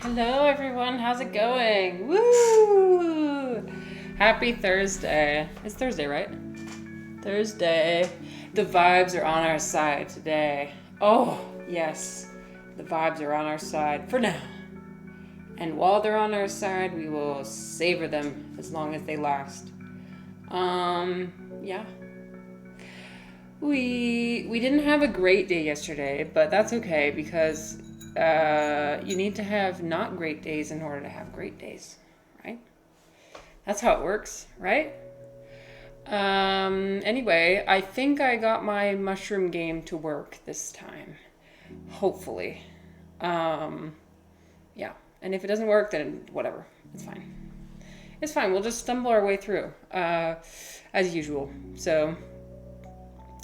Hello everyone, how's it going? Woo! Happy Thursday. It's Thursday, right? Thursday. The vibes are on our side today. Oh, yes. The vibes are on our side for now. And while they're on our side, we will savor them as long as they last. Yeah. We didn't have a great day yesterday, but that's okay because you need to have not great days in order to have great days, right? That's how it works, right? Anyway, I think I got my mushroom game to work this time. Hopefully. Yeah. And if it doesn't work, then whatever. It's fine. It's fine. We'll just stumble our way through, as usual. So,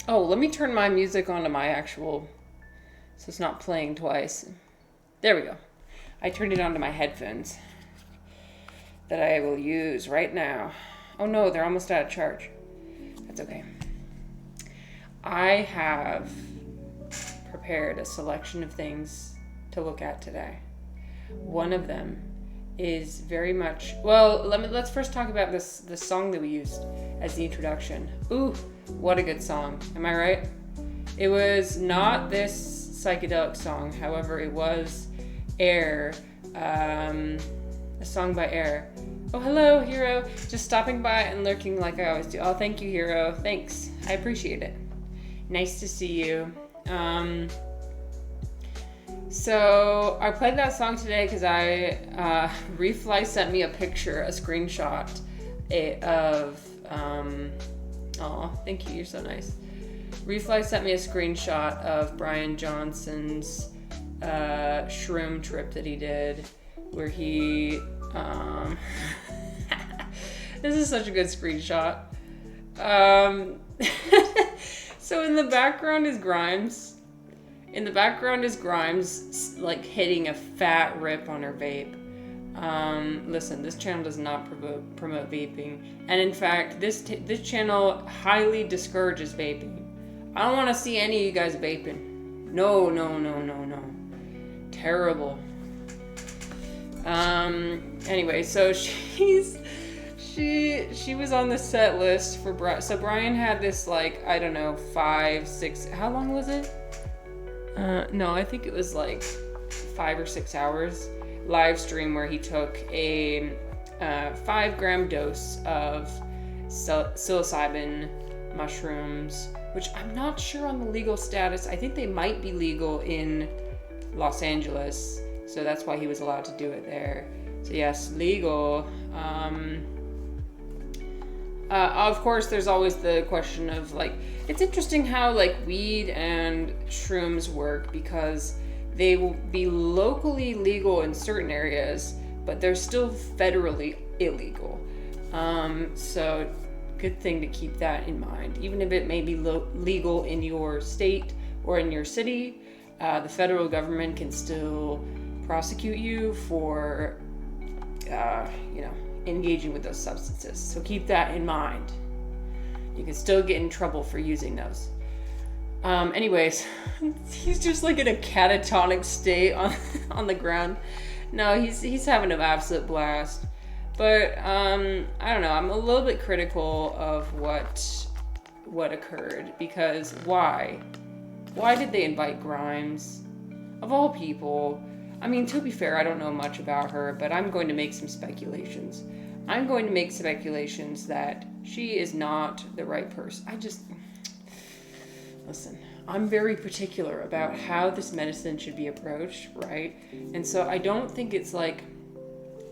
let me turn my music onto my actual, so it's not playing twice. There we go. I turned it onto my headphones that I will use right now. Oh no, they're almost out of charge. That's okay. I have prepared a selection of things to look at today. One of them is very much, let's first talk about the song that we used as the introduction. Ooh, what a good song. Am I right? It was not this psychedelic song, however, it was Air, a song by Air. Oh, hello, Hero. Just stopping by and lurking like I always do. Oh, thank you, Hero. Thanks. I appreciate it. Nice to see you. So I played that song today because Refly sent me a screenshot of, thank you, you're so nice. Refly sent me a screenshot of Bryan Johnson's shroom trip that he did, where he, this is such a good screenshot. So in the background is Grimes. Like hitting a fat rip on her vape. Listen, this channel does not promote vaping, and in fact, this channel highly discourages vaping. I don't want to see any of you guys vaping. No. Terrible. Anyway, so she was on the set list for Brian. So Brian had this, like, I don't know, 5, 6, how long was it? No, I think it was like 5 or 6 hours live stream where he took a 5-gram dose of psilocybin mushrooms, which I'm not sure on the legal status. I think they might be legal in Los Angeles, so that's why he was allowed to do it there. So yes, legal. Of course, there's always the question of, like, it's interesting how, like, weed and shrooms work because they will be locally legal in certain areas, but they're still federally illegal. So good thing to keep that in mind. Even if it may be legal in your state or in your city, the federal government can still prosecute you for, engaging with those substances. So keep that in mind. You can still get in trouble for using those. Anyways, he's just like in a catatonic state on the ground. No, he's having an absolute blast. But I don't know. I'm a little bit critical of what occurred, because why? Why did they invite Grimes? Of all people. I mean, to be fair, I don't know much about her, but I'm going to make some speculations. I'm going to make speculations that she is not the right person. Listen, I'm very particular about how this medicine should be approached, right? And so I don't think it's like,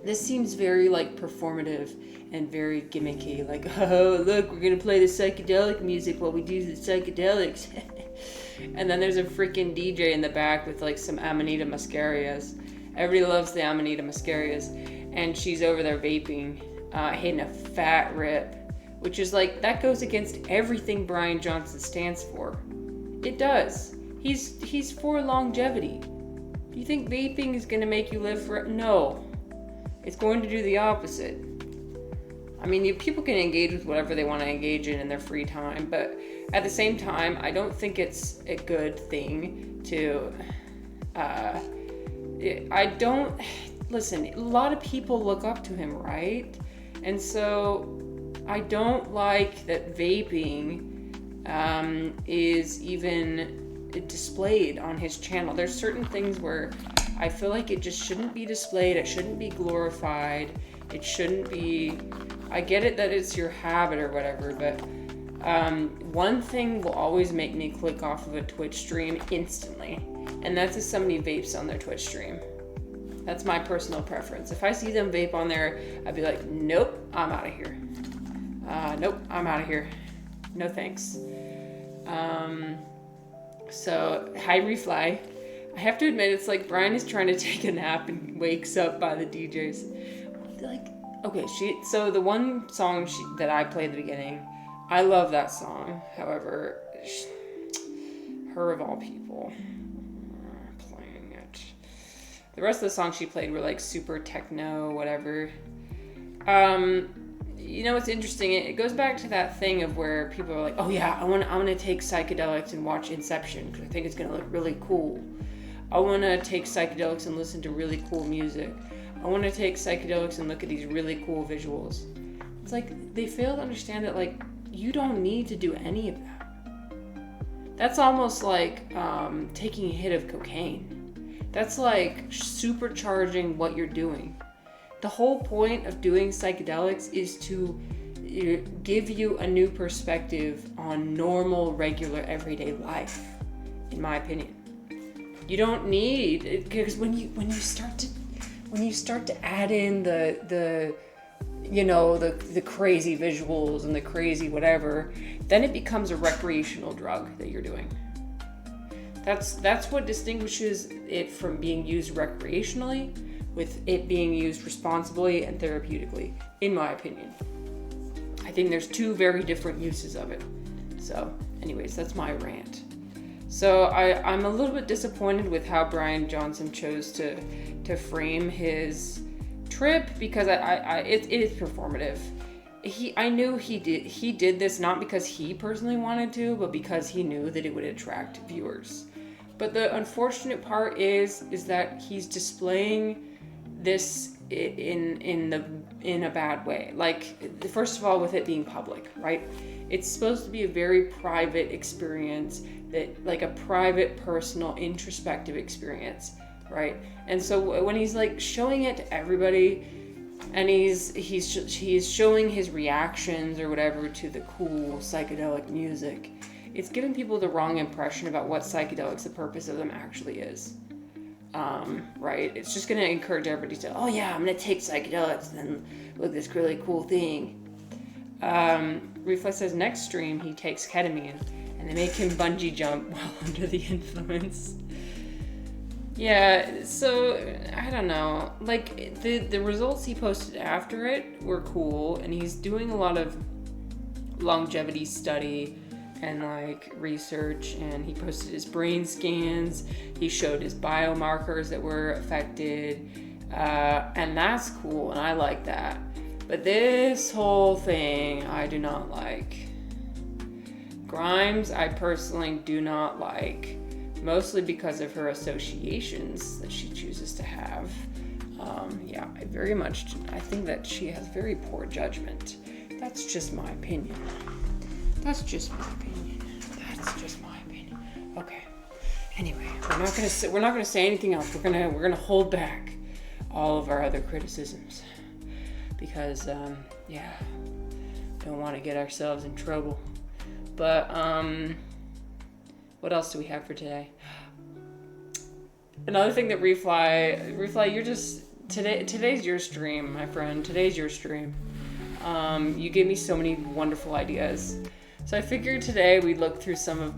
this seems very, like, performative and very gimmicky. Like, oh, look, we're going to play the psychedelic music while we do the psychedelics. And then there's a freaking DJ in the back with, like, some Amanita muscarias. Everybody loves the Amanita muscarias. And she's over there vaping, hitting a fat rip. Which is, like, that goes against everything Bryan Johnson stands for. It does. He's for longevity. Do you think vaping is going to make you live forever? No. It's going to do the opposite. I mean, people can engage with whatever they want to engage in their free time, but at the same time, I don't think it's a good thing to, listen, a lot of people look up to him, right? And so I don't like that vaping is even displayed on his channel. There's certain things where I feel like it just shouldn't be displayed. It shouldn't be glorified. It shouldn't be, I get it that it's your habit or whatever, but one thing will always make me click off of a Twitch stream instantly, and that's if somebody vapes on their Twitch stream. That's my personal preference. If I see them vape on there, I'd be like, nope, I'm out of here. Nope, I'm out of here. No thanks. So, hi Refly. I have to admit, it's like Bryan is trying to take a nap and wakes up by the DJs. Like, okay, so the one song that I played at the beginning, I love that song. However, her of all people playing it. The rest of the songs she played were like super techno, whatever. You know what's interesting? It goes back to that thing of where people are like, oh yeah, I'm gonna take psychedelics and watch Inception because I think it's gonna look really cool. I want to take psychedelics and listen to really cool music. I want to take psychedelics and look at these really cool visuals. It's like they fail to understand that like you don't need to do any of that. That's almost like taking a hit of cocaine. That's like supercharging what you're doing. The whole point of doing psychedelics is to give you a new perspective on normal, regular, everyday life, in my opinion. You don't need, because when you start to add in the crazy visuals and the crazy whatever, then it becomes a recreational drug that you're doing. That's what distinguishes it from being used recreationally with it being used responsibly and therapeutically, in my opinion. I think there's two very different uses of it. So anyways, that's my rant. So I'm a little bit disappointed with how Bryan Johnson chose to frame his trip because it is performative. I knew he did this not because he personally wanted to, but because he knew that it would attract viewers. But the unfortunate part is that he's displaying this in a bad way. Like, first of all, with it being public, right? It's supposed to be a very private experience, that like a private, personal, introspective experience, right? And so when he's like showing it to everybody, and he's showing his reactions or whatever to the cool psychedelic music, it's giving people the wrong impression about what psychedelics, the purpose of them actually is. Right? It's just going to encourage everybody to, oh yeah, I'm going to take psychedelics and look at this really cool thing. Reflex says next stream he takes ketamine and they make him bungee jump while under the influence. Yeah, so I don't know. Like the results he posted after it were cool, and he's doing a lot of longevity study and like research, and he posted his brain scans. He showed his biomarkers that were affected, and that's cool, and I like that. But this whole thing, I do not like. Grimes, I personally do not like, mostly because of her associations that she chooses to have. Yeah, I think that she has very poor judgment. That's just my opinion. Okay. Anyway, we're not gonna say anything else. We're gonna hold back all of our other criticisms because don't want to get ourselves in trouble. But what else do we have for today? Another thing that Refly, you're just today's your stream, my friend. Today's your stream. You gave me so many wonderful ideas. So I figured today we'd look through some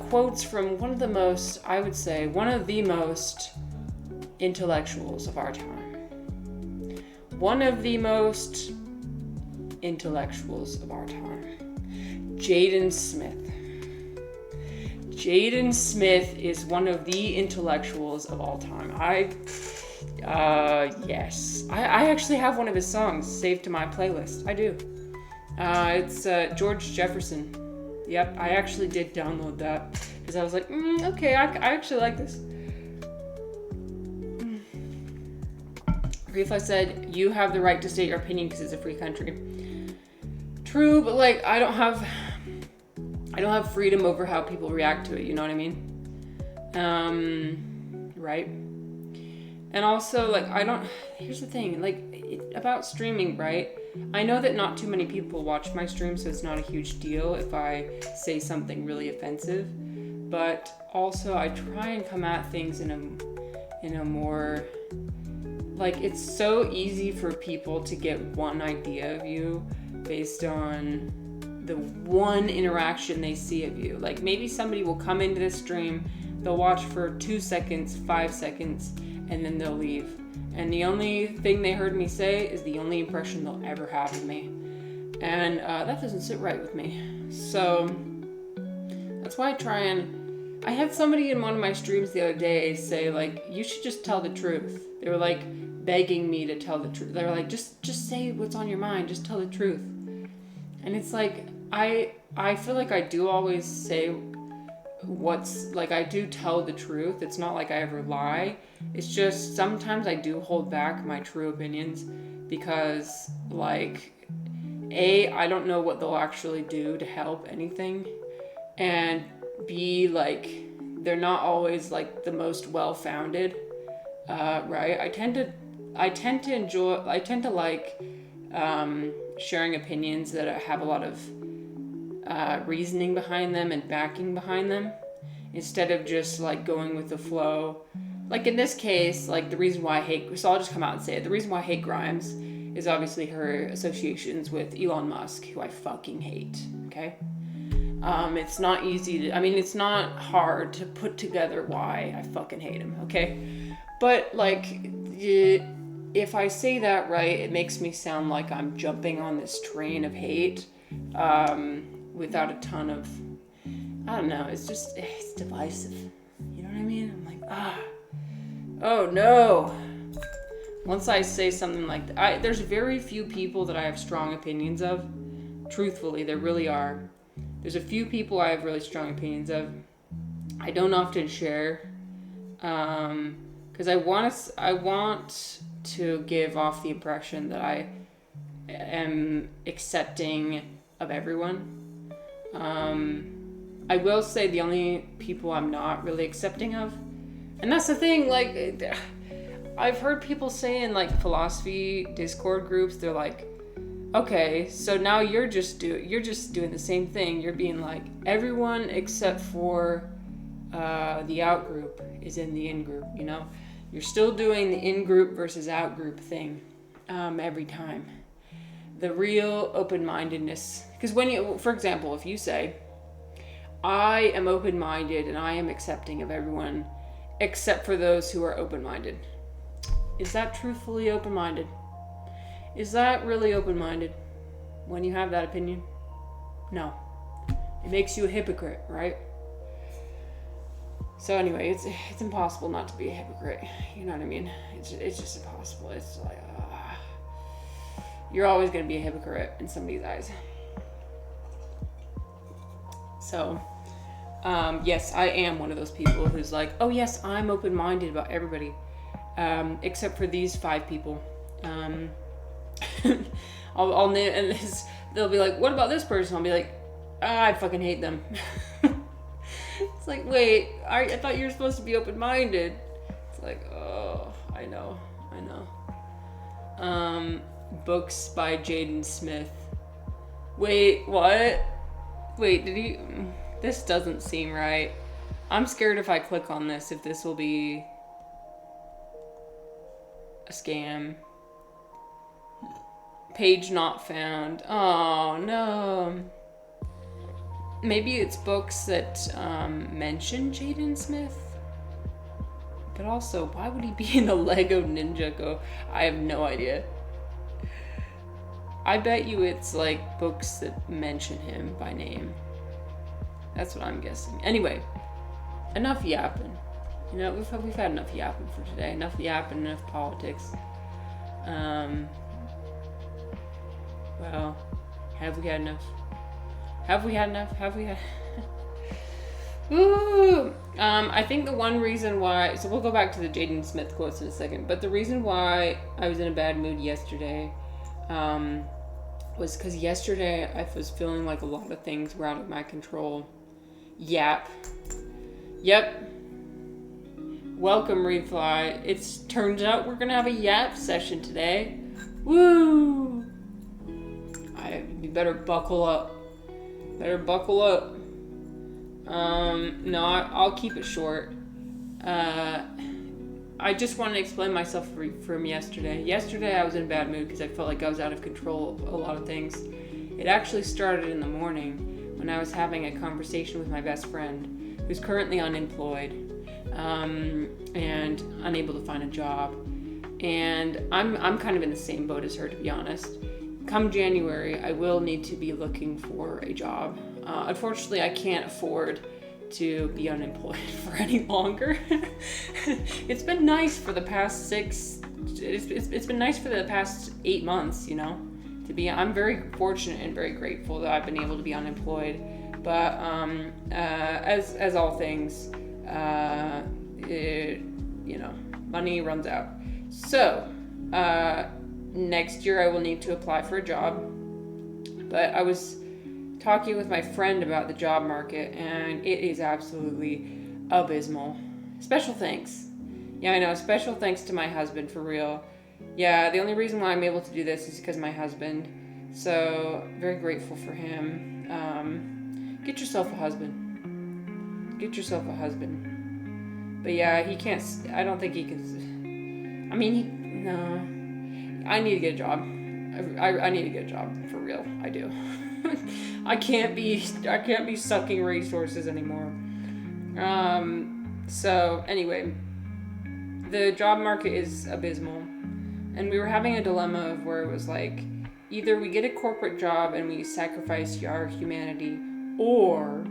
quotes from one of the most intellectuals of our time. One of the most intellectuals of our time. Jaden Smith. Jaden Smith is one of the intellectuals of all time. Yes. I actually have one of his songs saved to my playlist. I do. It's George Jefferson. Yep, I actually did download that because I was like, okay, I actually like this. If I said, you have the right to state your opinion because it's a free country. True, but like, I don't have freedom over how people react to it, you know what I mean? Right? And also, like, here's the thing, like, about streaming, right? I know that not too many people watch my stream, so it's not a huge deal if I say something really offensive. But also, I try and come at things in a more, like, it's so easy for people to get one idea of you based on the one interaction they see of you. Like, maybe somebody will come into this stream, they'll watch for 2 seconds, 5 seconds, and then they'll leave. And the only thing they heard me say is the only impression they'll ever have of me. And that doesn't sit right with me. So that's why I had somebody in one of my streams the other day say, like, you should just tell the truth. They were like begging me to tell the truth. They were like, just say what's on your mind, just tell the truth. And it's like, I feel like I do always say I do tell the truth. It's not like I ever lie. It's just sometimes I do hold back my true opinions because, like, A, I don't know what they'll actually do to help anything, and B, like, they're not always like the most well-founded, right? I tend to like sharing opinions that have a lot of reasoning behind them and backing behind them, instead of just like going with the flow. Like in this case, like the reason why I'll just come out and say it. The reason why I hate Grimes is obviously her associations with Elon Musk, who I fucking hate, okay? It's not easy it's not hard to put together why I fucking hate him, okay? But like, if I say that right, it makes me sound like I'm jumping on this train of hate, without a ton of, I don't know, it's divisive. You know what I mean? I'm like, oh no. Once I say something like that, there's very few people that I have strong opinions of. Truthfully, there really are. There's a few people I have really strong opinions of. I don't often share, because I want to give off the impression that I am accepting of everyone. I will say the only people I'm not really accepting of, and that's the thing, like, I've heard people say in like philosophy Discord groups, they're like, okay, so now you're just doing the same thing. You're being like, everyone except for the out group is in the in group, you know? You're still doing the in group versus out group thing every time. The real open-mindedness, because for example, if you say, I am open-minded and I am accepting of everyone except for those who are open-minded. Is that truthfully open-minded? Is that really open-minded when you have that opinion? No. It makes you a hypocrite, right? So anyway, it's impossible not to be a hypocrite. You know what I mean? It's just impossible. It's like, you're always going to be a hypocrite in somebody's eyes. So, yes, I am one of those people who's like, oh yes, I'm open-minded about everybody, except for these 5 people. I'll name, and they'll be like, what about this person? I'll be like, I fucking hate them. It's like, wait, I thought you were supposed to be open-minded. It's like, oh, I know. Books by Jaden Smith. Wait, what? Wait, this doesn't seem right. I'm scared if I click on this, if this will be a scam. Page not found. Oh, no. Maybe it's books that mention Jaden Smith. But also, why would he be in a Lego Ninjago? I have no idea. I bet you it's like books that mention him by name. That's what I'm guessing. Anyway, enough yapping. You know, we've had enough yapping for today. Enough yapping, enough politics. Well, have we had enough? Ooh. I think the one reason why, so we'll go back to the Jaden Smith quotes in a second, but the reason why I was in a bad mood yesterday was because yesterday I was feeling like a lot of things were out of my control. Yep. Welcome, Reedfly. It's turns out we're gonna have a yap session today. Woo! You better buckle up. No, I'll keep it short. I just want to explain myself from yesterday. Yesterday I was in a bad mood because I felt like I was out of control of a lot of things. It actually started in the morning when I was having a conversation with my best friend who's currently unemployed and unable to find a job. And I'm kind of in the same boat as her, to be honest. Come January, I will need to be looking for a job. Unfortunately, I can't afford to be unemployed for any longer. It's been nice for the past it's been nice for the past 8 months, you know, I'm very fortunate and very grateful that I've been able to be unemployed. But as all things, money runs out. So next year I will need to apply for a job. But I was talking with my friend about the job market, and it is absolutely abysmal. Special thanks. Yeah, I know. Special thanks to my husband, for real. Yeah, the only reason why I'm able to do this is because of my husband. So, very grateful for him. Get yourself a husband. But yeah, he can't, I don't think he can, no. I need to get a job. I need to get a job, for real. I do. I can't be sucking resources anymore. So anyway, the job market is abysmal, and we were having a dilemma of where it was like, either we get a corporate job and we sacrifice our humanity, or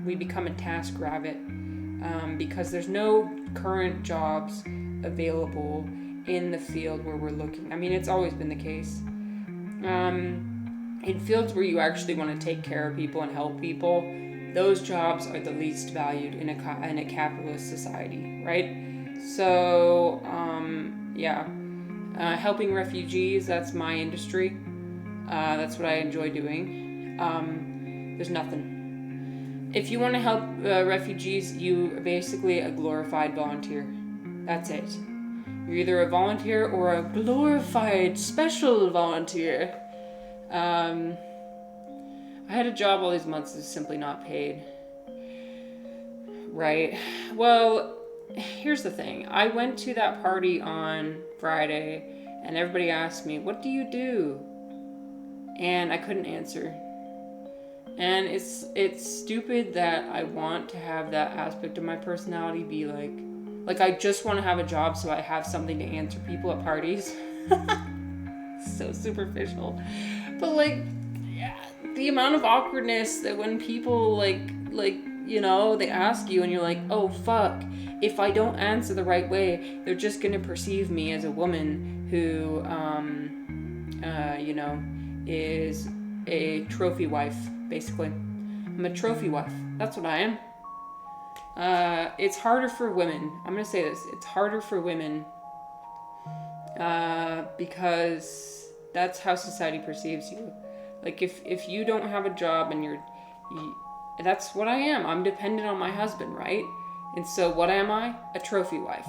we become a TaskRabbit, because there's no current jobs available in the field where we're looking. I mean, it's always been the case. In fields where you actually want to take care of people and help people, those jobs are the least valued in a capitalist society, right? So, helping refugees, that's my industry. That's what I enjoy doing. There's nothing. If you want to help refugees, you are basically a glorified volunteer. That's it. You're either a volunteer or a glorified special volunteer. I had a job all these months that's simply not paid. Right. Well, here's the thing. I went to that party on Friday, and everybody asked me, "What do you do?" And I couldn't answer. And it's stupid that I want to have that aspect of my personality be like I just want to have a job so I have something to answer people at parties. So superficial. But the amount of awkwardness that when people they ask you and you're like, oh fuck, if I don't answer the right way, they're just gonna perceive me as a woman who is a trophy wife, basically. I'm a trophy wife. That's what I am. It's harder for women. I'm gonna say this. It's harder for women because that's how society perceives you. Like if you don't have a job and that's what I am. I'm dependent on my husband, right? And so what am I? A trophy wife.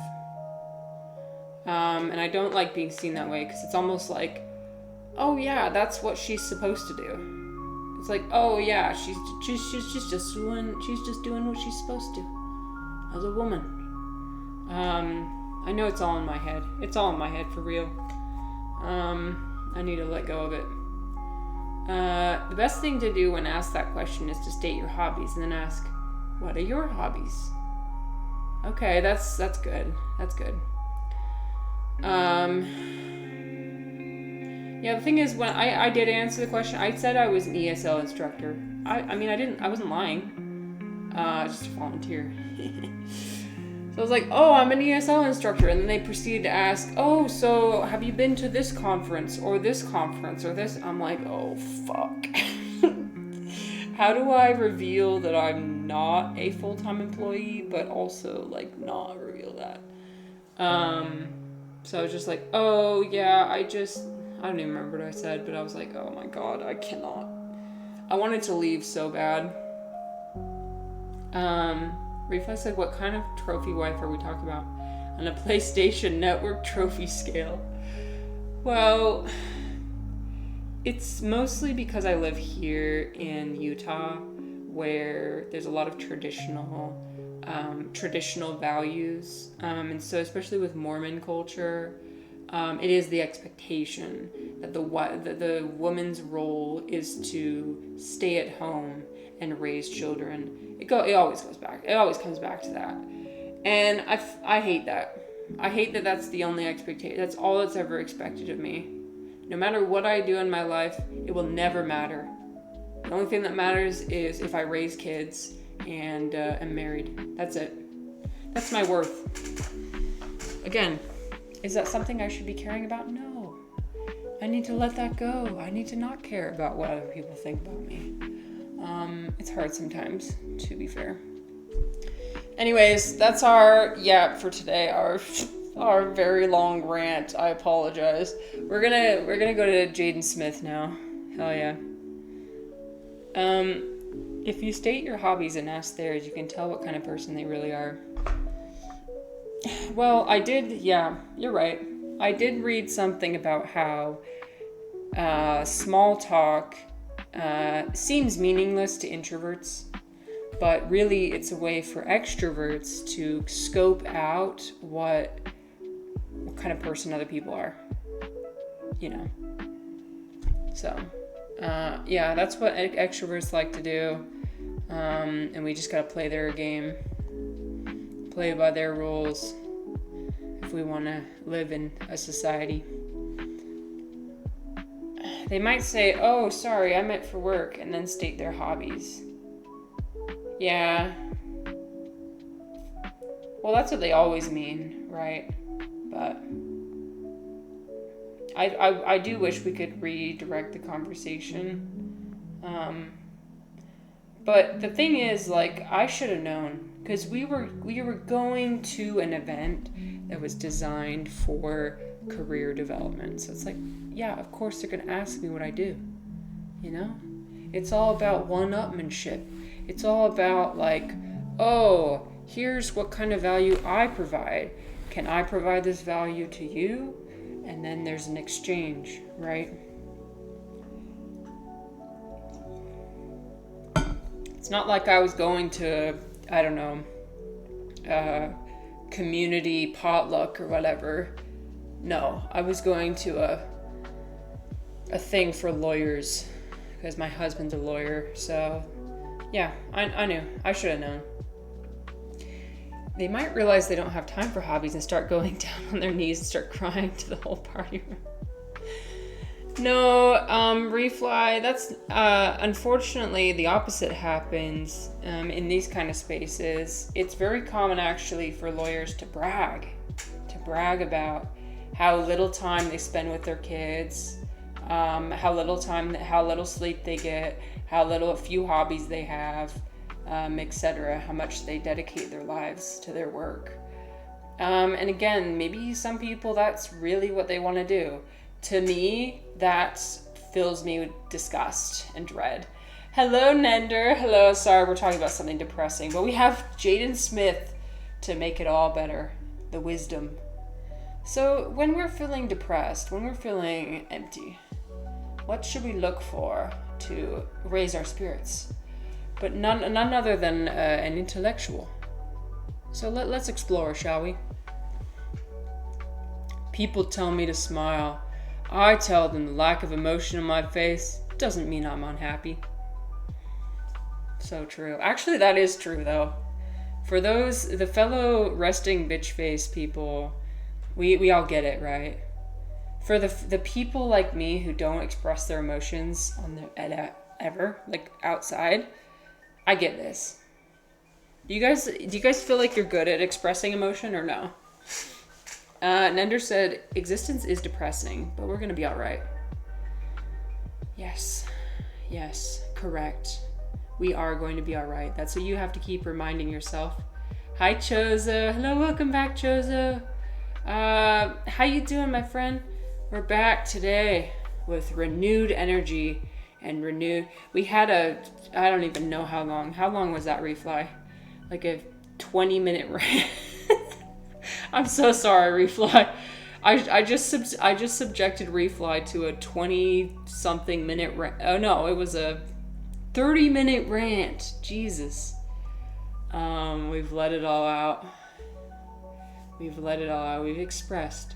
And I don't like being seen that way because it's almost like, oh yeah, that's what she's supposed to do. It's like, oh yeah, she's just doing what she's supposed to as a woman. I know it's all in my head. It's all in my head, for real. I need to let go of it. The best thing to do when asked that question is to state your hobbies and then ask, what are your hobbies? Okay, that's good. That's good. Yeah, the thing is, when I did answer the question, I said I was an ESL instructor. I wasn't lying. Just a volunteer. So I was like, oh, I'm an ESL instructor. And then they proceeded to ask, oh, so have you been to this conference or this conference or this? I'm like, oh, fuck. how do I reveal that I'm not a full-time employee, but also like not reveal that? So I was just like, oh yeah, I don't even remember what I said, but I was like, oh my god, I cannot. I wanted to leave so bad. Reflex said, what kind of trophy wife are we talking about? On a PlayStation Network trophy scale. Well, it's mostly because I live here in Utah, where there's a lot of traditional values, and so especially with Mormon culture, it is the expectation that the woman's role is to stay at home and raise children. It always goes back. It always comes back to that, and I hate that. I hate that that's the only expectation. That's all that's ever expected of me. No matter what I do in my life, it will never matter. The only thing that matters is if I raise kids and am married. That's it. That's my worth. Again, is that something I should be caring about? No. I need to let that go. I need to not care about what other people think about me. It's hard sometimes, to be fair. Anyways, that's our yap for today. Our very long rant. I apologize. We're gonna go to Jaden Smith now. Hell yeah. If you state your hobbies and ask theirs, you can tell what kind of person they really are. Well, I did. Yeah, you're right. I did read something about how small talk seems meaningless to introverts, but really it's a way for extroverts to scope out what kind of person other people are, you know. So yeah, that's what extroverts like to do, and we just gotta play their game, play by their rules if we want to live in a society. They might say, oh sorry, I meant for work, and then state their hobbies. Yeah, well that's what they always mean, right? But I do wish we could redirect the conversation. But the thing is, like, I should have known, because we were going to an event that was designed for career development. So it's like, yeah, of course they're gonna ask me what I do. You know, it's all about one-upmanship. It's all about like, oh, here's what kind of value I provide. Can I provide this value to you? And then there's an exchange, right? It's not like I was going to, I don't know, community potluck or whatever. No, I was going to a thing for lawyers because my husband's a lawyer. So yeah, I knew. I should have known. They might realize they don't have time for hobbies and start going down on their knees and start crying to the whole party room. No, Refly, that's, unfortunately, the opposite happens in these kind of spaces. It's very common, actually, for lawyers to brag about how little time they spend with their kids, how little sleep they get, a few hobbies they have, etc., how much they dedicate their lives to their work. And again, maybe some people, that's really what they want to do. To me, that fills me with disgust and dread. Hello, Nender. Hello. Sorry, we're talking about something depressing, but we have Jaden Smith to make it all better. The wisdom. So when we're feeling depressed, when we're feeling empty, what should we look for to raise our spirits? But none other than an intellectual. So let's explore, shall we? People tell me to smile. I tell them the lack of emotion on my face doesn't mean I'm unhappy. So true. Actually, that is true, though. For the fellow resting bitch face people, we all get it, right? For the people like me who don't express their emotions ever, like outside, I get this. Do you guys feel like you're good at expressing emotion or no? Nender said, existence is depressing, but we're going to be all right. Yes, correct. We are going to be all right. That's what you have to keep reminding yourself. Hi, Chozo. Hello, welcome back, Chozo. How you doing, my friend? We're back today with renewed energy and renewed. We had I don't even know how long. How long was that refly? Like a 20-minute rant. I'm so sorry, refly. I just subjected refly to a 20-something minute rant. Oh no, it was a 30-minute rant. Jesus. We've let it all out. We've let it all out. We've expressed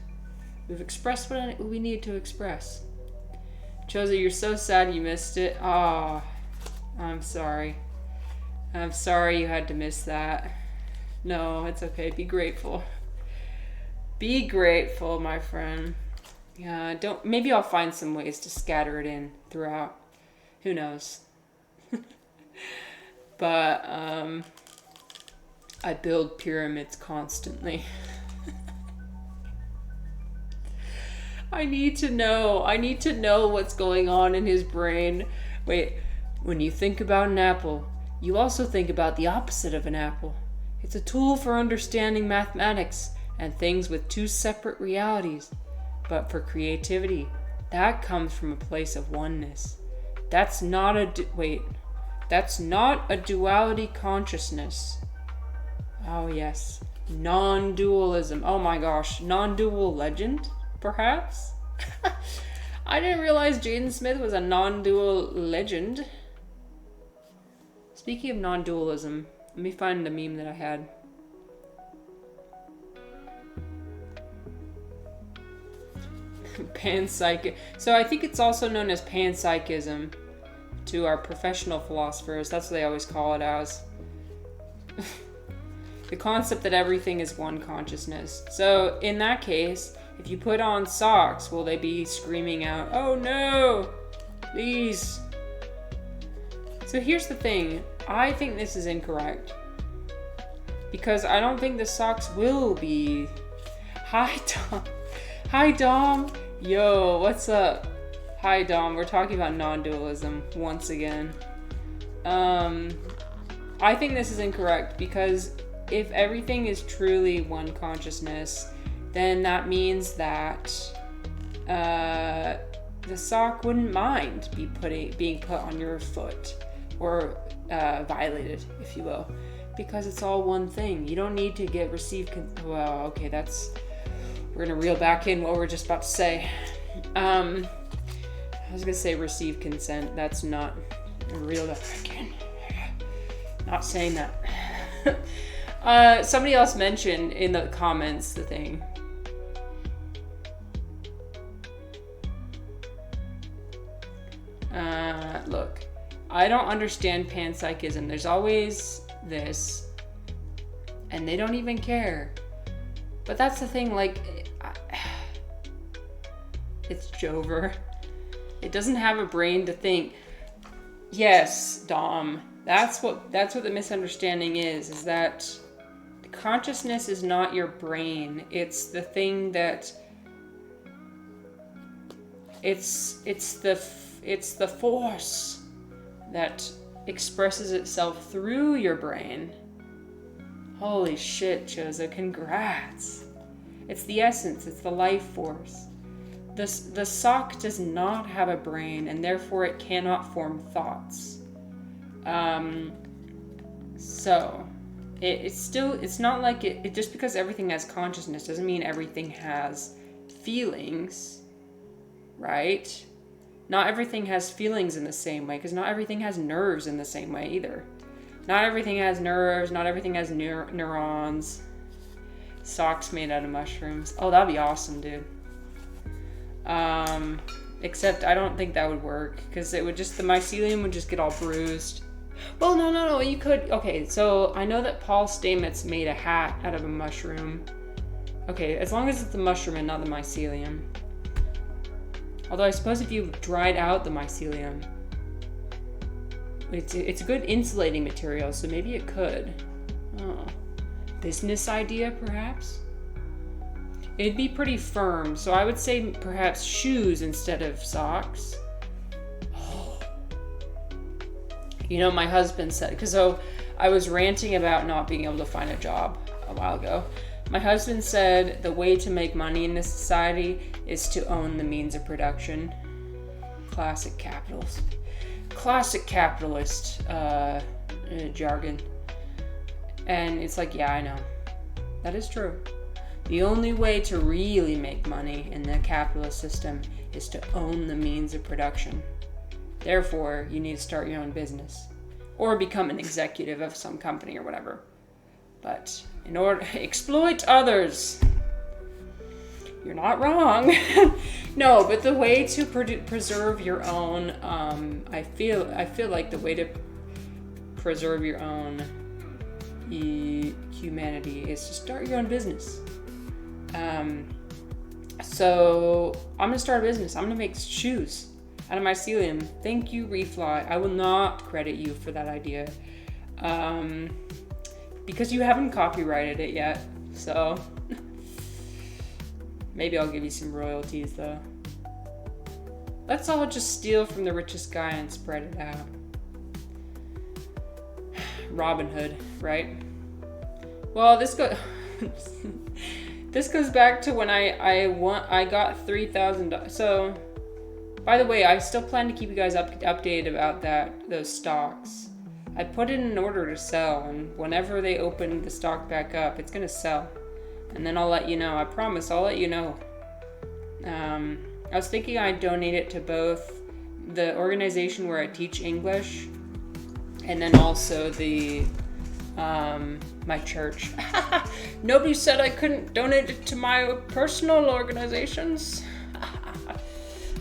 what we need to express. Chozo, you're so sad you missed it. Oh, I'm sorry. I'm sorry you had to miss that. No, it's okay. Be grateful. Be grateful, my friend. Yeah, maybe I'll find some ways to scatter it in throughout. Who knows? But I build pyramids constantly. I need to know what's going on in his brain. Wait, when you think about an apple, you also think about the opposite of an apple. It's a tool for understanding mathematics and things with two separate realities. But for creativity, that comes from a place of oneness. That's not a duality consciousness. Oh yes, non-dualism. Oh my gosh, non-dual legend, perhaps? I didn't realize Jaden Smith was a non-dual legend. Speaking of non-dualism, let me find the meme that I had. Panpsychism. So I think it's also known as panpsychism to our professional philosophers. That's what they always call it as. The concept that everything is one consciousness. So in that case, if you put on socks, will they be screaming out, "Oh no, please"? So here's the thing. I think this is incorrect. Because I don't think the socks will be... Hi, Dom. Hi, Dom. Yo, what's up? Hi, Dom. We're talking about non-dualism once again. I think this is incorrect because if everything is truly one consciousness, then that means that the sock wouldn't mind being put on your foot or violated, if you will, because it's all one thing. You don't need to get well, okay, we're gonna reel back in what we're just about to say. I was gonna say receive consent. That's not reel that back in. Not saying that. Somebody else mentioned in the comments the thing. Look, I don't understand panpsychism. There's always this, and they don't even care. But that's the thing, like, it's Jover. It doesn't have a brain to think. Yes, Dom. That's what the misunderstanding is that consciousness is not your brain. It's the thing that it's the force that expresses itself through your brain. Holy shit, Chozo, congrats. It's the essence, it's the life force. The sock does not have a brain, and therefore it cannot form thoughts. So it's not like it just because everything has consciousness doesn't mean everything has feelings, right? Not everything has feelings in the same way, because not everything has nerves in the same way either. Not everything has nerves, not everything has neurons. Socks made out of mushrooms. Oh, that'd be awesome, dude. Except I don't think that would work, because the mycelium would just get all bruised. Well, no, you could. Okay, so I know that Paul Stamets made a hat out of a mushroom. Okay, as long as it's the mushroom and not the mycelium. Although I suppose if you dried out the mycelium, it's a good insulating material, so maybe it could. Oh, business idea, perhaps? It'd be pretty firm, so I would say perhaps shoes instead of socks. You know, my husband said, because so I was ranting about not being able to find a job a while ago. My husband said the way to make money in this society is to own the means of production. Classic capitalist jargon. And it's like, yeah, I know. That is true. The only way to really make money in the capitalist system is to own the means of production. Therefore, you need to start your own business or become an executive of some company or whatever. But in order to exploit others, you're not wrong. No, but the way to preserve your own, I feel like the way to preserve your own humanity is to start your own business. So I'm gonna start a business. I'm gonna make shoes out of mycelium. Thank you, Refly. I will not credit you for that idea, because you haven't copyrighted it yet. So maybe I'll give you some royalties though. Let's all just steal from the richest guy and spread it out. Robin Hood, right? Well, this goes back to when I got $3,000. So, by the way, I still plan to keep you guys updated about those stocks. I put it in order to sell, and whenever they open the stock back up, it's gonna sell, and then I'll let you know. I promise, I'll let you know. I was thinking I'd donate it to both the organization where I teach English, and then also the my church. Nobody said I couldn't donate it to my personal organizations.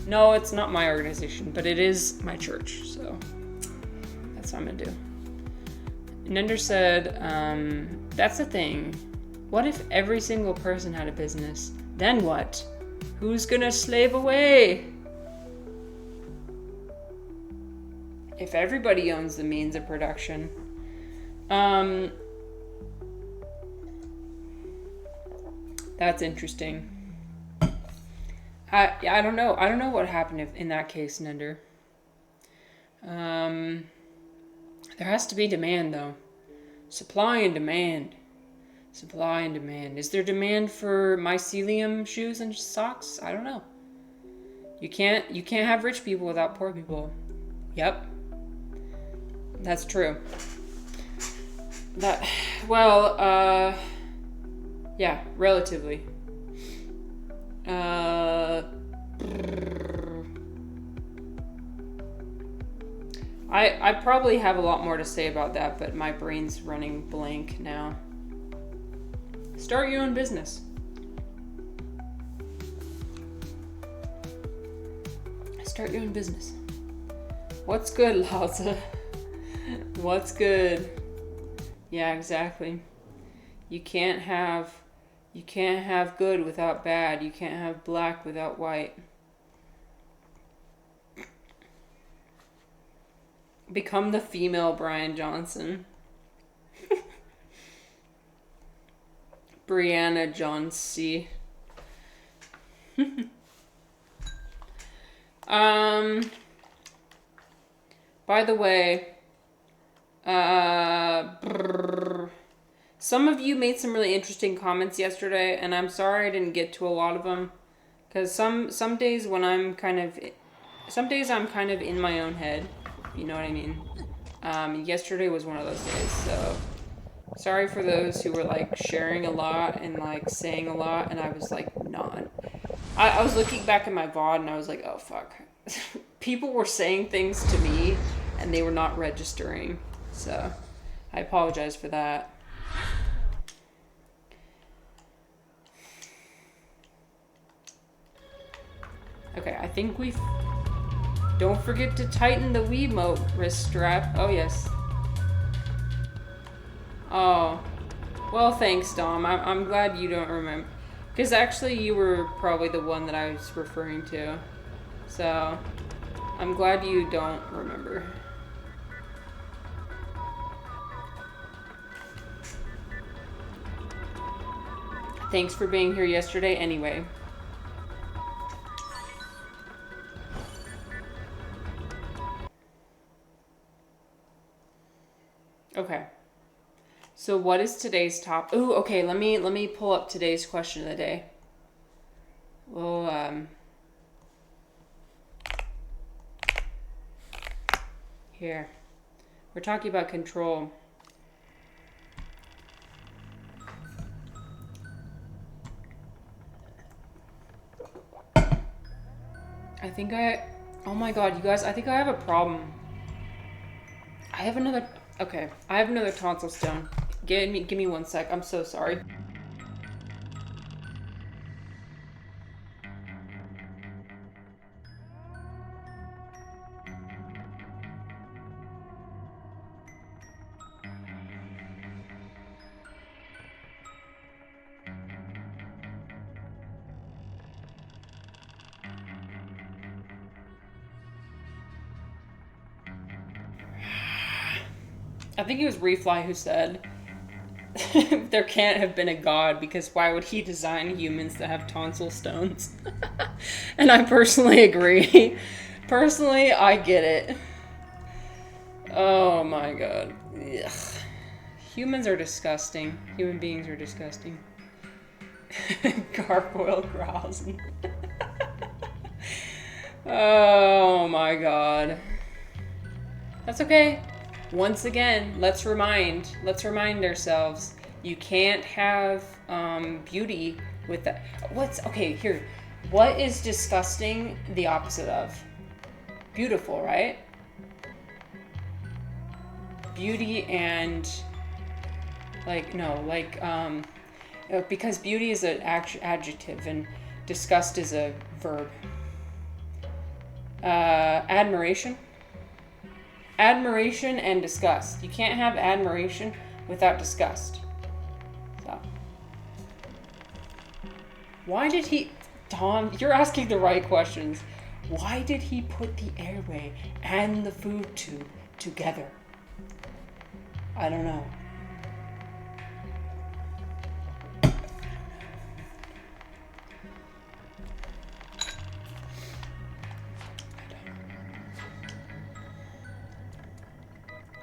No, it's not my organization, but it is my church, so that's what I'm gonna do. Nender said, that's the thing. What if every single person had a business? Then what? Who's gonna slave away? If everybody owns the means of production. That's interesting. I don't know. I don't know what happened in that case, Nender. There has to be demand, though. Supply and demand. Supply and demand. Is there demand for mycelium shoes and socks? I don't know. You can't have rich people without poor people. Yep. That's true. Yeah, relatively. I probably have a lot more to say about that, but my brain's running blank now. Start your own business. Start your own business. What's good, Laza? What's good? Yeah, exactly. You can't have good without bad. You can't have black without white. Become the female Bryan Johnson. Brianna Johnsey. By the way, some of you made some really interesting comments yesterday, and I'm sorry I didn't get to a lot of them, because some days I'm kind of in my own head, if you know what I mean. Yesterday was one of those days, so sorry for those who were like sharing a lot and like saying a lot, and I was like not. I was looking back at my VOD and I was like, oh fuck. People were saying things to me and they were not registering, so I apologize for that. Okay, I think don't forget to tighten the Wiimote wrist strap. Oh, yes. Oh. Well, thanks, Dom. I'm glad you don't remember. Because actually, you were probably the one that I was referring to. So, I'm glad you don't remember. Thanks for being here yesterday anyway. So what is today's top? Ooh, okay. Let me pull up today's question of the day. Well, here we're talking about control. Oh my god, you guys, I think I have a problem. I have another tonsil stone. Give me 1 sec. I'm so sorry. I think it was Refly who said there can't have been a god because why would he design humans that have tonsil stones? And I personally agree. Personally, I get it. Oh my god. Ugh. Humans are disgusting. Human beings are disgusting. Gargoyle growls. Oh my god. That's okay. Once again, let's remind ourselves, you can't have beauty with that. Here. What is disgusting the opposite of? Beautiful, right? Beauty and because beauty is an adjective and disgust is a verb. Admiration and disgust. You can't have admiration without disgust. So, why did he, Tom, you're asking the right questions. Why did he put the airway and the food tube together? I don't know.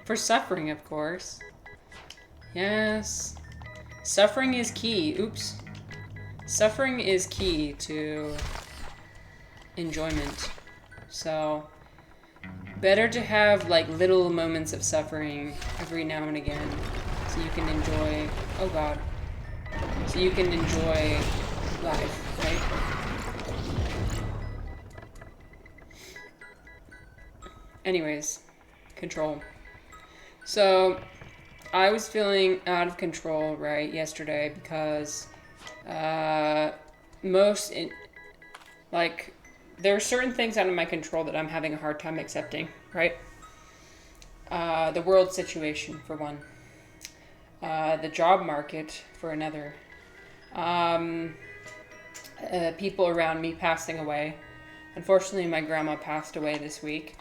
For suffering, of course. Yes. Suffering is key. Oops. Suffering is key to enjoyment. So, better to have like little moments of suffering every now and again so you can enjoy, oh god. So you can enjoy life, right? Anyways, control. So, I was feeling out of control, right, yesterday because there are certain things out of my control that I'm having a hard time accepting, right? The world situation, for one. The job market, for another. People around me passing away. Unfortunately, my grandma passed away this week.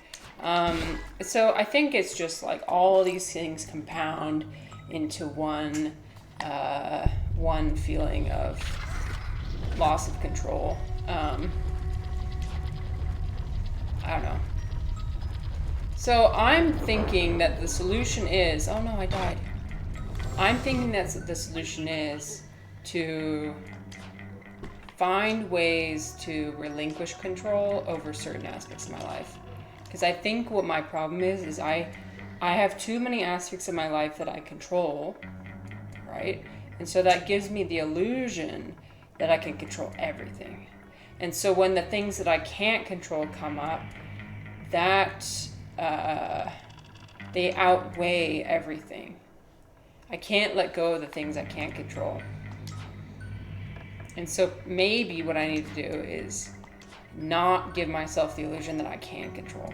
So I think it's just like all these things compound into one feeling of loss of control. I don't know. So I'm thinking that the solution is, oh no, I died. I'm thinking that the solution is to find ways to relinquish control over certain aspects of my life. Because I think what my problem is I have too many aspects of my life that I control, right? And so that gives me the illusion that I can control everything. And so when the things that I can't control come up, that they outweigh everything. I can't let go of the things I can't control. And so maybe what I need to do is not give myself the illusion that I can control.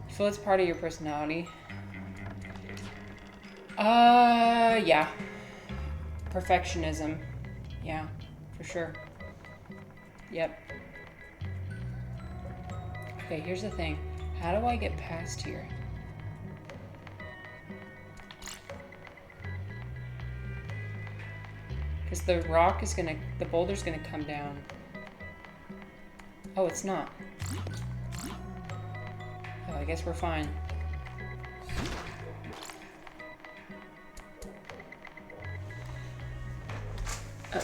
You feel it's part of your personality? Yeah. Perfectionism. Yeah, for sure. Yep. Okay, here's the thing. How do I get past here? Because the boulder's gonna come down. Oh, it's not. Oh, I guess we're fine.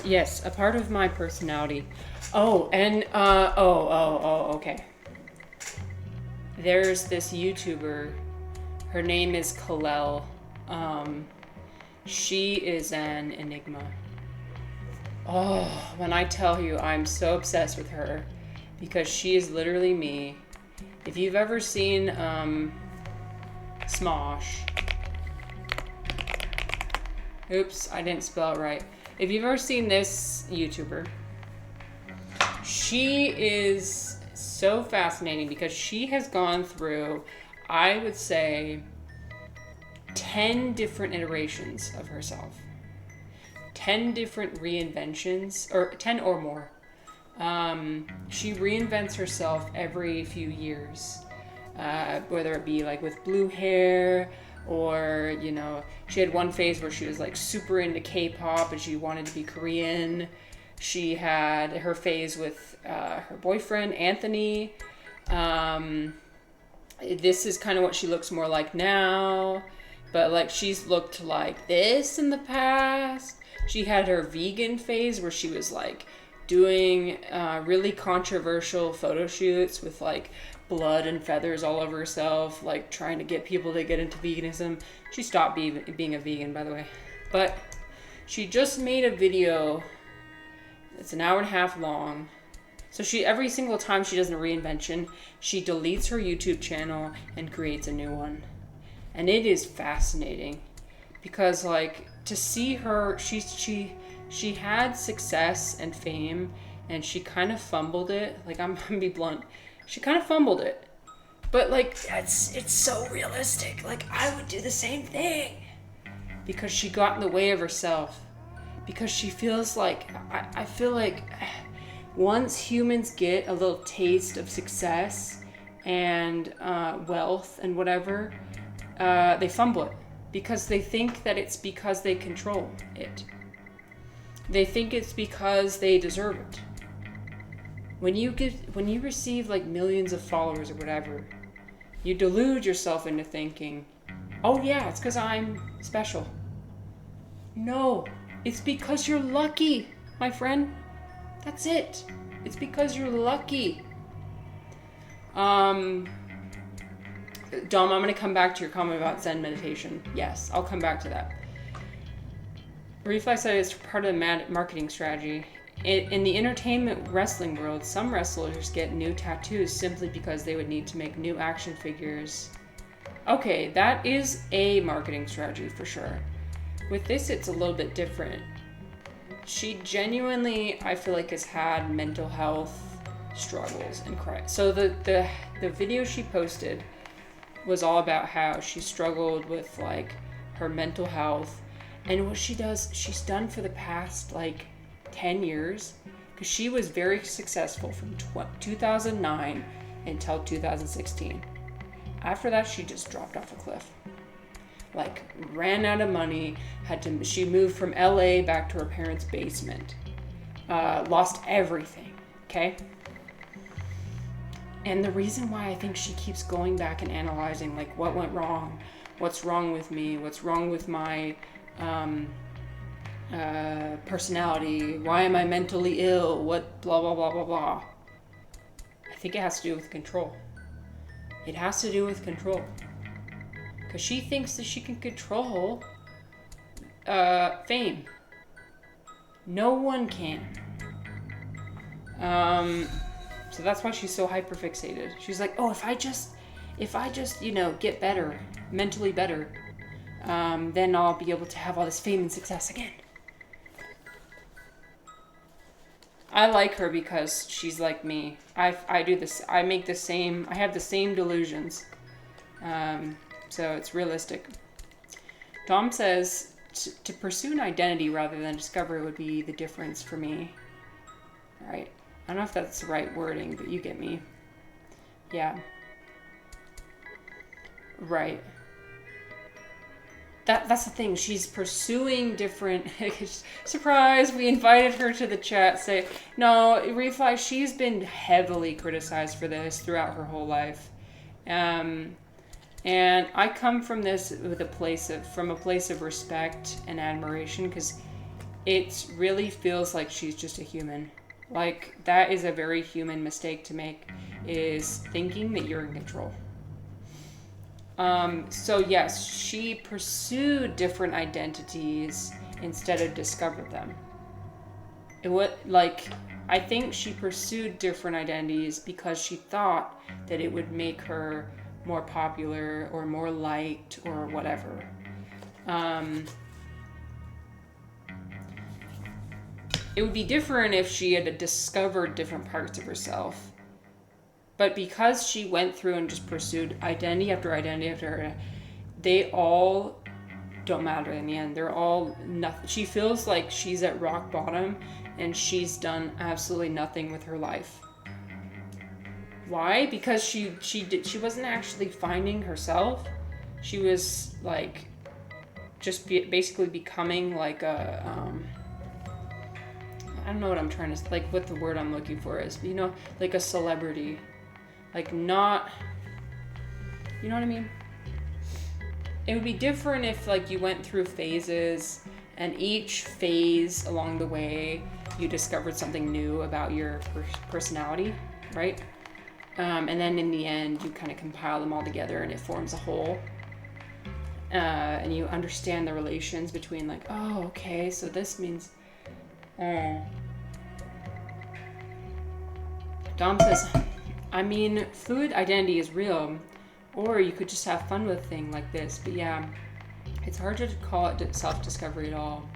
Yes, a part of my personality. Oh, and okay. There's this YouTuber. Her name is Kalel. Um, she is an enigma. Oh, when I tell you, I'm so obsessed with her because she is literally me. If you've ever seen Smosh, oops, I didn't spell it right. If you've ever seen this YouTuber, she is so fascinating because she has gone through, I would say, 10 different iterations of herself. 10 different reinventions, or 10 or more. She reinvents herself every few years, whether it be like with blue hair, or, you know, she had one phase where she was like super into K-pop and she wanted to be Korean. She had her phase with her boyfriend, Anthony. This is kind of what she looks more like now, but like she's looked like this in the past. She had her vegan phase where she was like doing really controversial photo shoots with like blood and feathers all over herself, like trying to get people to get into veganism. She stopped being a vegan, by the way. But she just made a video. It's an hour and a half long. So she, every single time she does a reinvention, she deletes her YouTube channel and creates a new one. And it is fascinating because like to see her, she had success and fame and she kind of fumbled it. Like I'm gonna be blunt. She kind of fumbled it. But like it's so realistic. Like I would do the same thing. Because she got in the way of herself. Because she feels like I feel like once humans get a little taste of success and wealth and whatever, they fumble it because they think that it's because they control it. They think it's because they deserve it. When you receive like millions of followers or whatever, you delude yourself into thinking, oh yeah, it's because I'm special. No, it's because you're lucky, my friend. That's it. It's because you're lucky. Dom, I'm going to come back to your comment about Zen meditation. Yes, I'll come back to that. Reflex said it's part of the marketing strategy. In the entertainment wrestling world, some wrestlers get new tattoos simply because they would need to make new action figures. Okay, that is a marketing strategy for sure. With this, it's a little bit different. She genuinely, I feel like, has had mental health struggles and cry. So the video she posted was all about how she struggled with like her mental health and what she's done for the past like 10 years, because she was very successful from 2009 until 2016. After that, she just dropped off a cliff. Like, ran out of money, she moved from LA back to her parents' basement. Lost everything, okay? And the reason why I think she keeps going back and analyzing, like, what went wrong? What's wrong with me? What's wrong with my personality? Why am I mentally ill? What blah, blah, blah, blah, blah. I think it has to do with control. It has to do with control. Because she thinks that she can control fame. No one can. So that's why she's so hyperfixated. She's like, oh, if I just, get better, mentally better, then I'll be able to have all this fame and success again. I like her because she's like me. I do this. I have the same delusions. So it's realistic. Dom says to pursue an identity rather than discovery would be the difference for me. All right. I don't know if that's the right wording, but you get me. Yeah. Right. That's the thing. She's pursuing different... Surprise! We invited her to the chat. Say, no, Refly, she's been heavily criticized for this throughout her whole life. And I come from this with from a place of respect and admiration, because it really feels like she's just a human. Like, that is a very human mistake to make, is thinking that you're in control. So yes, she pursued different identities instead of discovered them. I think she pursued different identities because she thought that it would make her more popular or more liked or whatever. It would be different if she had discovered different parts of herself. But because she went through and just pursued identity after identity after identity, they all don't matter in the end. They're all nothing. She feels like she's at rock bottom and she's done absolutely nothing with her life. Why? Because she wasn't actually finding herself. She was like just basically becoming like a I don't know what I'm trying to, like, what the word I'm looking for is, you know, like a celebrity. Like, not, you know what I mean? It would be different if, like, you went through phases, and each phase along the way, you discovered something new about your personality, right? And then in the end, you kind of compile them all together, and it forms a whole. And you understand the relations between, like, oh, okay, so this means... Dom says, I mean, fluid identity is real, or you could just have fun with a thing like this. But yeah, it's hard to call it self-discovery at all.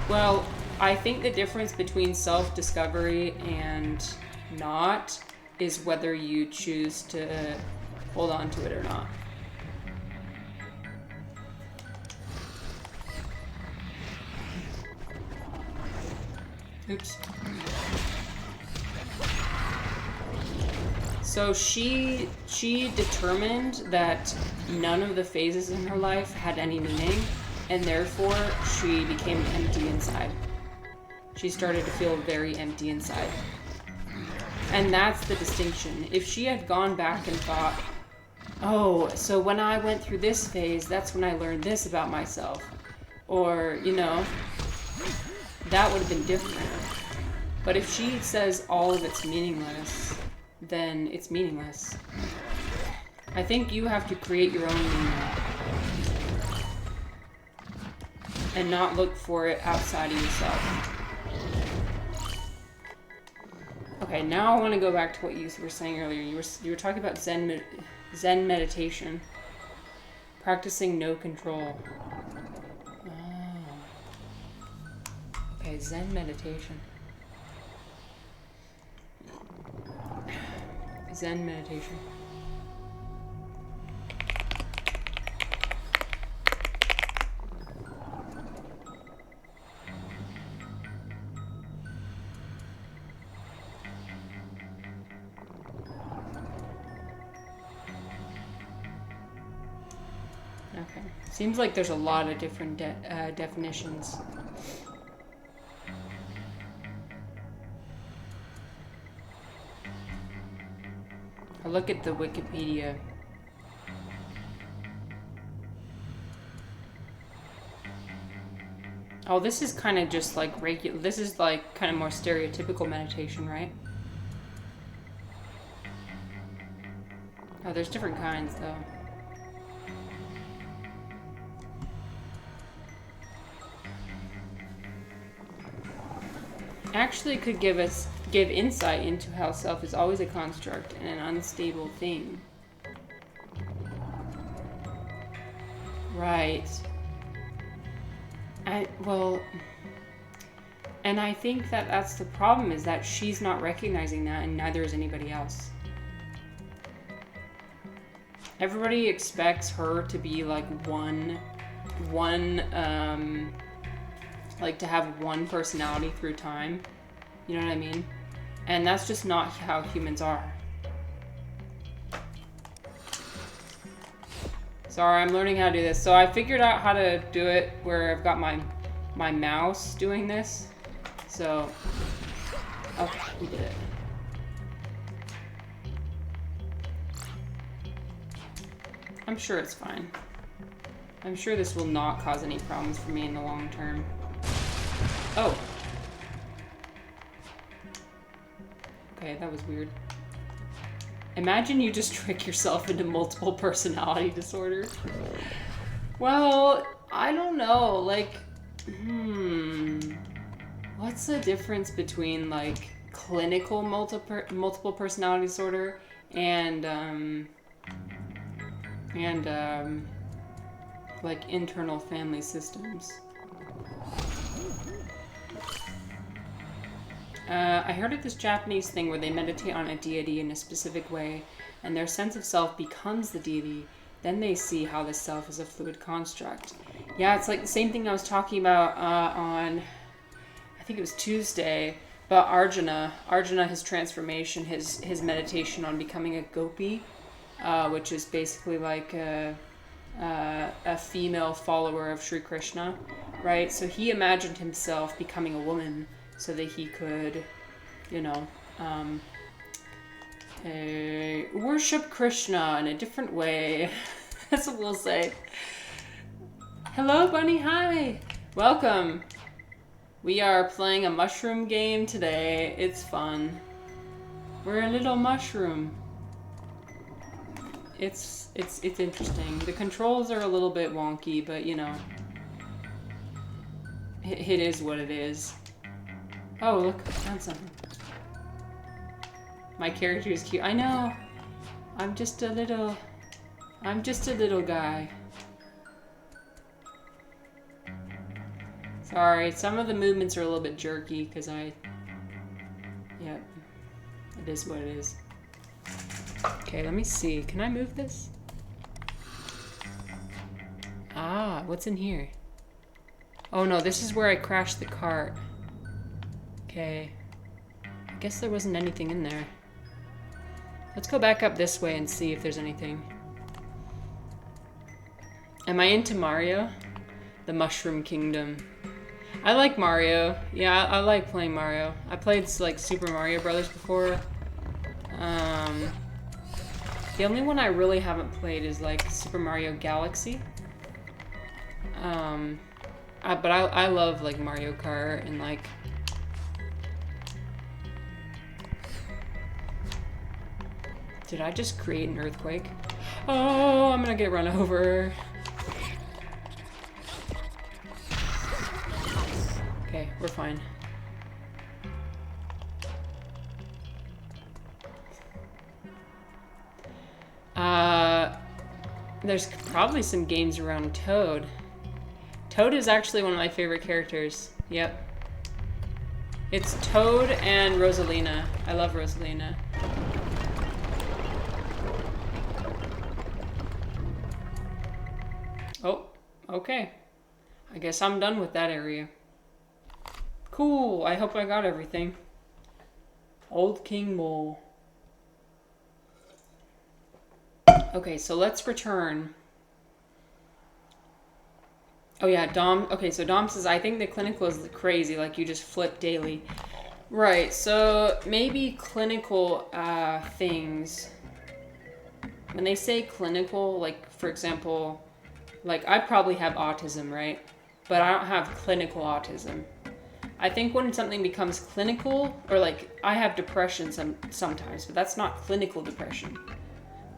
Well, I think the difference between self-discovery and not is whether you choose to hold on to it or not. Oops. So she determined that none of the phases in her life had any meaning, and therefore she became empty inside. She started to feel very empty inside. And that's the distinction. If she had gone back and thought, oh, so when I went through this phase, that's when I learned this about myself. Or, you know, that would have been different. But if she says all of it's meaningless, then it's meaningless. I think you have to create your own meaning. And not look for it outside of yourself. Okay, now I want to go back to what you were saying earlier. You were talking about Zen meditation. Practicing no control. Okay, Zen meditation. Zen meditation. Okay. Seems like there's a lot of different definitions. I'll look at the Wikipedia. Oh, this is kind of just like regular. This is like kind of more stereotypical meditation, right? Oh, there's different kinds though. Actually could give insight into how self is always a construct and an unstable thing. Right. And I think that that's the problem, is that she's not recognizing that, and neither is anybody else. Everybody expects her to be like like to have one personality through time. You know what I mean? And that's just not how humans are. Sorry, I'm learning how to do this. So I figured out how to do it where I've got my mouse doing this. So, okay, we did it. I'm sure it's fine. I'm sure this will not cause any problems for me in the long term. Oh. Okay, that was weird. Imagine you just trick yourself into multiple personality disorder. Well, I don't know, like, what's the difference between, like, clinical multiple personality disorder and like, internal family systems? I heard of this Japanese thing where they meditate on a deity in a specific way, and their sense of self becomes the deity. Then they see how the self is a fluid construct. Yeah, it's like the same thing I was talking about on, I think it was Tuesday, about Arjuna. Arjuna, his transformation, his meditation on becoming a gopi, which is basically like a female follower of Sri Krishna, right? So he imagined himself becoming a woman so that he could, you know, worship Krishna in a different way. That's what we'll say. Hello, Bunny. Hi. Welcome. We are playing a mushroom game today. It's fun. We're a little mushroom. It's interesting. The controls are a little bit wonky, but you know, it is what it is. Oh, look, I found something. My character is cute. I know. I'm just a little guy. Sorry, some of the movements are a little bit jerky because yep, it is what it is. Okay, let me see. Can I move this? Ah, what's in here? Oh no, this is where I crashed the cart. Okay. I guess there wasn't anything in there. Let's go back up this way and see if there's anything. Am I into Mario? The Mushroom Kingdom. I like Mario. Yeah, I like playing Mario. I played like Super Mario Brothers before. The only one I really haven't played is like Super Mario Galaxy. But I love like Mario Kart and like. Did I just create an earthquake? Oh, I'm gonna get run over. Okay, we're fine. There's probably some games around Toad. Toad is actually one of my favorite characters. Yep. It's Toad and Rosalina. I love Rosalina. Oh, okay. I guess I'm done with that area. Cool, I hope I got everything. Old King Mole. Okay, so let's return. Oh yeah, Dom. Okay, so Dom says, I think the clinical is crazy, like you just flip daily. Right, so maybe clinical things. When they say clinical, like for example, like I probably have autism, right? But I don't have clinical autism. I think when something becomes clinical, or like I have depression sometimes, but that's not clinical depression.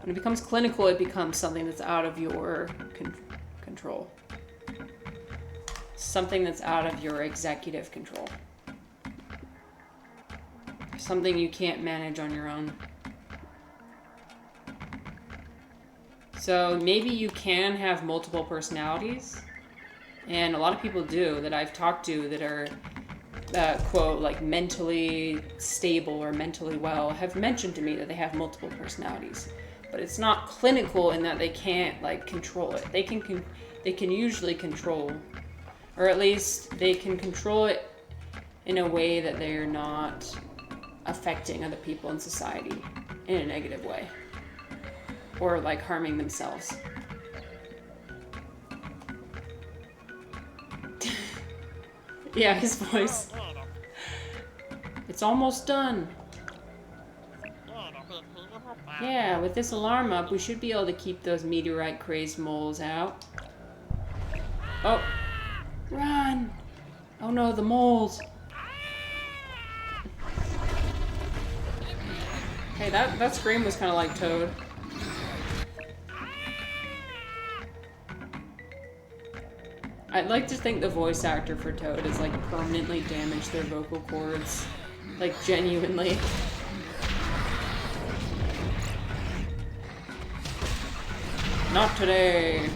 When it becomes clinical, it becomes something that's out of your control. Something that's out of your executive control. Something you can't manage on your own. So maybe you can have multiple personalities, and a lot of people do that I've talked to that are, quote, like mentally stable or mentally well, have mentioned to me that they have multiple personalities. But it's not clinical in that they can't like control it. They can usually control, or at least they can control it in a way that they're not affecting other people in society in a negative way, or like harming themselves. Yeah, his voice. It's almost done. Yeah, with this alarm up, we should be able to keep those meteorite-crazed moles out. Oh. Run! Oh no, the moles. Hey, that scream was kind of like Toad. I'd like to think the voice actor for Toad has like permanently damaged their vocal cords. Like genuinely. Not today.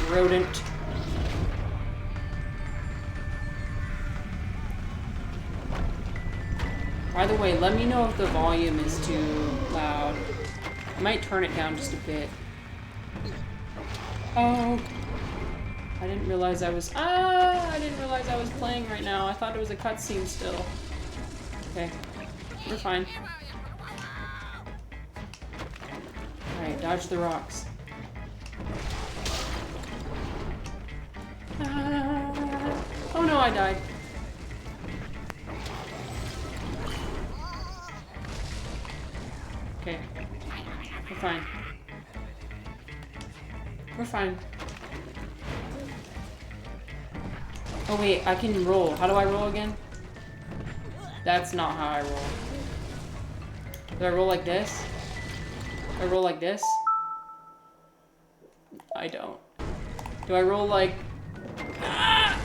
Rodent. By the way, let me know if the volume is too loud. I might turn it down just a bit. Oh. I didn't realize I was playing right now. I thought it was a cutscene still. Okay. We're fine. Alright, dodge the rocks. Oh no, I died. Okay. We're fine. We're fine. Oh wait, I can roll. How do I roll again? That's not how I roll. Do I roll like this? Do I roll like this? I don't. Do I roll like... Ah!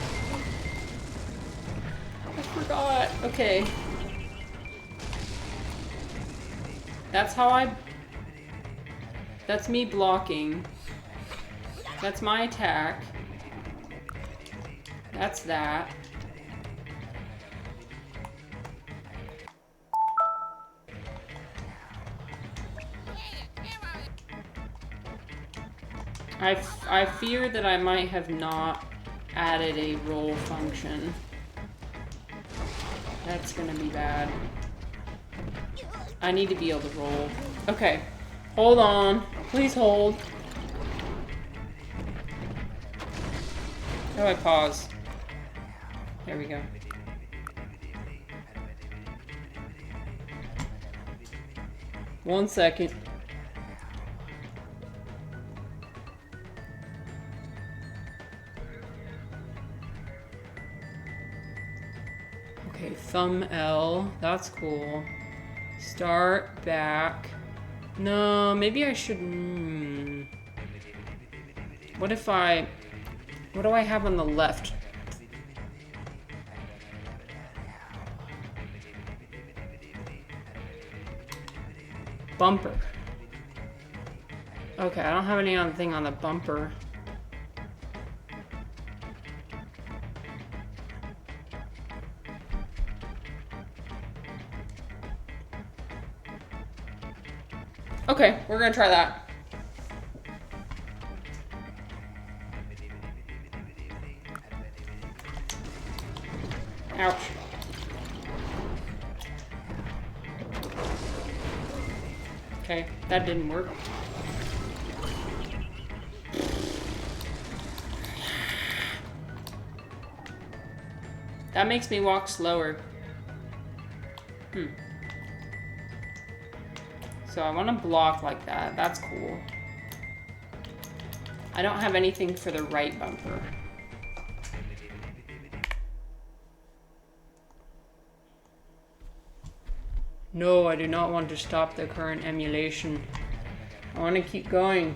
I forgot. Okay. That's how I... That's me blocking. That's my attack. That's that. I fear that I might have not added a roll function. That's gonna be bad. I need to be able to roll. Okay. Hold on. Please hold. How do I pause? There we go. One second. Okay, thumb L. That's cool. Start back. No, maybe I should... What if I... What do I have on the left? Bumper. Okay, I don't have anything on the bumper. Okay, we're gonna try that. Ouch. Okay, that didn't work. That makes me walk slower. So I want to block like that. That's cool. I don't have anything for the right bumper. No, I do not want to stop the current emulation. I want to keep going.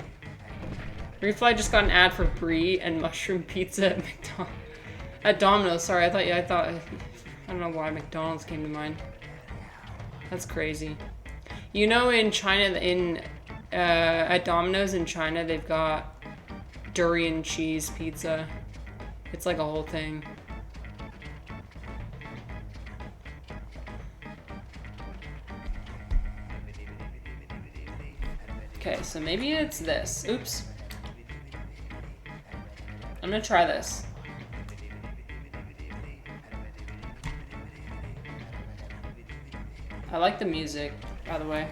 Refly just got an ad for brie and mushroom pizza at Domino's. Sorry, I thought I don't know why McDonald's came to mind. That's crazy. You know, in China, at Domino's in China, they've got durian cheese pizza. It's like a whole thing. Okay, so maybe it's this. Oops. I'm gonna try this. I like the music, by the way.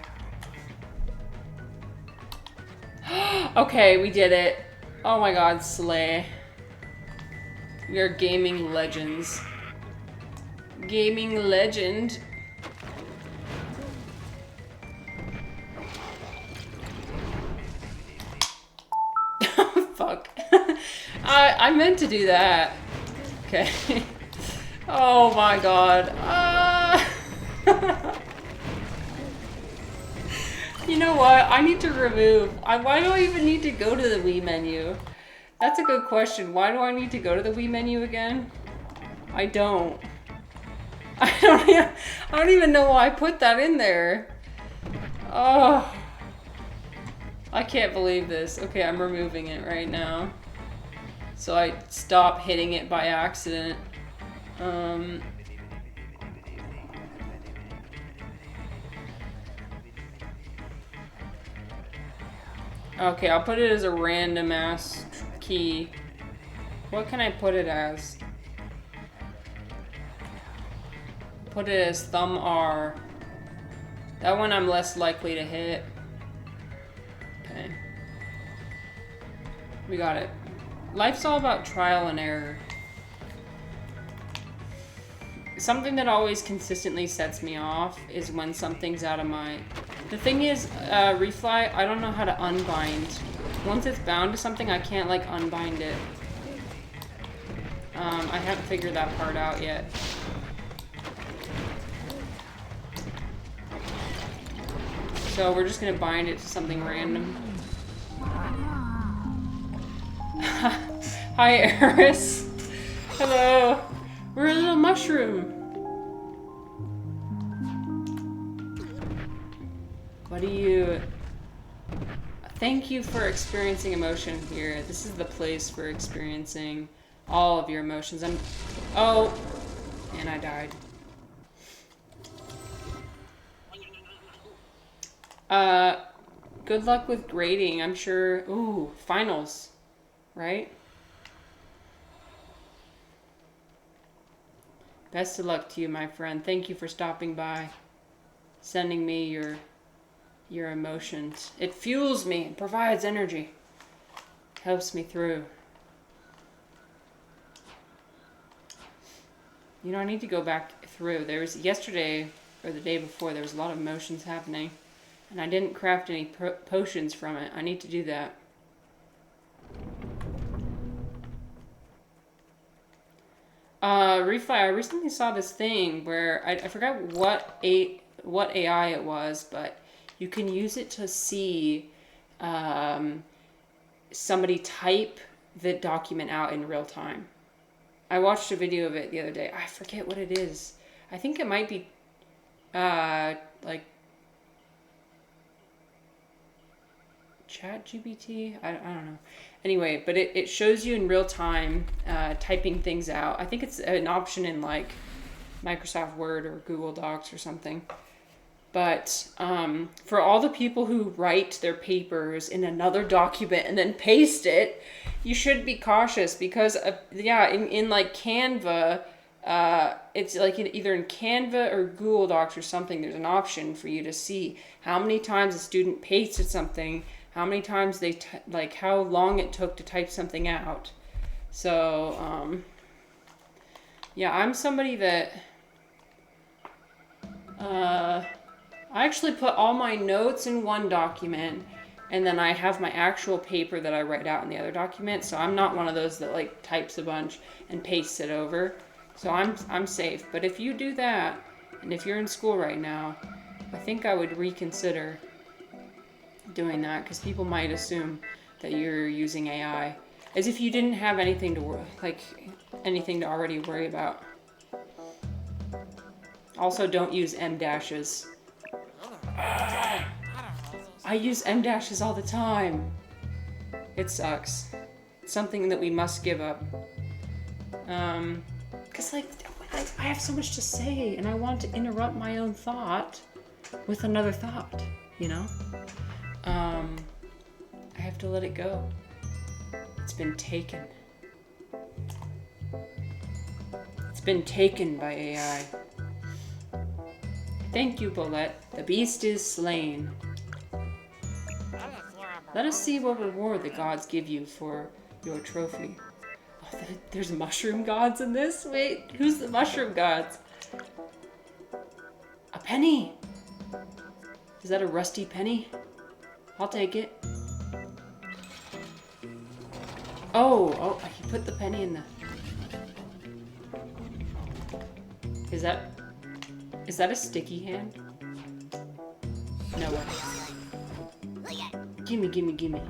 Okay, we did it. Oh my god, slay. We are gaming legends. Gaming legend. Fuck. I meant to do that. Okay. Oh my god. You know what? I need to remove. Why do I even need to go to the Wii menu? That's a good question. Why do I need to go to the Wii menu again? I don't. I don't even know why I put that in there. Oh. I can't believe this. Okay, I'm removing it right now. So I stop hitting it by accident. Okay, I'll put it as a random ass key. What can I put it as? Put it as thumb R. That one I'm less likely to hit. Okay. We got it. Life's all about trial and error. Something that always consistently sets me off is when something's out of my... The thing is, Refly, I don't know how to unbind. Once it's bound to something, I can't, like, unbind it. I haven't figured that part out yet. So we're just gonna bind it to something random. Hi, Eris. Hello. We're a little mushroom. What do you... Thank you for experiencing emotion here. This is the place for experiencing all of your emotions. Oh, and I died. Good luck with grading. I'm sure... Ooh, finals. Right? Best of luck to you, my friend. Thank you for stopping by. Sending me your emotions. It fuels me. It provides energy. Helps me through. You know, I need to go back through. There was yesterday, or the day before, there was a lot of motions happening. And I didn't craft any potions from it. I need to do that. Refly, I recently saw this thing where I forgot what AI it was, but you can use it to see somebody type the document out in real time. I watched a video of it the other day. I forget what it is. I think it might be like ChatGPT? I don't know. Anyway, but it shows you in real time typing things out. I think it's an option in like Microsoft Word or Google Docs or something. But for all the people who write their papers in another document and then paste it, you should be cautious because, yeah, in like Canva, it's like either in Canva or Google Docs or something, there's an option for you to see how many times a student pasted something, how many times they, like how long it took to type something out. So, yeah, I'm somebody that, I actually put all my notes in one document and then I have my actual paper that I write out in the other document. So I'm not one of those that like types a bunch and pastes it over. So I'm safe. But if you do that, and if you're in school right now, I think I would reconsider doing that because people might assume that you're using AI as if you didn't have anything to anything to already worry about. Also, don't use M dashes. I use M dashes all the time. It sucks. It's something that we must give up. Because like I have so much to say and I want to interrupt my own thought with another thought, you know? I have to let it go. It's been taken. It's been taken by AI. Thank you, Bolette. The beast is slain. Let us see what reward the gods give you for your trophy. Oh, there's mushroom gods in this? Wait, who's the mushroom gods? A penny! Is that a rusty penny? I'll take it. Oh, put the penny in the... Is that a sticky hand? No way. Gimme, gimme, gimme.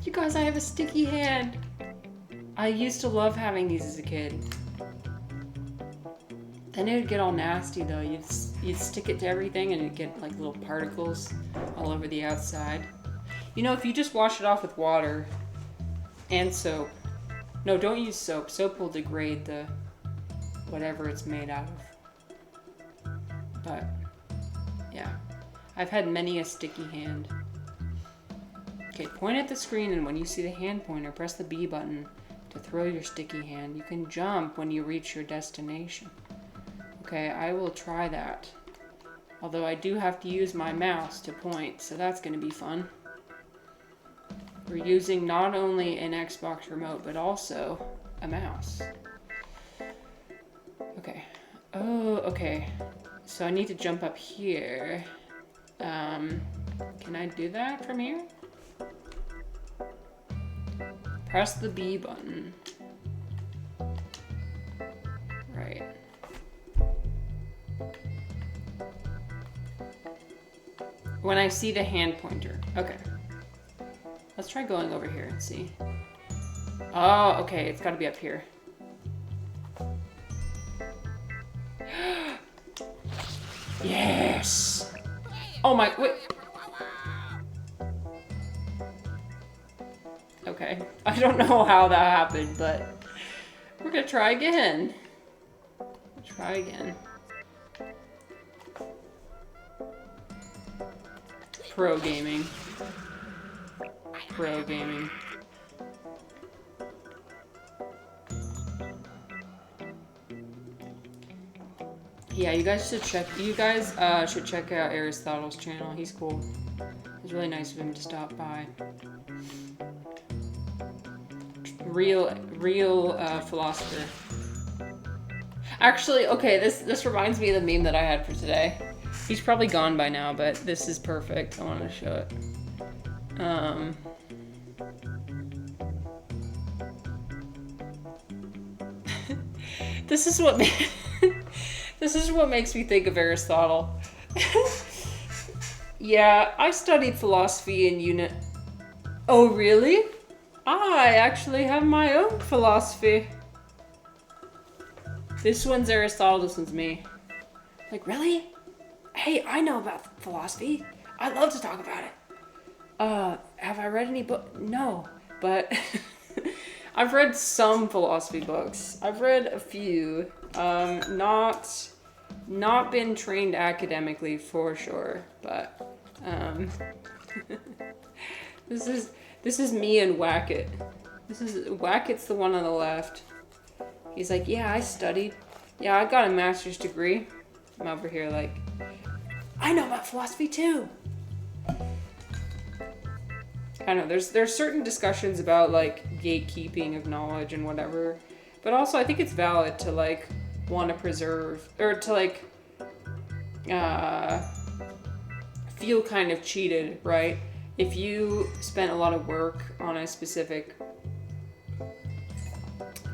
You guys, I have a sticky hand. I used to love having these as a kid. Then it would get all nasty though. You'd stick it to everything and it'd get like little particles all over the outside. You know, if you just wash it off with water and soap. No, don't use soap. Soap will degrade the whatever it's made out of. But yeah, I've had many a sticky hand. Okay, point at the screen, and when you see the hand pointer, press the B button to throw your sticky hand. You can jump when you reach your destination. Okay, I will try that. Although I do have to use my mouse to point, so that's going to be fun. We're using not only an Xbox remote, but also a mouse. Okay. Oh, okay. So I need to jump up here. Can I do that from here? Press the B button. Right. When I see the hand pointer. Okay. Let's try going over here and see. Oh, okay. It's got to be up here. Yes! Oh my... Wait. Okay. I don't know how that happened, but we're gonna try again. Try again. Pro gaming. Pro gaming. Yeah, you guys should check out Aristotle's channel. He's cool. It's really nice of him to stop by. Real philosopher. Actually, okay, this reminds me of the meme that I had for today. He's probably gone by now, but this is perfect. I wanted to show it. This is what this is what makes me think of Aristotle. Yeah, I studied philosophy in unit. Oh, really? I actually have my own philosophy. This one's Aristotle, this one's me. Like, really? Hey, I know about philosophy. I'd love to talk about it. Have I read any book? No, but I've read some philosophy books. I've read a few. Not been trained academically for sure, but this is me and Wackett. Wackett's the one on the left. He's like, yeah, I studied. Yeah, I got a master's degree. I'm over here like, I know about philosophy too. I know there's certain discussions about like gatekeeping of knowledge and whatever, but also I think it's valid to like want to preserve or to like feel kind of cheated, right? If you spent a lot of work on a specific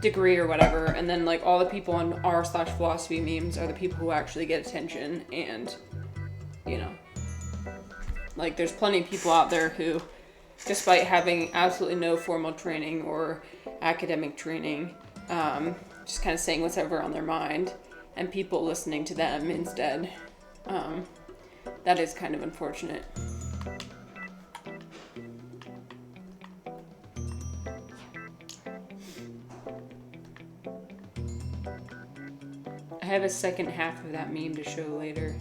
degree or whatever, and then like all the people on r/philosophy memes are the people who actually get attention, and you know, like there's plenty of people out there who, despite having absolutely no formal training or academic training, just kind of saying whatever on their mind, and people listening to them instead. That is kind of unfortunate. I have a second half of that meme to show later.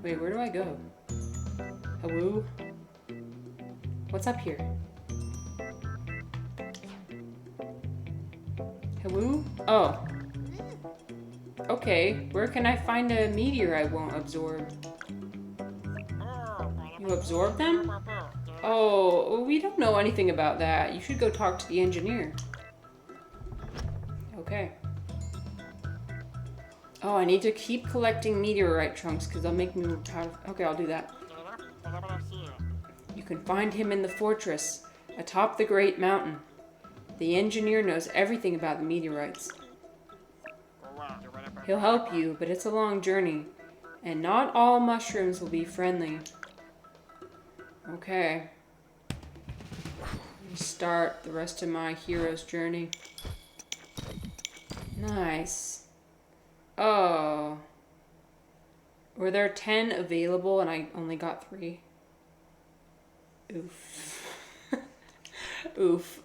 Wait, where do I go? Hello? What's up here? Hello? Oh. Okay, where can I find a meteor I won't absorb? You absorb them? Oh, we don't know anything about that. You should go talk to the engineer. Okay. Oh, I need to keep collecting meteorite chunks because they'll make me... Okay, I'll do that. You can find him in the fortress, atop the great mountain. The engineer knows everything about the meteorites. He'll help you, but it's a long journey, and not all mushrooms will be friendly. Okay. Start the rest of my hero's journey. Nice. Oh. Were there 10 available and I only got 3? Oof. Oof.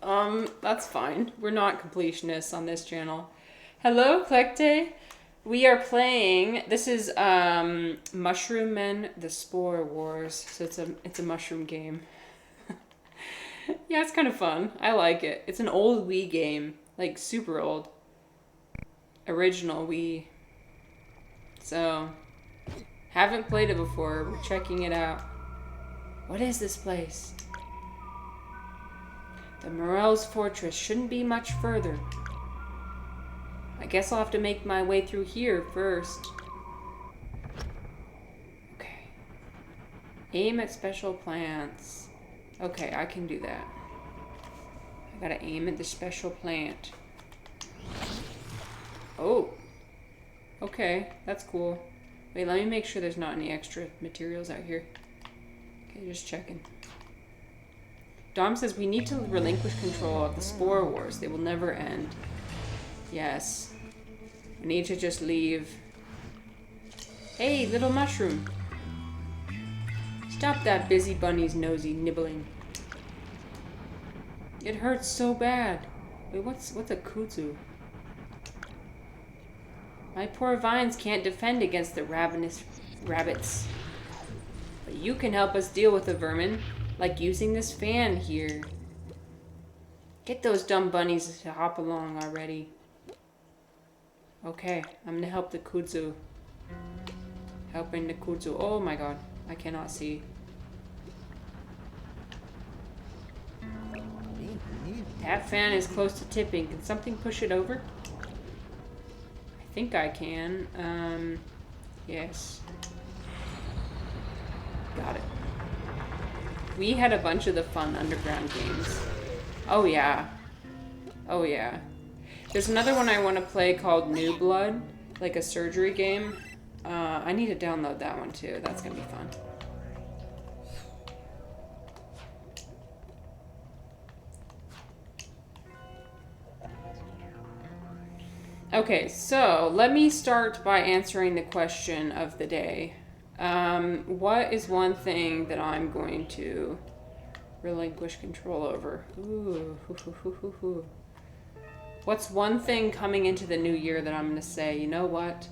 That's fine. We're not completionists on this channel. Hello, Clecte. We are playing, this is Mushroom Men, the Spore Wars. So it's a mushroom game. Yeah, it's kind of fun. I like it. It's an old Wii game, like super old. Original Wii. So, haven't played it before. We're checking it out. What is this place? The Morel's Fortress shouldn't be much further. I guess I'll have to make my way through here first. Okay. Aim at special plants. Okay, I can do that. I gotta aim at the special plant. Oh. Okay, that's cool. Wait, let me make sure there's not any extra materials out here. Okay, just checking. Dom says we need to relinquish control of the Spore Wars. They will never end. Yes. I need to just leave. Hey, little mushroom. Stop that busy bunny's nosy nibbling. It hurts so bad. Wait, what's a kudzu? My poor vines can't defend against the ravenous rabbits. But you can help us deal with the vermin, like using this fan here. Get those dumb bunnies to hop along already. Okay, I'm gonna help the kudzu. Helping the kudzu. Oh my god, I cannot see. That fan is close to tipping. Can something push it over? I think I can. Yes. Got it. We had a bunch of the fun underground games. Oh yeah. Oh yeah. There's another one I want to play called New Blood, like a surgery game. I need to download that one too. That's gonna be fun. Okay, so let me start by answering the question of the day. What is one thing that I'm going to relinquish control over? Ooh, What's one thing coming into the new year that I'm going to say, you know what?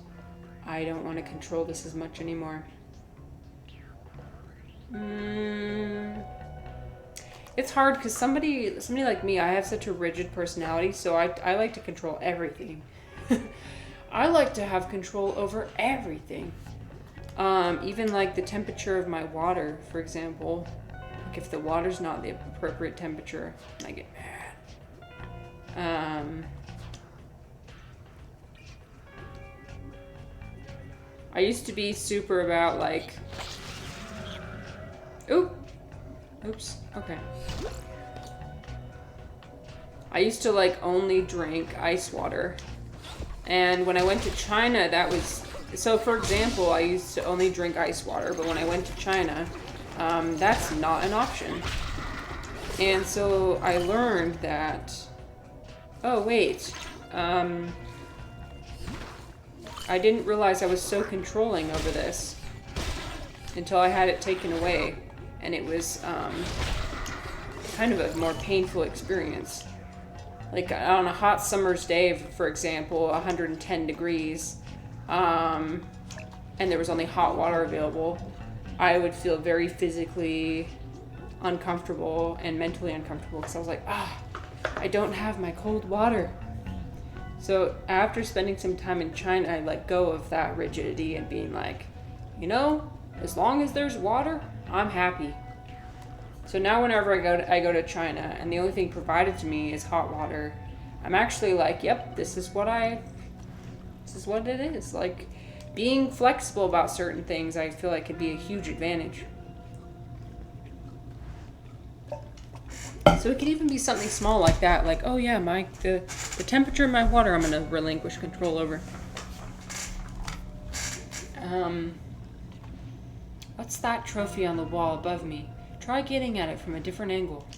I don't want to control this as much anymore. It's hard because somebody like me, I have such a rigid personality, so I like to control everything. I like to have control over everything. Even like the temperature of my water, for example. Like if the water's not the appropriate temperature, I get mad. I used to be super about like... Oops. Okay. I used to like only drink ice water. And when I went to China, that was... So for example, I used to only drink ice water, but when I went to China, that's not an option. And so I learned that... Oh, wait. I didn't realize I was so controlling over this until I had it taken away. And it was kind of a more painful experience. Like on a hot summer's day, for example, 110 degrees, and there was only hot water available, I would feel very physically uncomfortable and mentally uncomfortable because I was like, I don't have my cold water. So after spending some time in China, I let go of that rigidity and being like, you know, as long as there's water, I'm happy. So now whenever I go to China and the only thing provided to me is hot water, I'm actually like, yep, this is what it is. Like being flexible about certain things, I feel like could be a huge advantage. So it could even be something small like that, like, oh yeah, the temperature of my water I'm gonna relinquish control over. What's that trophy on the wall above me? Try getting at it from a different angle.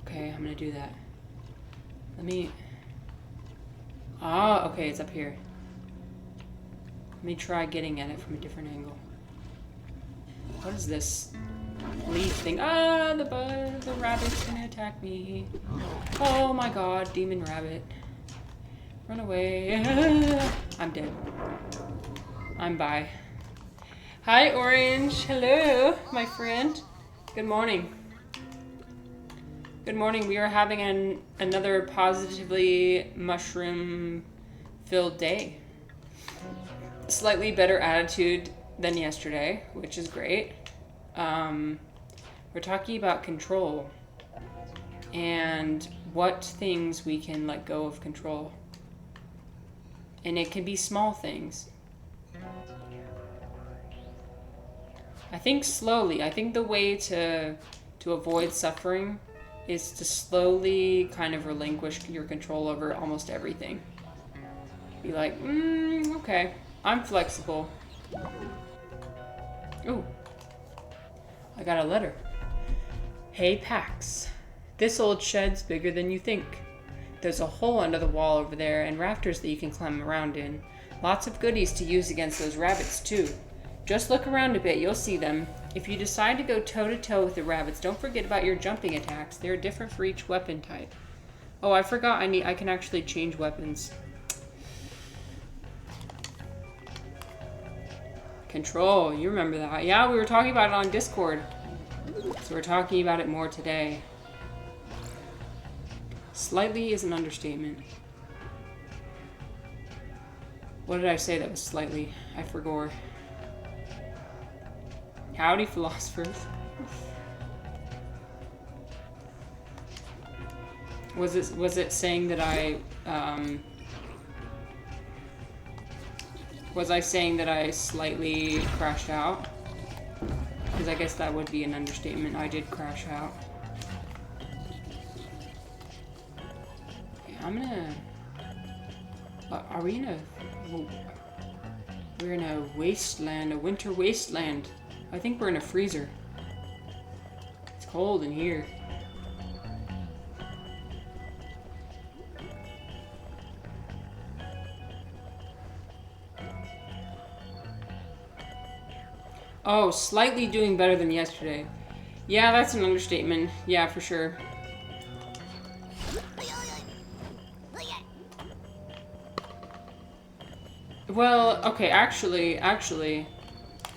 Okay, I'm gonna do that. Let me... Ah, okay, it's up here. Let me try getting at it from a different angle. What is this leaf thing? Ah, the rabbit's gonna attack me. Oh my god, demon rabbit. Run away. I'm dead. I'm bye. Hi, Orange. Hello, my friend. Good morning. Good morning. We are having another positively mushroom-filled day. Slightly better attitude than yesterday, which is great. We're talking about control and what things we can let go of control. And it can be small things. I think slowly. I think the way to avoid suffering is to slowly kind of relinquish your control over almost everything. Be like, okay, I'm flexible. Ooh, I got a letter. Hey, Pax. This old shed's bigger than you think. There's a hole under the wall over there and rafters that you can climb around in. Lots of goodies to use against those rabbits, too. Just look around a bit, you'll see them. If you decide to go toe-to-toe with the rabbits, don't forget about your jumping attacks. They're different for each weapon type. Oh, I forgot I can actually change weapons. Control, you remember that. Yeah, we were talking about it on Discord. So we're talking about it more today. Slightly is an understatement. What did I say that was slightly? I forgot. Howdy, philosophers. Was it saying that was I saying that I slightly crashed out? Because I guess that would be an understatement. I did crash out. Okay, I'm gonna... are we in a... We're in a wasteland, a winter wasteland. I think we're in a freezer. It's cold in here. Oh, slightly doing better than yesterday. Yeah, that's an understatement. Yeah, for sure. Well, okay, actually,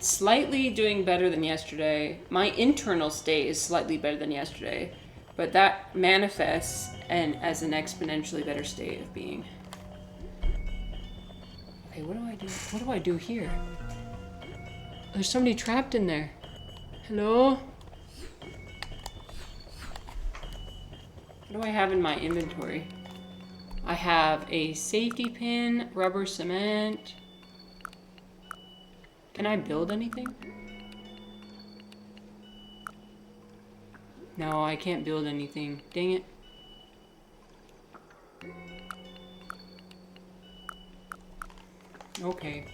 slightly doing better than yesterday. My internal state is slightly better than yesterday, but that manifests as an exponentially better state of being. Okay, what do I do? What do I do here? There's somebody trapped in there. Hello? What do I have in my inventory? I have a safety pin, rubber cement. Can I build anything? No, I can't build anything. Dang it. Okay.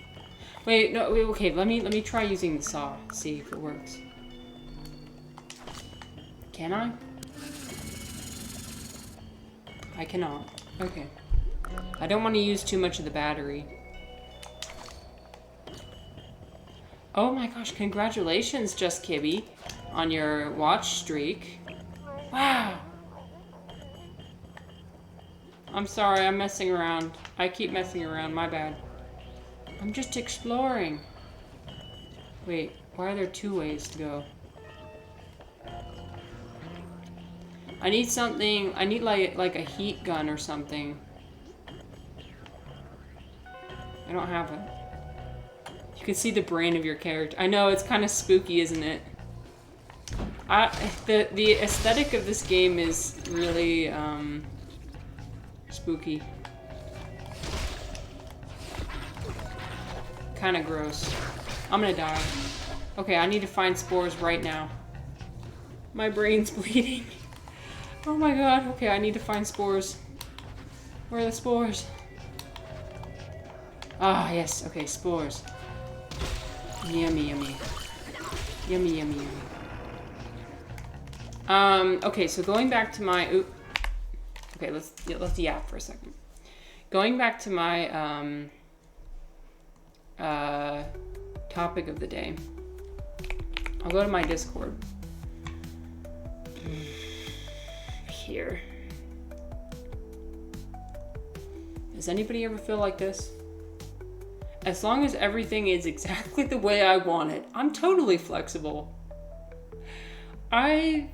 Wait, no, wait, okay, let me try using the saw, see if it works. Can I? I cannot. Okay. I don't want to use too much of the battery. Oh my gosh, congratulations, Just Kibby, on your watch streak. Wow. I'm sorry, I'm messing around. I keep messing around, my bad. I'm just exploring. Wait, why are there two ways to go? I need something, I need like a heat gun or something. I don't have it. You can see the brain of your character. I know, it's kind of spooky, isn't it? The aesthetic of this game is really spooky. Kind of gross. I'm gonna die. Okay, I need to find spores right now. My brain's bleeding. Oh my god. Okay, I need to find spores. Where are the spores? Ah, yes. Okay, spores. Yummy, yummy. Yummy, yummy, yummy. Okay, so going back to my... Okay, let's yap for a second. Going back to my topic of the day. I'll go to my Discord. Here. Does anybody ever feel like this? As long as everything is exactly the way I want it, I'm totally flexible. This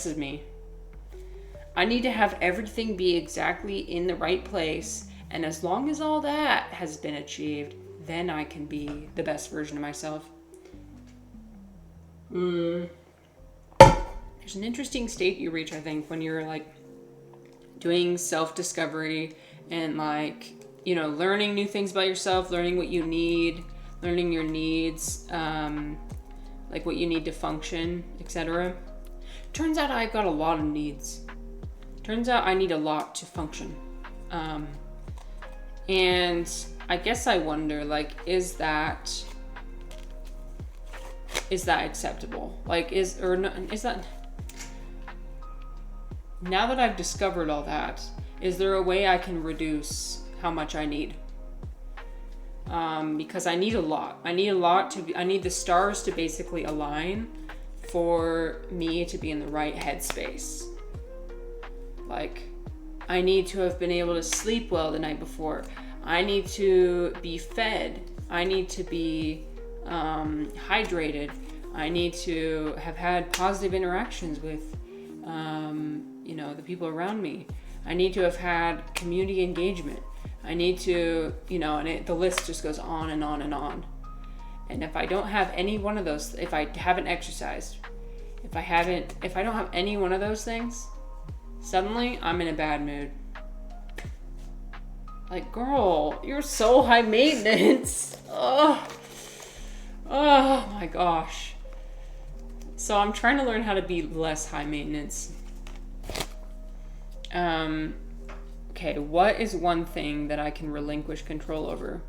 is me. I need to have everything be exactly in the right place, and as long as all that has been achieved, then I can be the best version of myself. There's an interesting state you reach, I think, when you're like doing self-discovery and like, you know, learning new things about yourself, learning what you need, learning your needs, like what you need to function, etc. Turns out I've got a lot of needs. Turns out I need a lot to function. And I guess I wonder, like, is that acceptable? Like, is that, now that I've discovered all that, is there a way I can reduce how much I need? Because I need a lot. I need the stars to basically align for me to be in the right headspace. Like, I need to have been able to sleep well the night before. I need to be fed. I need to be hydrated. I need to have had positive interactions with, you know, the people around me. I need to have had community engagement. I need to, you know, and the list just goes on and on and on. And if I don't have any one of those, if I haven't exercised, if I don't have any one of those things, suddenly I'm in a bad mood. Like, girl, you're so high maintenance. Oh my gosh. So I'm trying to learn how to be less high maintenance. Okay, what is one thing that I can relinquish control over?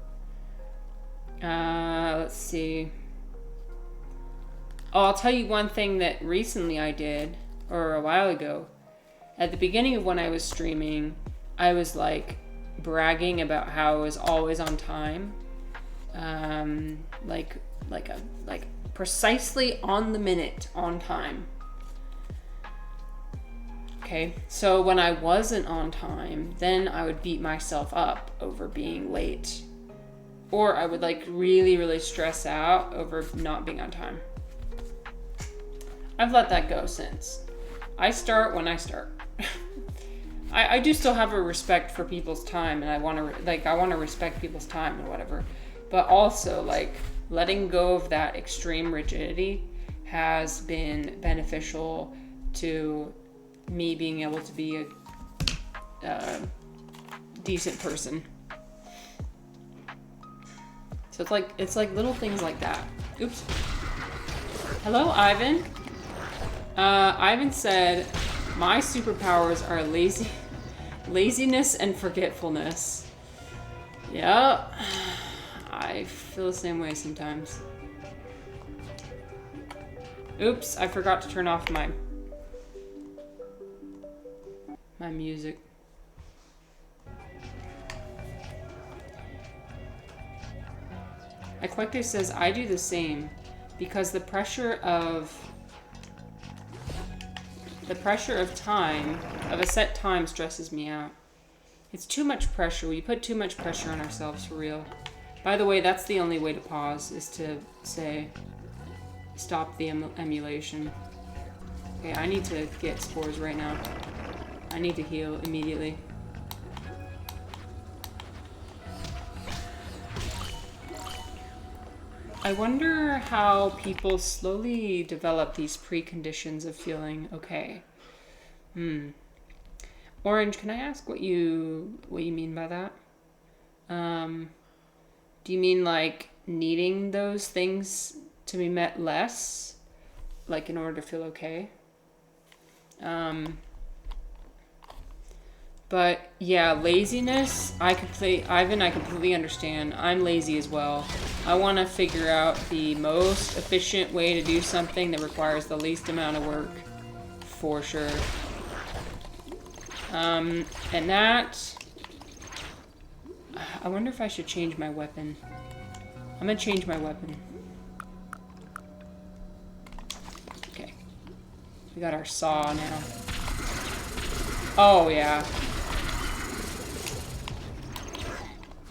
Let's see. Oh, I'll tell you one thing that recently I did, or a while ago. At the beginning of when I was streaming, I was like bragging about how I was always on time. Like precisely on the minute on time. Okay, so when I wasn't on time, then I would beat myself up over being late. Or I would like really, really stress out over not being on time. I've let that go since. I start when I start. I do still have a respect for people's time, and I want to respect people's time and whatever. But also, like, letting go of that extreme rigidity has been beneficial to me being able to be a decent person. So it's like little things like that. Oops. Hello, Ivan. Ivan said, my superpowers are laziness and forgetfulness. Yeah, I feel the same way sometimes. Oops, I forgot to turn off my music. Eclectic says, I do the same because the pressure of time, of a set time, stresses me out. It's too much pressure. We put too much pressure on ourselves, for real. By the way, that's the only way to pause, is to say, stop the emulation. Okay, I need to get spores right now. I need to heal immediately. I wonder how people slowly develop these preconditions of feeling okay. Orange, can I ask what you mean by that? Do you mean like needing those things to be met less? like in order to feel okay. But yeah, laziness, I completely understand. I'm lazy as well. I want to figure out the most efficient way to do something that requires the least amount of work, for sure. And that, I wonder if I should change my weapon. I'm gonna change my weapon. Okay. We got our saw now. Oh, yeah.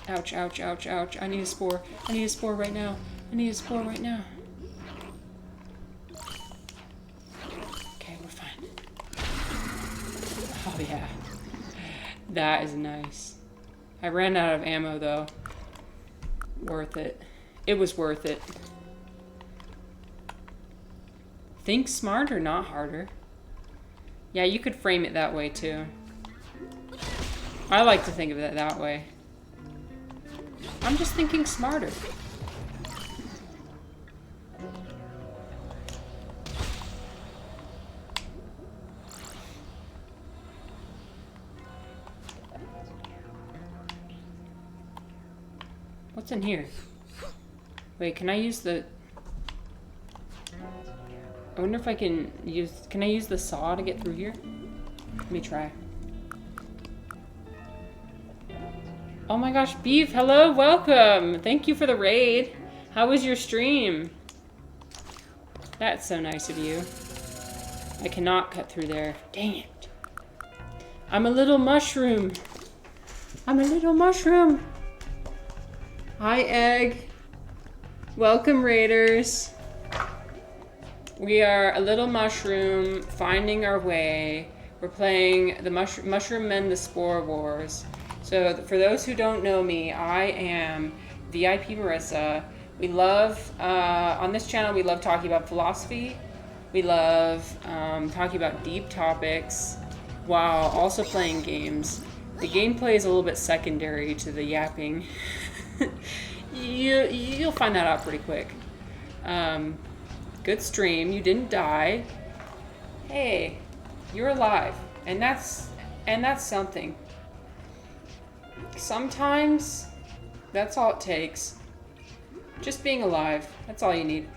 Ouch, ouch, ouch, ouch. I need a spore. I need a spore right now. I need a spore right now. Okay, we're fine. Oh, yeah. That is nice. I ran out of ammo, though. Worth it. It was worth it. Think smarter, not harder. Yeah, you could frame it that way, too. I like to think of it that way. I'm just thinking smarter. What's in here? Wait, can I use the... I wonder if I can use... Can I use the saw to get through here? Let me try. Oh my gosh, Beef, hello, welcome. Thank you for the raid. How was your stream? That's so nice of you. I cannot cut through there. Dang it. I'm a little mushroom. I'm a little mushroom. Hi, Egg. Welcome, raiders. We are a little mushroom finding our way. We're playing the Mushroom Men, the Spore Wars. So for those who don't know me, I am VIP Marissa. We love, on this channel, we love talking about philosophy. We love talking about deep topics while also playing games. The gameplay is a little bit secondary to the yapping. You'll find that out pretty quick. Good stream. You didn't die. Hey, you're alive, and that's something. Sometimes that's all it takes. Just being alive. That's all you need.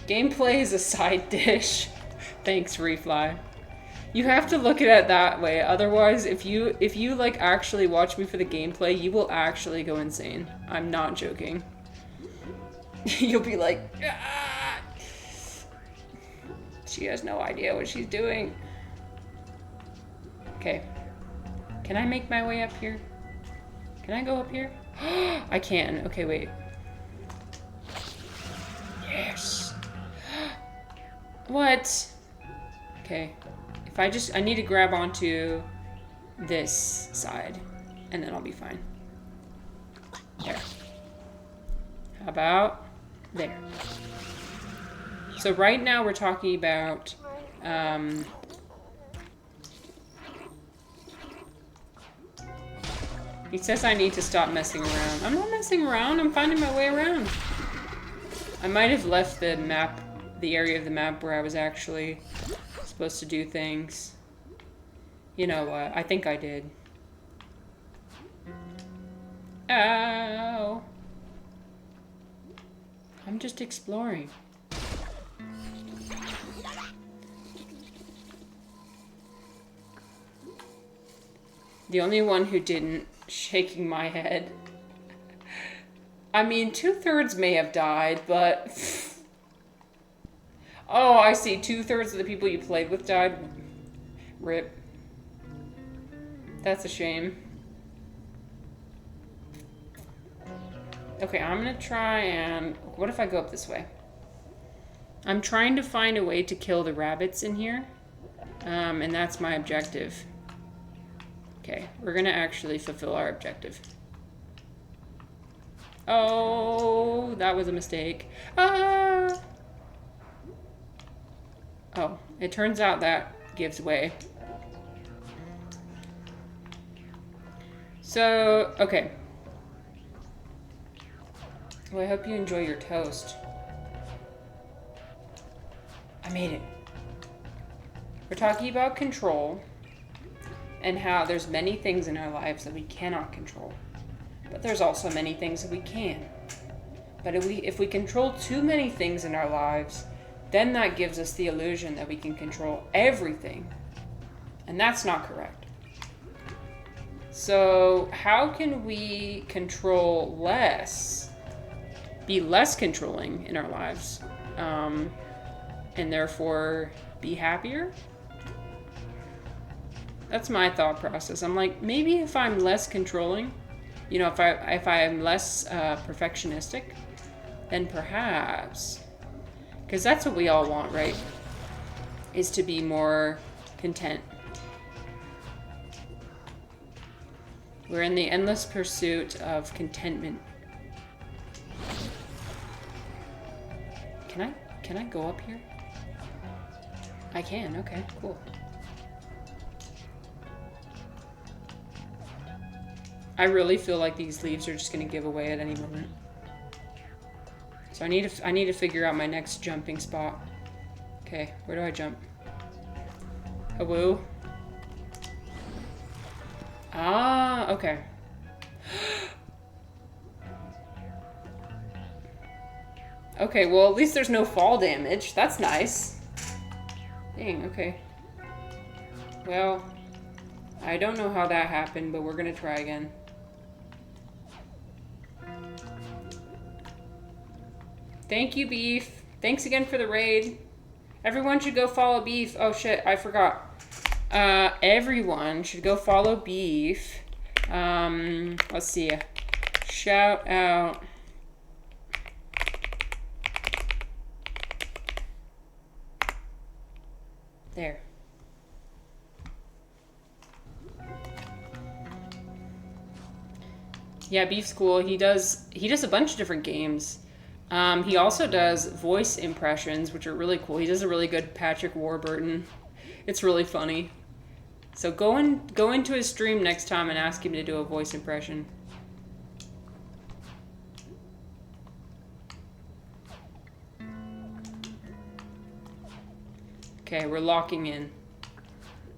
Gameplay is a side dish. Thanks, Refly. You have to look at it that way. Otherwise, if you like actually watch me for the gameplay, you will actually go insane. I'm not joking. You'll be like, ah! She has no idea what she's doing. Okay. Can I make my way up here? Can I go up here? I can. Okay, wait. Yes. What? Okay. If I need to grab onto this side, and then I'll be fine. There. How about there? So right now we're talking about, he says I need to stop messing around. I'm not messing around. I'm finding my way around. I might have left the map, the area of the map where I was actually supposed to do things. You know what? I think I did. Ow. I'm just exploring. The only one who didn't, shaking my head. I mean, 2/3 may have died, but... Oh, I see. 2/3 of the people you played with died. Rip. That's a shame. Okay, I'm gonna try and... What if I go up this way? I'm trying to find a way to kill the rabbits in here. And that's my objective. Okay, we're gonna actually fulfill our objective. Oh, that was a mistake. Ah! Oh, it turns out that gives way. So, okay. Well, I hope you enjoy your toast. made it. We're talking about control and how there's many things in our lives that we cannot control. But there's also many things that we can. But if we control too many things in our lives, then that gives us the illusion that we can control everything. And that's not correct. So how can we control less, be less controlling in our lives, and therefore be happier? That's my thought process. I'm like, maybe if I'm less controlling, you know, if I'm less perfectionistic, then perhaps, because that's what we all want, right? Is to be more content. We're in the endless pursuit of contentment. Can I go up here? I can, okay, cool. I really feel like these leaves are just gonna give away at any moment. So I need to figure out my next jumping spot. Okay, where do I jump? Hello? Ah, okay. Okay, well at least there's no fall damage. That's nice. Dang, okay. Well, I don't know how that happened, but we're gonna try again. Thank you, Beef. Thanks again for the raid. Everyone should go follow Beef. Oh shit, I forgot. Everyone should go follow Beef. Let's see. Shout out. There. Yeah, Beef's cool. He does a bunch of different games. He also does voice impressions, which are really cool. He does a really good Patrick Warburton. It's really funny. So go into his stream next time and ask him to do a voice impression. Okay, we're locking in.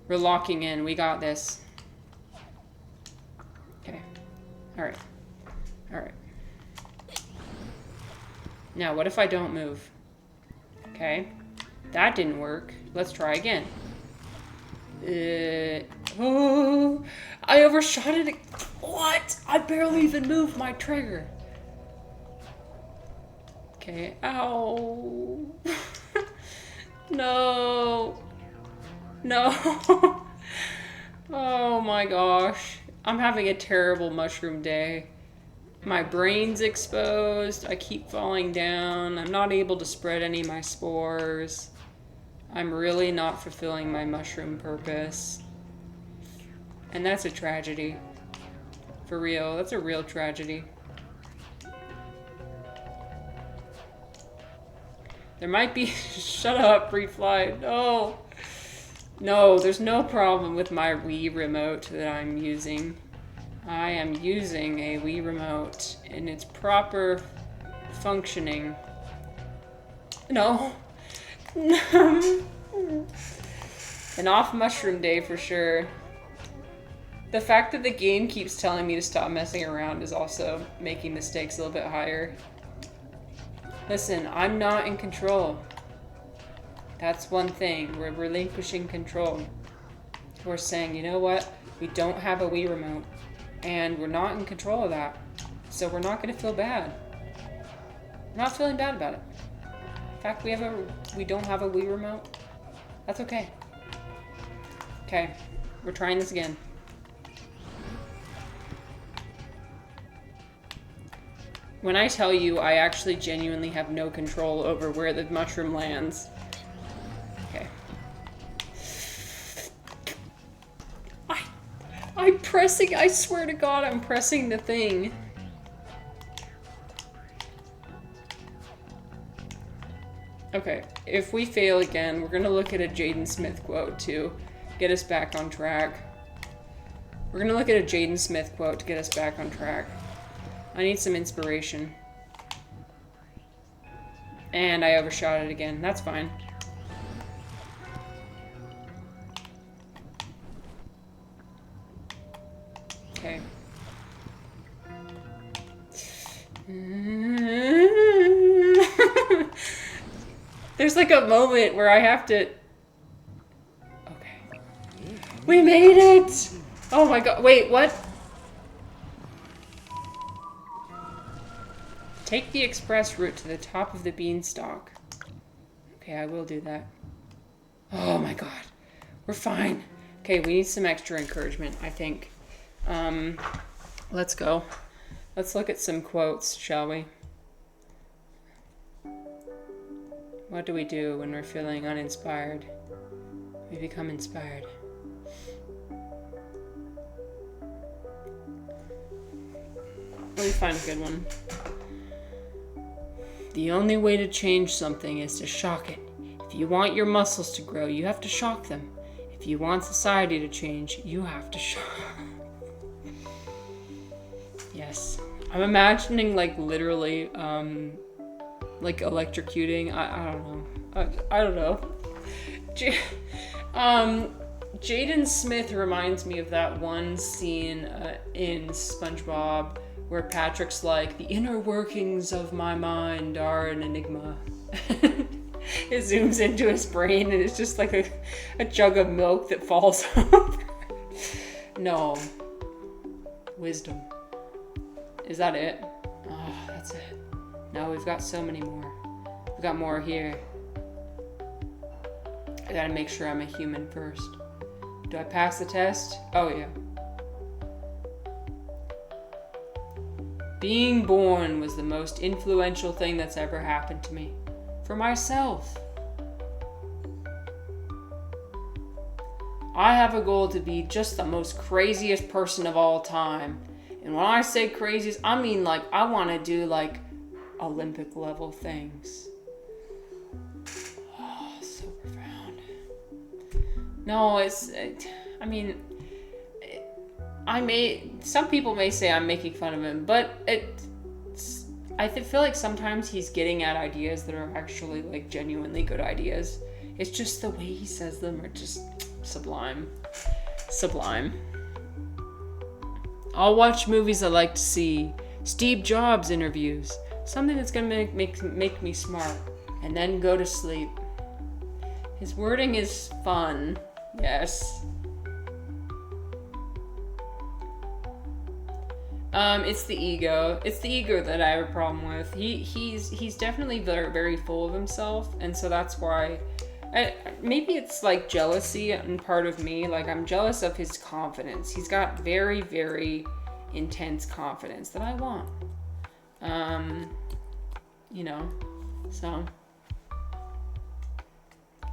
We're locking in. We got this. Okay. Alright. Alright. Now, what if I don't move? Okay. That didn't work. Let's try again. Oh, I overshot it. What? I barely even moved my trigger. Okay. Ow. No. No. Oh my gosh. I'm having a terrible mushroom day. My brain's exposed. I keep falling down. I'm not able to spread any of my spores. I'm really not fulfilling my mushroom purpose. And that's a tragedy. For real. That's a real tragedy. There might be... Shut up, free flight. No. No, there's no problem with my Wii remote that I'm using. I am using a Wii remote in its proper functioning. No. An off mushroom day for sure. The fact that the game keeps telling me to stop messing around is also making the stakes a little bit higher. Listen, I'm not in control. That's one thing. We're relinquishing control. We're saying, you know what? We don't have a Wii remote. And we're not in control of that. So we're not going to feel bad. We're not feeling bad about it. In fact, we don't have a Wii remote. That's okay. Okay, we're trying this again. When I tell you, I actually genuinely have no control over where the mushroom lands. Okay. I'm pressing, I swear to God, I'm pressing the thing. Okay, if we fail again, we're gonna look at a Jaden Smith quote to get us back on track. We're gonna look at a Jaden Smith quote to get us back on track. I need some inspiration. And I overshot it again. That's fine. There's like a moment where I have to... Okay. We made it! Oh my god. Wait, what? Take the express route to the top of the beanstalk. Okay, I will do that. Oh my god. We're fine. Okay, we need some extra encouragement, I think. Let's go. Let's look at some quotes, shall we? What do we do when we're feeling uninspired? We become inspired. Let me find a good one. The only way to change something is to shock it. If you want your muscles to grow, you have to shock them. If you want society to change, you have to shock. Yes. I'm imagining, like, literally, like, electrocuting. I don't know. I don't know. Jaden Smith reminds me of that one scene in SpongeBob where Patrick's like, the inner workings of my mind are an enigma. It zooms into his brain and it's just like a jug of milk that falls over. No. Wisdom. Is that it? Oh, that's it. No, we've got so many more. We've got more here. I gotta make sure I'm a human first. Do I pass the test? Oh, yeah. Being born was the most influential thing that's ever happened to me. For myself. I have a goal to be just the most craziest person of all time. And when I say craziest, I mean like I want to do like Olympic level things. Oh, so profound. No, some people may say I'm making fun of him, but I feel like sometimes he's getting at ideas that are actually like genuinely good ideas. It's just the way he says them are just sublime. Sublime. I'll watch movies I like to see. Steve Jobs interviews. Something that's gonna make me smart. And then go to sleep. His wording is fun. Yes. It's the ego. It's the ego that I have a problem with. He's definitely very, very full of himself, and so that's why. Maybe it's like jealousy and part of me. Like I'm jealous of his confidence. He's got very, very intense confidence that I want. So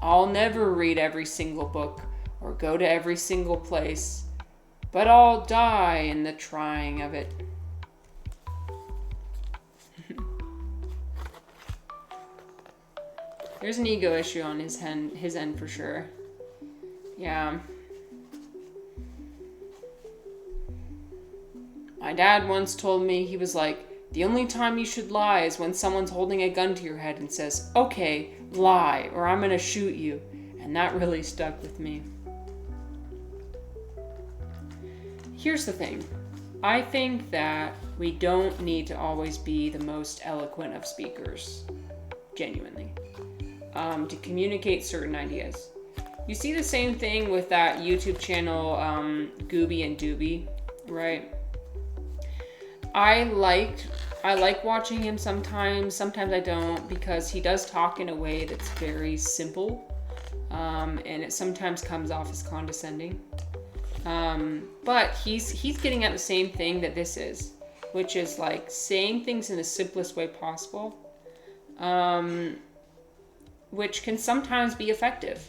I'll never read every single book or go to every single place, but I'll die in the trying of it. There's an ego issue on his end for sure. Yeah. My dad once told me, he was like, the only time you should lie is when someone's holding a gun to your head and says, okay, lie, or I'm gonna shoot you. And that really stuck with me. Here's the thing. I think that we don't need to always be the most eloquent of speakers. Genuinely. To communicate certain ideas. You see the same thing with that YouTube channel, Gooby and Dooby, right? I like watching him sometimes I don't, because he does talk in a way that's very simple, and it sometimes comes off as condescending. But he's getting at the same thing that this is, which is like saying things in the simplest way possible, which can sometimes be effective.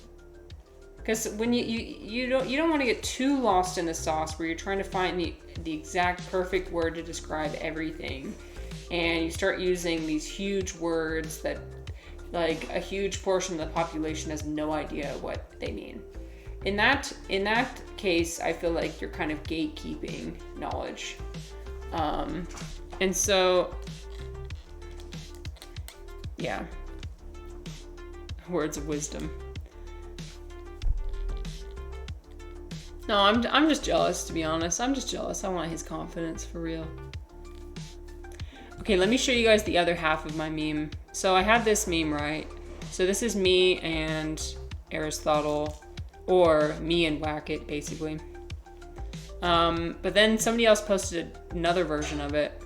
Because when you don't want to get too lost in the sauce where you're trying to find the exact perfect word to describe everything, and you start using these huge words that like a huge portion of the population has no idea what they mean. In that case, I feel like you're kind of gatekeeping knowledge. And so, yeah. Words of wisdom. No, I'm just jealous, to be honest. I'm just jealous. I want his confidence for real. Okay, let me show you guys the other half of my meme. So I had this meme, right? So this is me and Aristotle, or me and Whack It, basically. But then somebody else posted another version of it.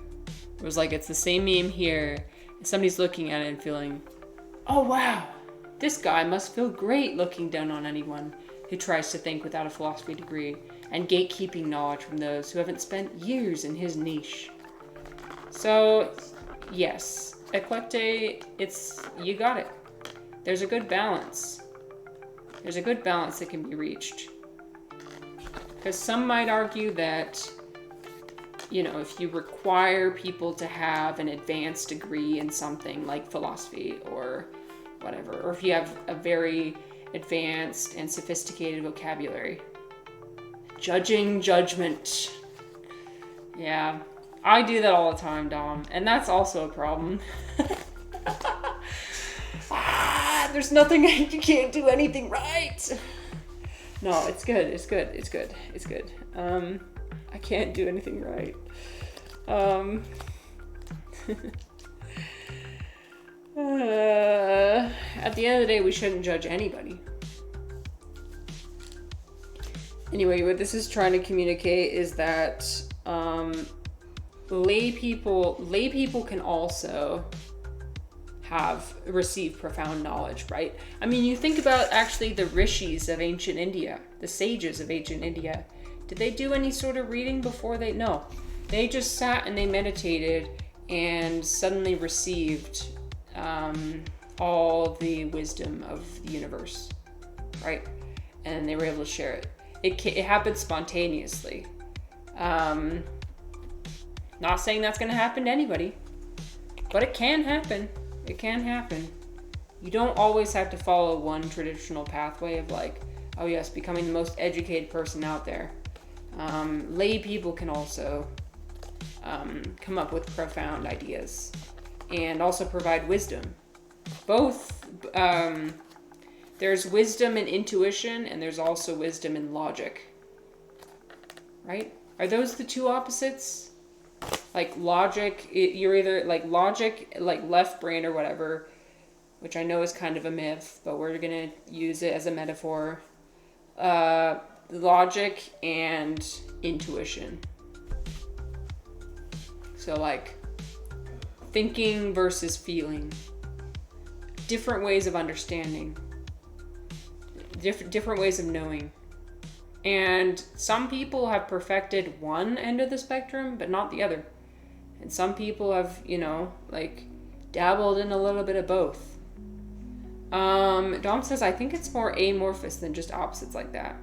It was like, it's the same meme here. And somebody's looking at it and feeling, oh wow, this guy must feel great looking down on anyone who tries to think without a philosophy degree and gatekeeping knowledge from those who haven't spent years in his niche. So, yes, eclecte, you got it. There's a good balance. There's a good balance that can be reached. Because some might argue that, if you require people to have an advanced degree in something like philosophy or whatever, or if you have a very advanced and sophisticated vocabulary. Judging judgment. Yeah. I do that all the time, Dom, and that's also a problem. There's nothing, you can't do anything right. No, it's good. I can't do anything right. At the end of the day, we shouldn't judge anybody. Anyway, what this is trying to communicate is that lay people can also receive profound knowledge, right? I mean, you think about actually the rishis of ancient India, the sages of ancient India. Did they do any sort of reading before they? No. They just sat and they meditated and suddenly received all the wisdom of the universe, right? And they were able to share it. It happened spontaneously. Not saying that's going to happen to anybody, but it can happen. It can happen. You don't always have to follow one traditional pathway of like, oh yes, becoming the most educated person out there. Lay people can also come up with profound ideas and also provide wisdom. Both, there's wisdom in intuition and there's also wisdom in logic, right? Are those the two opposites? Like logic, you're either like logic, like left brain or whatever, which I know is kind of a myth, but we're going to use it as a metaphor. Logic and intuition. So like thinking versus feeling. Different ways of understanding. Different ways of knowing. And some people have perfected one end of the spectrum, but not the other. And some people have, like dabbled in a little bit of both. Dom says, I think it's more amorphous than just opposites like that.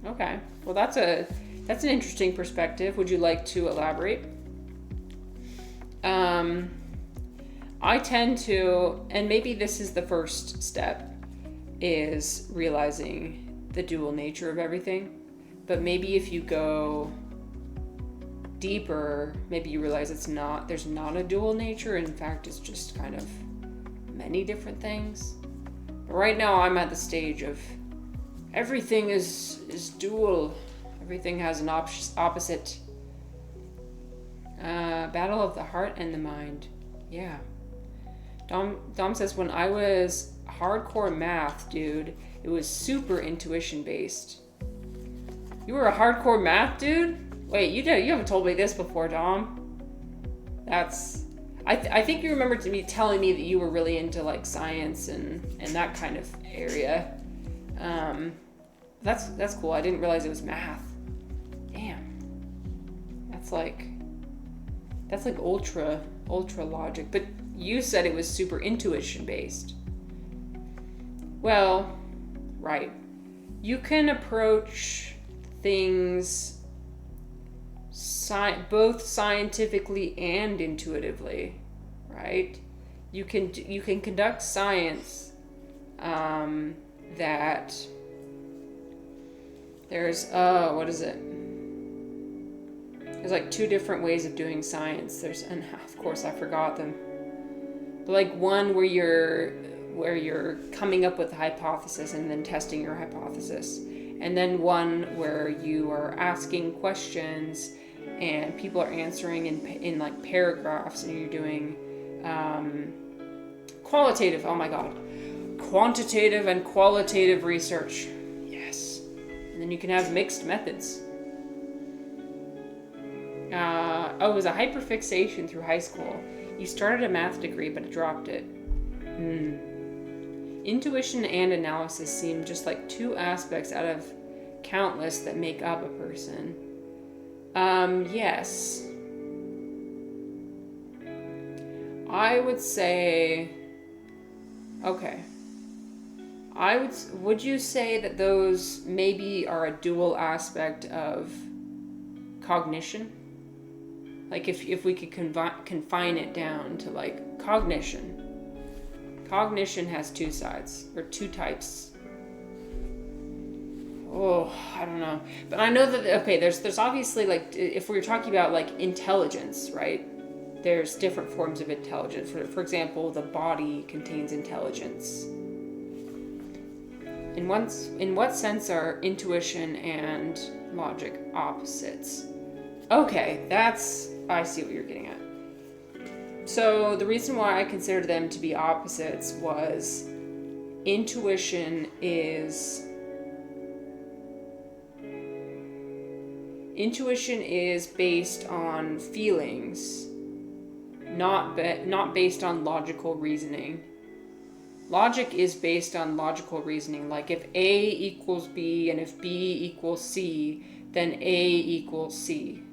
Okay. Well, that's an interesting perspective. Would you like to elaborate? I tend to, and maybe this is the first step, is realizing the dual nature of everything. But maybe if you go deeper, maybe you realize there's not a dual nature. In fact, it's just kind of many different things. But right now I'm at the stage of everything is dual. Everything has an opposite. Battle of the heart and the mind. Yeah. Dom says, when I was hardcore math, dude, it was super intuition based. You were a hardcore math dude? Wait, you haven't told me this before, Dom. I think you remember me telling me that you were really into like science and that kind of area. That's cool. I didn't realize it was math. Damn. That's like ultra logic. But you said it was super intuition based. Well, right. You can approach things both scientifically and intuitively, right? You can conduct science that there's what is it? There's like two different ways of doing science. And of course I forgot them. But like one where you're coming up with a hypothesis and then testing your hypothesis. And then one where you are asking questions and people are answering in like paragraphs, and you're doing qualitative, oh my god, quantitative and qualitative research. Yes. And then you can have mixed methods. It was a hyperfixation through high school. You started a math degree, but dropped it. Intuition and analysis seem just like two aspects out of countless that make up a person. Yes. I would say... Okay. Would you say that those maybe are a dual aspect of cognition? Like if we could confine it down to like cognition. Cognition has two sides, or two types. Oh, I don't know. But I know that, okay, there's obviously, like, if we're talking about, like, intelligence, right? There's different forms of intelligence. For example, the body contains intelligence. In what sense are intuition and logic opposites? Okay, I see what you're getting at. So the reason why I considered them to be opposites was intuition is based on feelings, not based on logical reasoning. Logic is based on logical reasoning. Like if A equals B and if B equals C, then A equals C,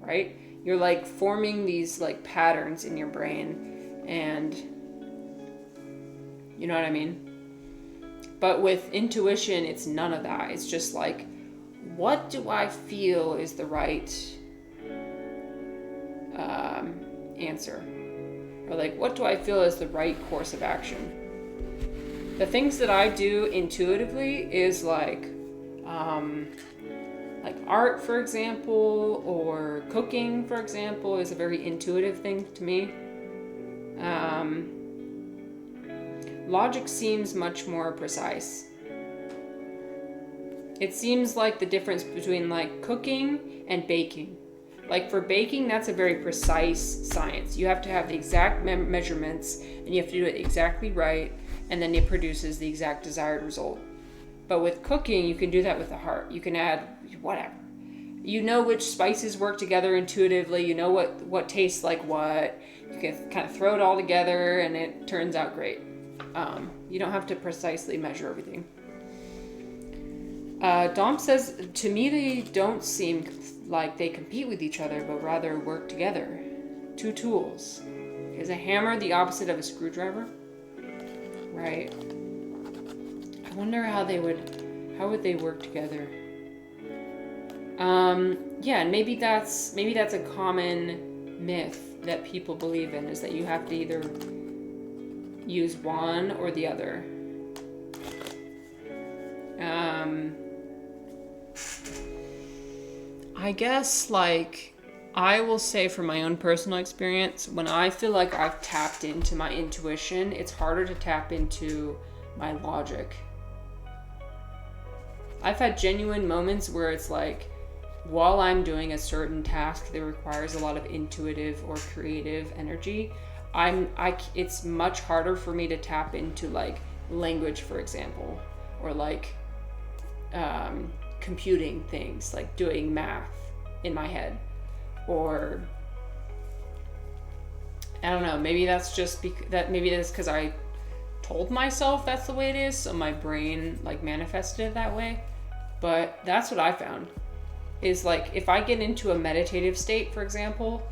right? You're like forming these like patterns in your brain, and you know what I mean? But with intuition, it's none of that. It's just like, what do I feel is the right answer? Or like, what do I feel is the right course of action? The things that I do intuitively is like art, for example, or cooking, for example, is a very intuitive thing to me. Logic seems much more precise. It seems like the difference between like cooking and baking. Like for baking, that's a very precise science. You have to have the exact measurements, and you have to do it exactly right, and then it produces the exact desired result. But with cooking, you can do that with the heart. You can add whatever. You know which spices work together intuitively. You know what tastes like what. You can kind of throw it all together, and it turns out great. You don't have to precisely measure everything. Dom says, to me they don't seem like they compete with each other, but rather work together. Two tools. Is a hammer the opposite of a screwdriver? Right. I wonder how would they work together? Yeah, and maybe that's a common myth that people believe in, is that you have to either use one or the other. I guess, like, I will say from my own personal experience, when I feel like I've tapped into my intuition, it's harder to tap into my logic. I've had genuine moments where it's like, while I'm doing a certain task that requires a lot of intuitive or creative energy, it's much harder for me to tap into like language, for example, or like computing things, like doing math in my head, or I don't know, maybe that's just because I told myself that's the way it is, so my brain like manifested it that way. But that's what I found, is like if I get into a meditative state, for example,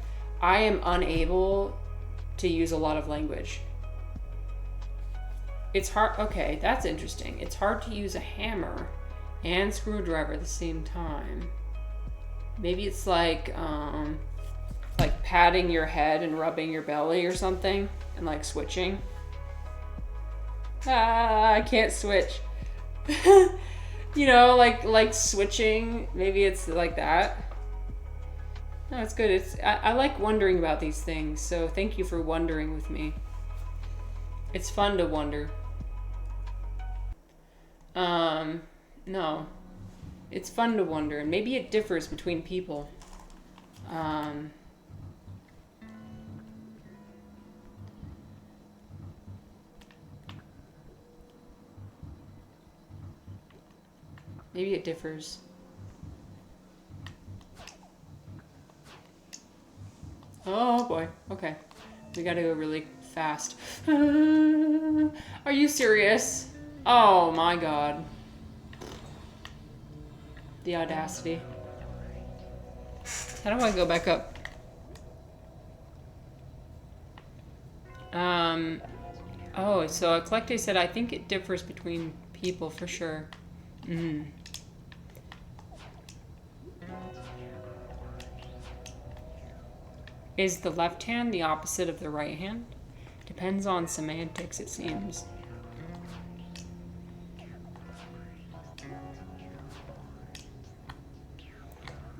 I am unable to use a lot of language. It's hard. Okay, that's interesting. It's hard to use a hammer and screwdriver at the same time. Maybe it's like patting your head and rubbing your belly or something, and like switching. I can't switch. You know, like switching. Maybe it's like that. No, it's good. I like wondering about these things, so thank you for wondering with me. It's fun to wonder. No. It's fun to wonder, and maybe it differs between people. Maybe it differs. Oh boy. Okay. We gotta go really fast. Are you serious? Oh my god. The audacity. How do I go back up? Oh, so Collecte said, I think it differs between people for sure. Is the left hand the opposite of the right hand? Depends on semantics, it seems.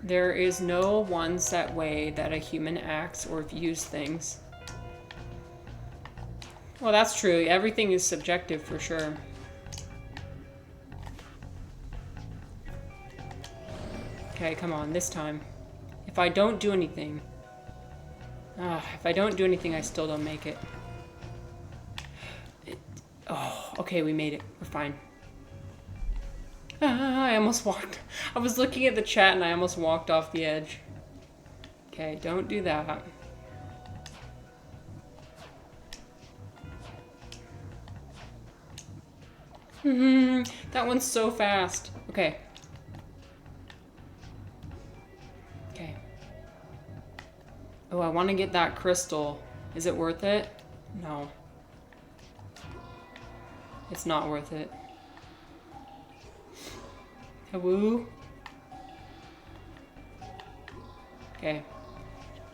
There is no one set way that a human acts or views things. Well, that's true. Everything is subjective for sure. Okay, come on, this time. If I don't do anything... if I don't do anything, I still don't make it. Oh, okay, we made it. We're fine. I almost walked... I was looking at the chat and I almost walked off the edge. Okay, don't do that. That one's so fast. Okay. Okay. Oh, I want to get that crystal. Is it worth it? No. It's not worth it. Woo. Okay.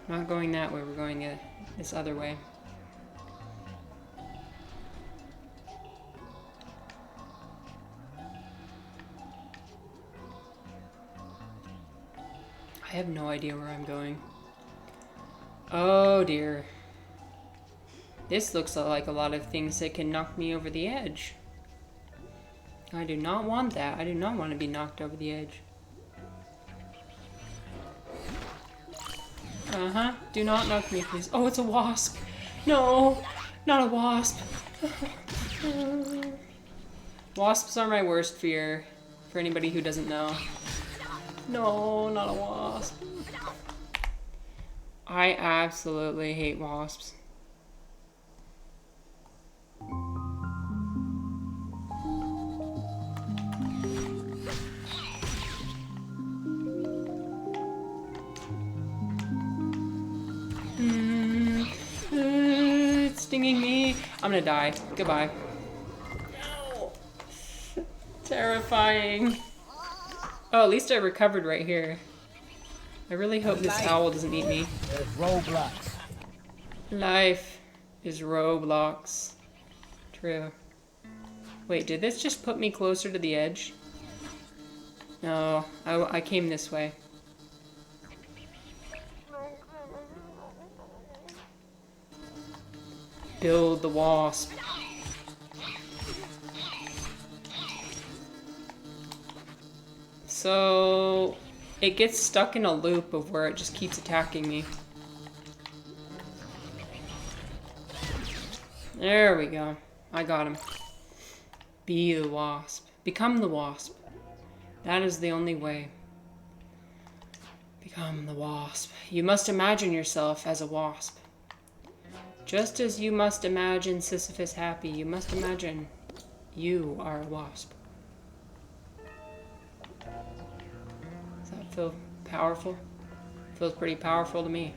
Not going that way, we're going this other way. I have no idea where I'm going. Oh dear. This looks like a lot of things that can knock me over the edge. I do not want that. I do not want to be knocked over the edge. Uh-huh. Do not knock me, please. Oh, it's a wasp. No, not a wasp. Wasps are my worst fear, for anybody who doesn't know. No, not a wasp. I absolutely hate wasps. It's stinging me. I'm gonna die. Goodbye. No. Terrifying. Oh, at least I recovered right here. I really hope this owl doesn't eat me. There's roadblocks. Life is Roblox. True. Wait, did this just put me closer to the edge? No, I came this way. Build the wasp. So it gets stuck in a loop of where it just keeps attacking me. There we go. I got him. Be the wasp. Become the wasp. That is the only way. Become the wasp. You must imagine yourself as a wasp. Just as you must imagine Sisyphus happy, you must imagine you are a wasp. Does that feel powerful? Feels pretty powerful to me.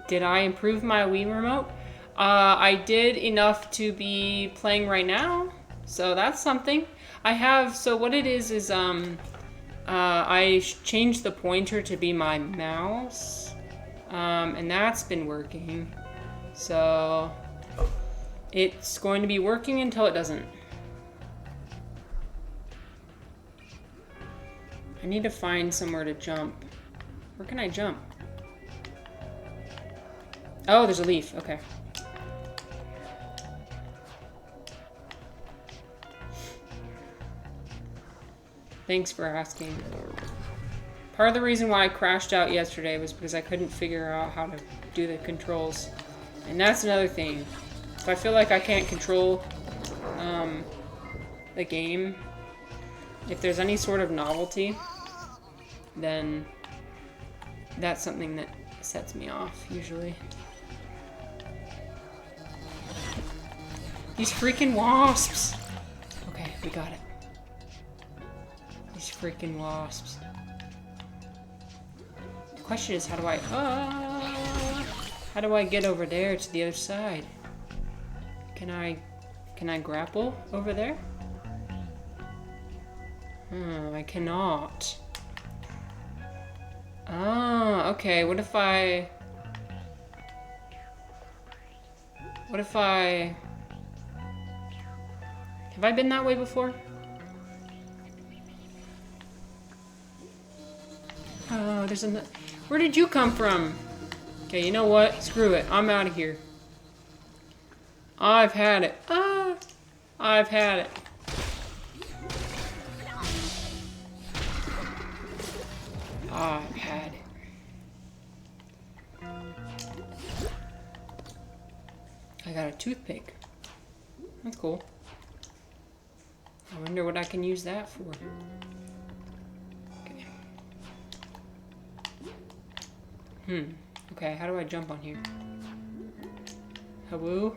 Did I improve my Wii remote? I did enough to be playing right now, so that's something. I have, so what it is I changed the pointer to be my mouse, and that's been working. So it's going to be working until it doesn't. I need to find somewhere to jump. Where can I jump? Oh, there's a leaf. Okay. Thanks for asking. Part of the reason why I crashed out yesterday was because I couldn't figure out how to do the controls. And that's another thing. If I feel like I can't control the game, if there's any sort of novelty, then that's something that sets me off, usually. These freaking wasps! Okay, we got it. These freaking wasps. The question is, how do I get over there to the other side? Can I grapple over there? I cannot. Ah, okay, what if I... Have I been that way before? Oh, there's a... Where did you come from? Okay, you know what? Screw it. I'm out of here. I've had it. I've had it. I've had it. I got a toothpick. That's cool. I wonder what I can use that for. Okay. Okay, how do I jump on here? Hello?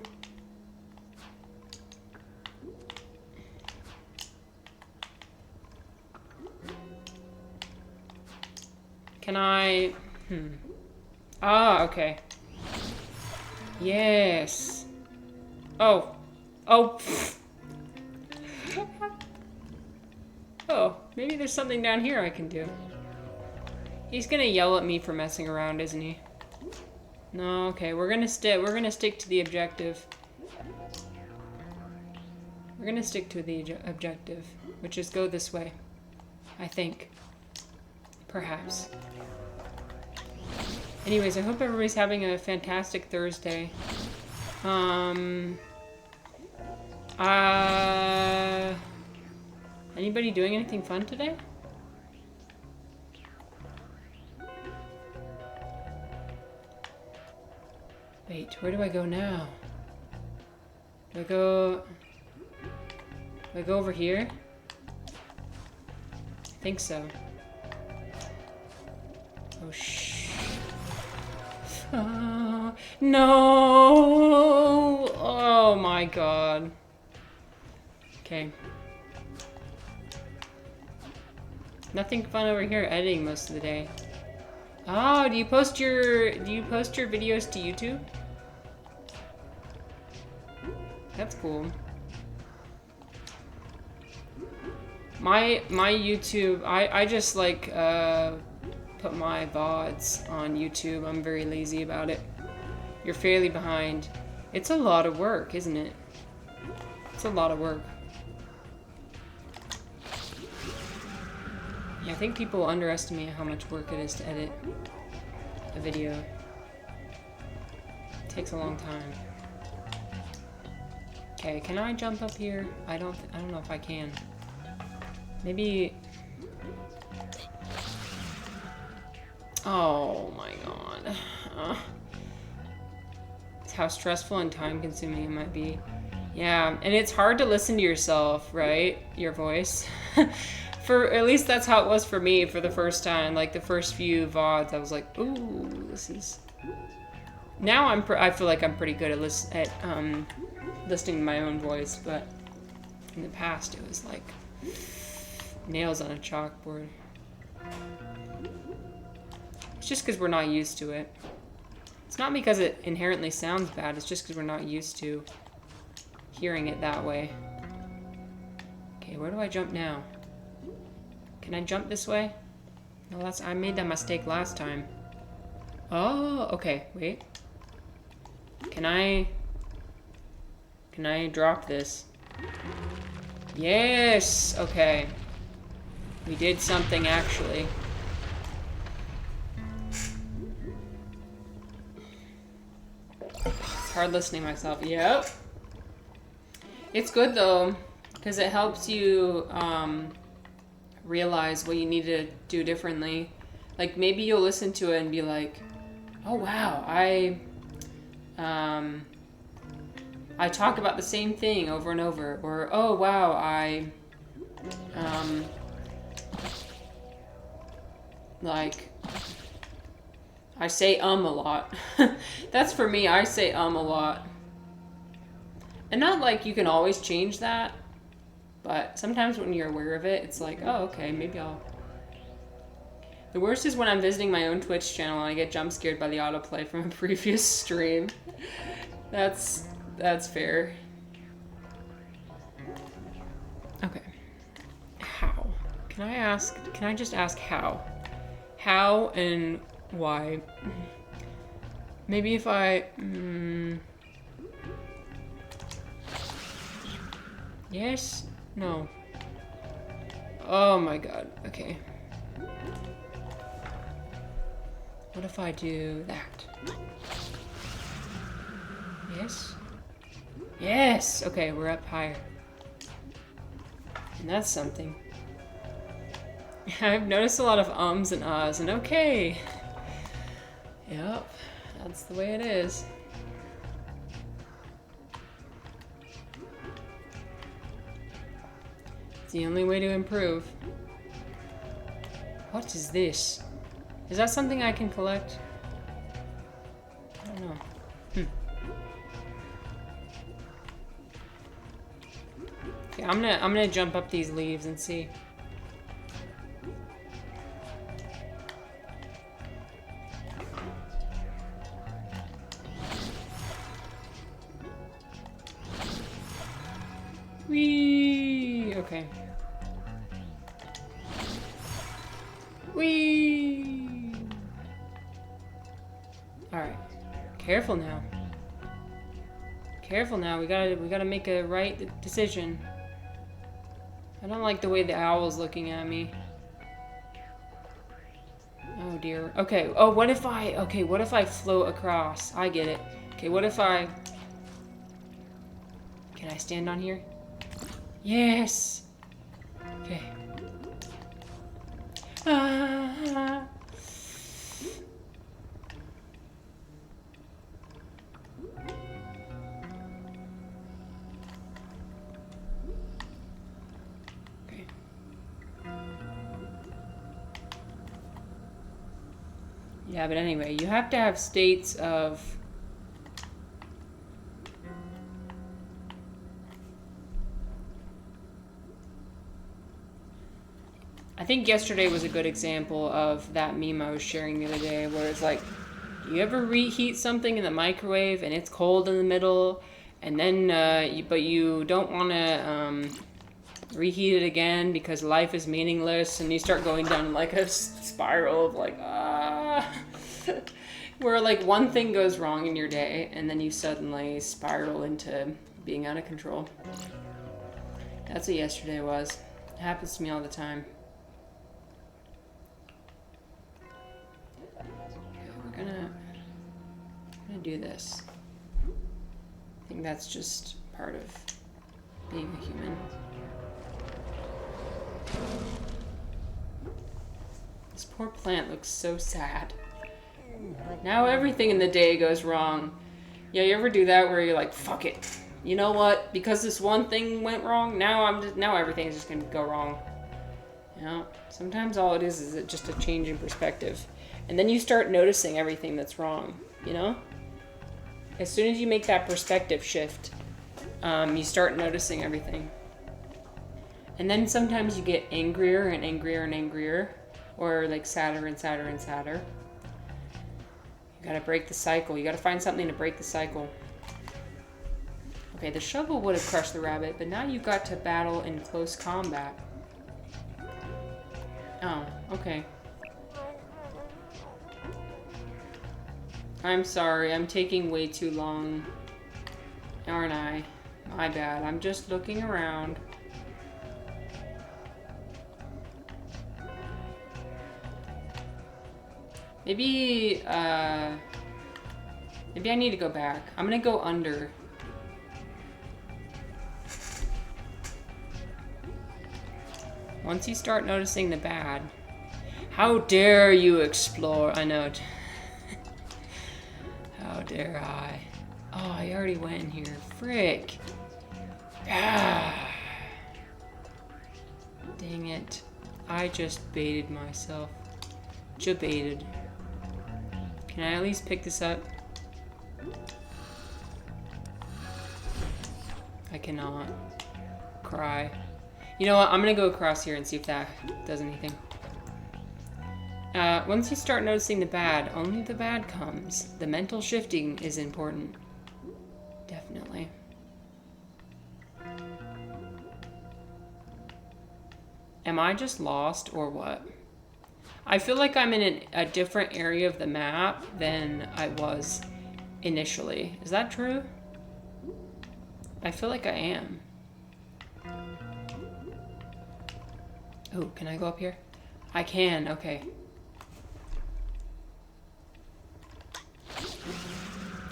Can I... Ah, okay. Yes. Oh. Oh. Oh, maybe there's something down here I can do. He's gonna yell at me for messing around, isn't he? No, okay, we're gonna stick to the objective. We're gonna stick to the objective, which is go this way. I think. Perhaps. Anyways, I hope everybody's having a fantastic Thursday. Anybody doing anything fun today? Wait, where do I go now? Do I go over here? I think so. Oh, shh. No! Oh my god. Okay. Nothing fun over here editing most of the day. Oh, do you post your videos to YouTube? That's cool. My YouTube, I just like put my VODs on YouTube. I'm very lazy about it. You're fairly behind. It's a lot of work, isn't it? It's a lot of work. Yeah, I think people underestimate how much work it is to edit a video. It takes a long time. Okay, can I jump up here? I don't know if I can. Maybe... Oh my god. It's how stressful and time consuming it might be. Yeah, and it's hard to listen to yourself, right? Your voice. At least that's how it was for me for the first time. Like the first few VODs, I was like, ooh, this is... Now I feel like I'm pretty good at listening to my own voice, but in the past it was like nails on a chalkboard. It's just because we're not used to it. It's not because it inherently sounds bad, it's just because we're not used to hearing it that way. Okay, where do I jump now? Can I jump this way? No, I made that mistake last time. Oh, okay, wait. Can I drop this? Yes! Okay. We did something, actually. It's hard listening to myself. Yep. It's good, though, because it helps you realize what you need to do differently. Like, maybe you'll listen to it and be like, oh wow, I talk about the same thing over and over. Or, oh wow, I say a lot. That's for me, I say a lot. And not like you can always change that, but sometimes when you're aware of it, it's like, oh, okay, maybe I'll... The worst is when I'm visiting my own Twitch channel and I get jump scared by the autoplay from a previous stream. That's fair. Okay. How? Can I just ask how? How and why? Maybe if I... Yes? No. Oh my god. Okay. What if I do that? Yes? Yes! Okay, we're up higher. And that's something. I've noticed a lot of ums and ahs, and okay. Yep, that's the way it is. It's the only way to improve. What is this? Is that something I can collect? I don't know. Okay, I'm gonna jump up these leaves and see. Whee! Okay. Whee! Alright. Careful now. Careful now. We gotta make a right decision. I don't like the way the owl's looking at me. Oh dear. Okay. Oh, what if I float across? I get it. Okay, what if I... Can I stand on here? Yes! Okay. Ah. Okay. Yeah, but anyway, you have to have states of... I think yesterday was a good example of that meme I was sharing the other day, where it's like, do you ever reheat something in the microwave and it's cold in the middle, and then but you don't want to reheat it again because life is meaningless, and you start going down like a spiral of like where like one thing goes wrong in your day and then you suddenly spiral into being out of control. That's what yesterday was. It happens to me all the time. I'm gonna do this. I think that's just part of being a human. This poor plant looks so sad. Now everything in the day goes wrong. Yeah, you ever do that where you're like, fuck it. You know what? Because this one thing went wrong, now everything's just gonna go wrong. You know? Sometimes all it is just a change in perspective. And then you start noticing everything that's wrong, you know? As soon as you make that perspective shift, you start noticing everything. And then sometimes you get angrier and angrier and angrier, or like sadder and sadder and sadder. You gotta break the cycle. You gotta find something to break the cycle. Okay, the shovel would have crushed the rabbit, but now you've got to battle in close combat. Oh, okay. I'm sorry, I'm taking way too long, aren't I? My bad, I'm just looking around. Maybe I need to go back. I'm gonna go under. Once you start noticing the bad. How dare you explore? I know. How dare I? Oh, I already went in here. Frick. Ah. Dang it. I just baited myself. Jabaited. Can I at least pick this up? I cannot. Cry. You know what? I'm gonna go across here and see if that does anything. Once you start noticing the bad, only the bad comes. The mental shifting is important. Definitely. Am I just lost or what? I feel like I'm in a different area of the map than I was initially. Is that true? I feel like I am. Oh, can I go up here? I can, okay.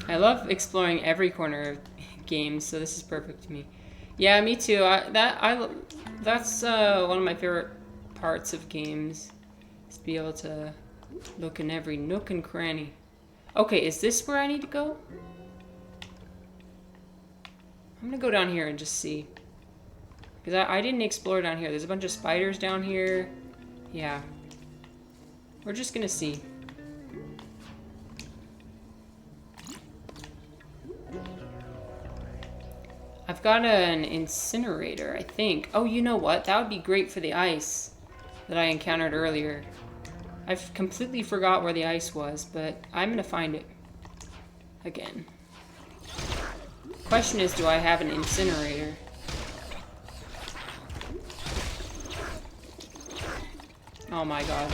I love exploring every corner of games, so this is perfect to me. Yeah, me too. That's one of my favorite parts of games, is to be able to look in every nook and cranny. Okay, is this where I need to go? I'm gonna go down here and just see. Because I didn't explore down here. There's a bunch of spiders down here. Yeah. We're just gonna see. I've got an incinerator, I think. Oh, you know what? That would be great for the ice that I encountered earlier. I've completely forgot where the ice was, but I'm gonna find it again. Question is, do I have an incinerator? Oh my god.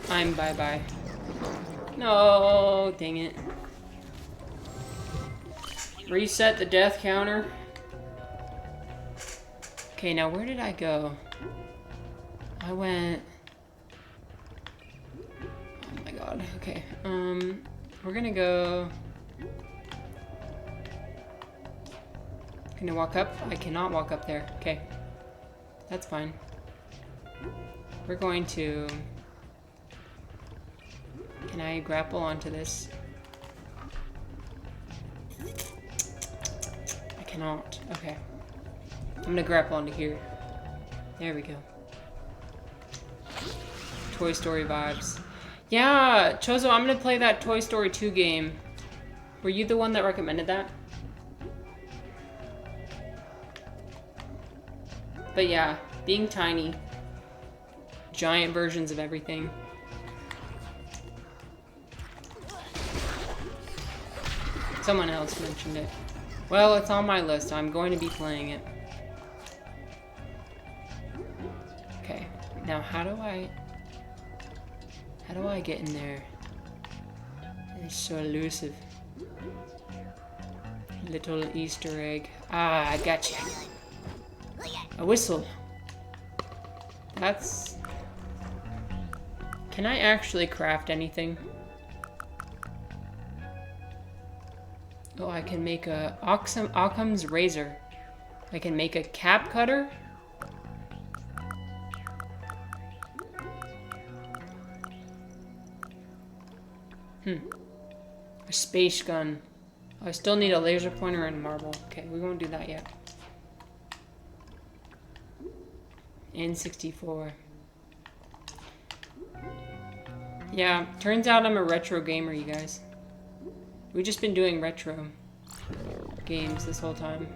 I'm bye-bye. No, dang it. Reset the death counter. Okay, now where did I go? I went... Oh my god, okay. We're gonna go... Can I walk up? I cannot walk up there. Okay. That's fine. We're going to... Can I grapple onto this? I cannot. Okay. I'm gonna grapple onto here. There we go. Toy Story vibes. Yeah, Chozo, I'm gonna play that Toy Story 2 game. Were you the one that recommended that? But yeah, being tiny. Giant versions of everything. Someone else mentioned it. Well, it's on my list. I'm going to be playing it. Okay. Now, how do I get in there? It's so elusive. Little Easter egg. Ah, I gotcha. A whistle. That's... Can I actually craft anything? Oh, I can make a Occam's razor. I can make a cap cutter. A space gun. Oh, I still need a laser pointer and marble. Okay, we won't do that yet. N64. Yeah, turns out I'm a retro gamer, you guys. We've just been doing retro games this whole time.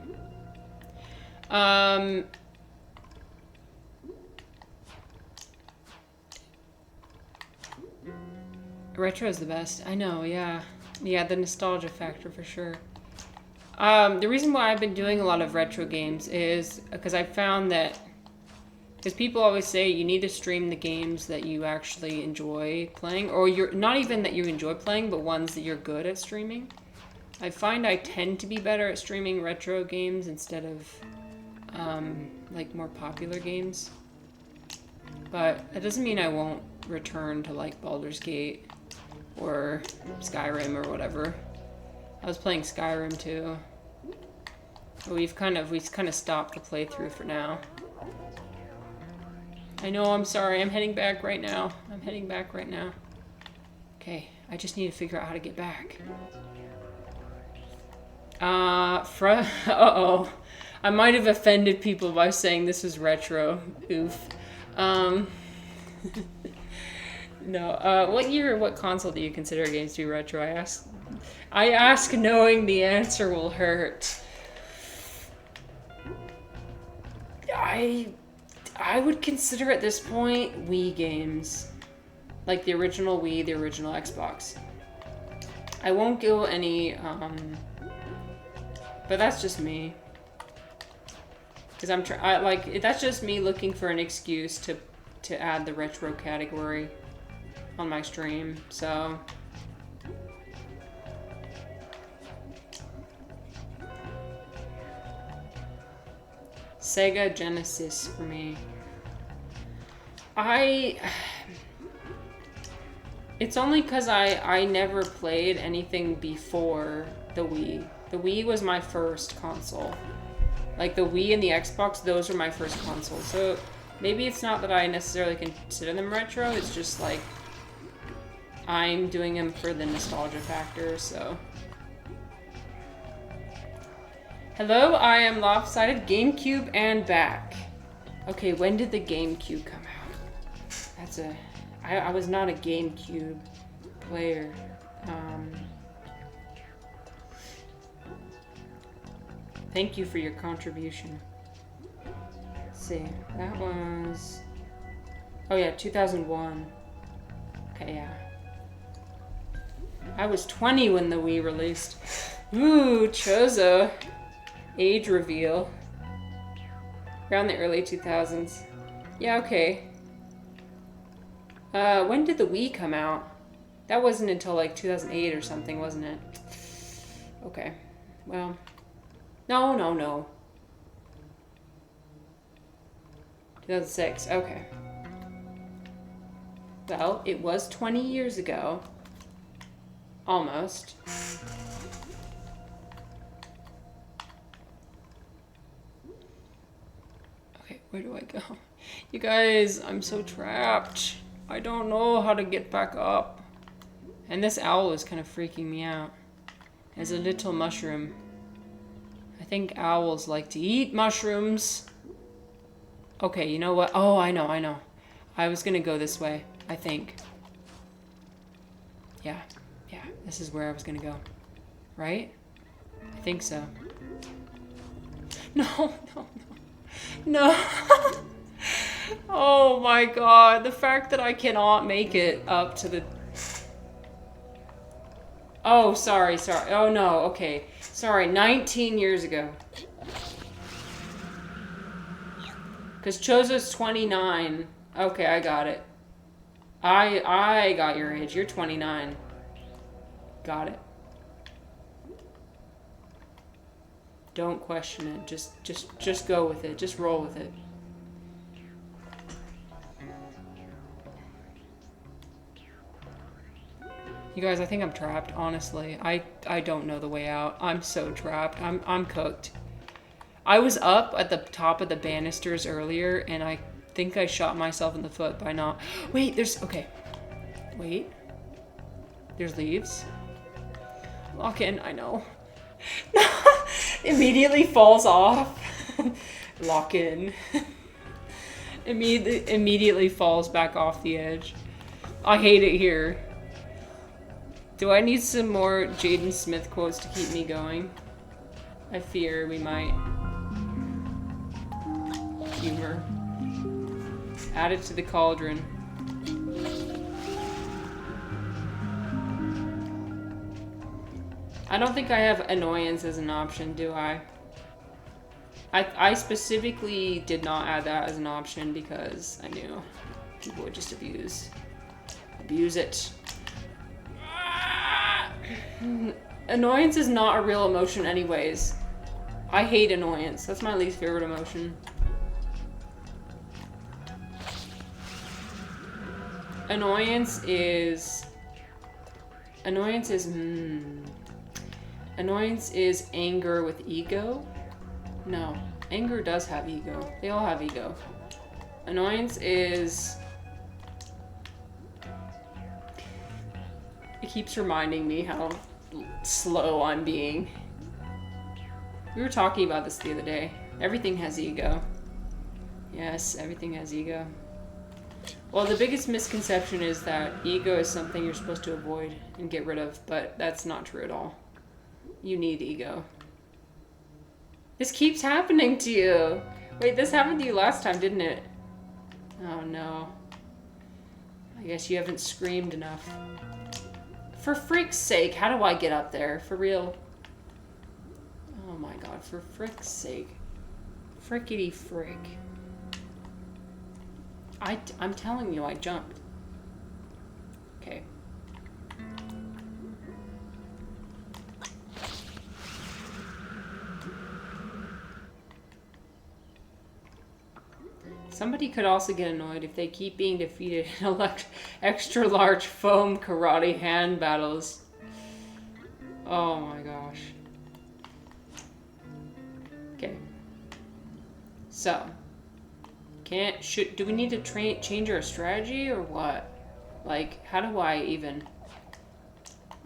Retro is the best. I know, yeah. Yeah, the nostalgia factor for sure. The reason why I've been doing a lot of retro games is because I found that... Because people always say you need to stream the games that you actually enjoy playing, or you're not even that you enjoy playing, but ones that you're good at streaming. I find I tend to be better at streaming retro games instead of like more popular games. But that doesn't mean I won't return to like Baldur's Gate or Skyrim or whatever. I was playing Skyrim too. But we've kind of stopped the playthrough for now. I know, I'm sorry. I'm heading back right now. I'm heading back right now. Okay, I just need to figure out how to get back. Uh-oh. I might have offended people by saying this is retro. Oof. No, what console do you consider games to be retro? I ask knowing the answer will hurt. I would consider at this point Wii games. Like the original Wii, the original Xbox. I won't go any, but that's just me. Because that's just me looking for an excuse to add the retro category on my stream, so. Sega Genesis for me. It's only because I never played anything before the Wii. The Wii was my first console. Like the Wii and the Xbox, those were my first consoles. So maybe it's not that I necessarily consider them retro, it's just like I'm doing them for the nostalgia factor, so. Hello, I am Lopsided GameCube and back. Okay, when did the GameCube come out? I was not a GameCube player. Thank you for your contribution. Let's see, that was... Oh yeah, 2001. Okay, yeah. I was 20 when the Wii released. Ooh, Chozo. Age reveal. Around the early 2000s. Yeah, okay. When did the Wii come out? That wasn't until like 2008 or something, wasn't it? Okay. Well, no. 2006, okay. Well, it was 20 years ago. Almost. Okay, where do I go? You guys, I'm so trapped. I don't know how to get back up. And this owl is kind of freaking me out. As a little mushroom. I think owls like to eat mushrooms. Okay, you know what? Oh, I know. I was gonna go this way, I think. Yeah, this is where I was gonna go. Right? I think so. No. Oh my god, the fact that I cannot make it up to the... Oh, sorry. Oh no, okay. Sorry, 19 years ago. Because Chozo's 29. Okay, I got it. I got your age. You're 29. Got it. Don't question it. Just go with it. Just roll with it. You guys, I think I'm trapped, honestly. I don't know the way out. I'm so trapped. I'm cooked. I was up at the top of the banisters earlier, and I think I shot myself in the foot by not... Wait, okay. Wait. There's leaves. Lock in, I know. Immediately falls off. Lock in. Immediately falls back off the edge. I hate it here. Do I need some more Jaden Smith quotes to keep me going? I fear we might. Humor. Add it to the cauldron. I don't think I have annoyance as an option, do I? I specifically did not add that as an option because I knew people would just abuse it. Annoyance is not a real emotion anyways. I hate annoyance. That's my least favorite emotion. Annoyance is anger with ego. No, anger does have ego. They all have ego. Annoyance is... It keeps reminding me how slow I'm being. We were talking about this the other day. Everything has ego. Yes, everything has ego. Well, the biggest misconception is that ego is something you're supposed to avoid and get rid of, but that's not true at all. You need ego. This keeps happening to you. Wait, this happened to you last time, didn't it? Oh no. I guess you haven't screamed enough. For freak's sake, how do I get up there? For real? Oh my god, for frick's sake. Frickety frick. I'm telling you, I jumped. Okay. Somebody could also get annoyed if they keep being defeated in extra large foam karate hand battles. Oh my gosh. Okay. So. Do we need to change our strategy or what? Like, how do I even...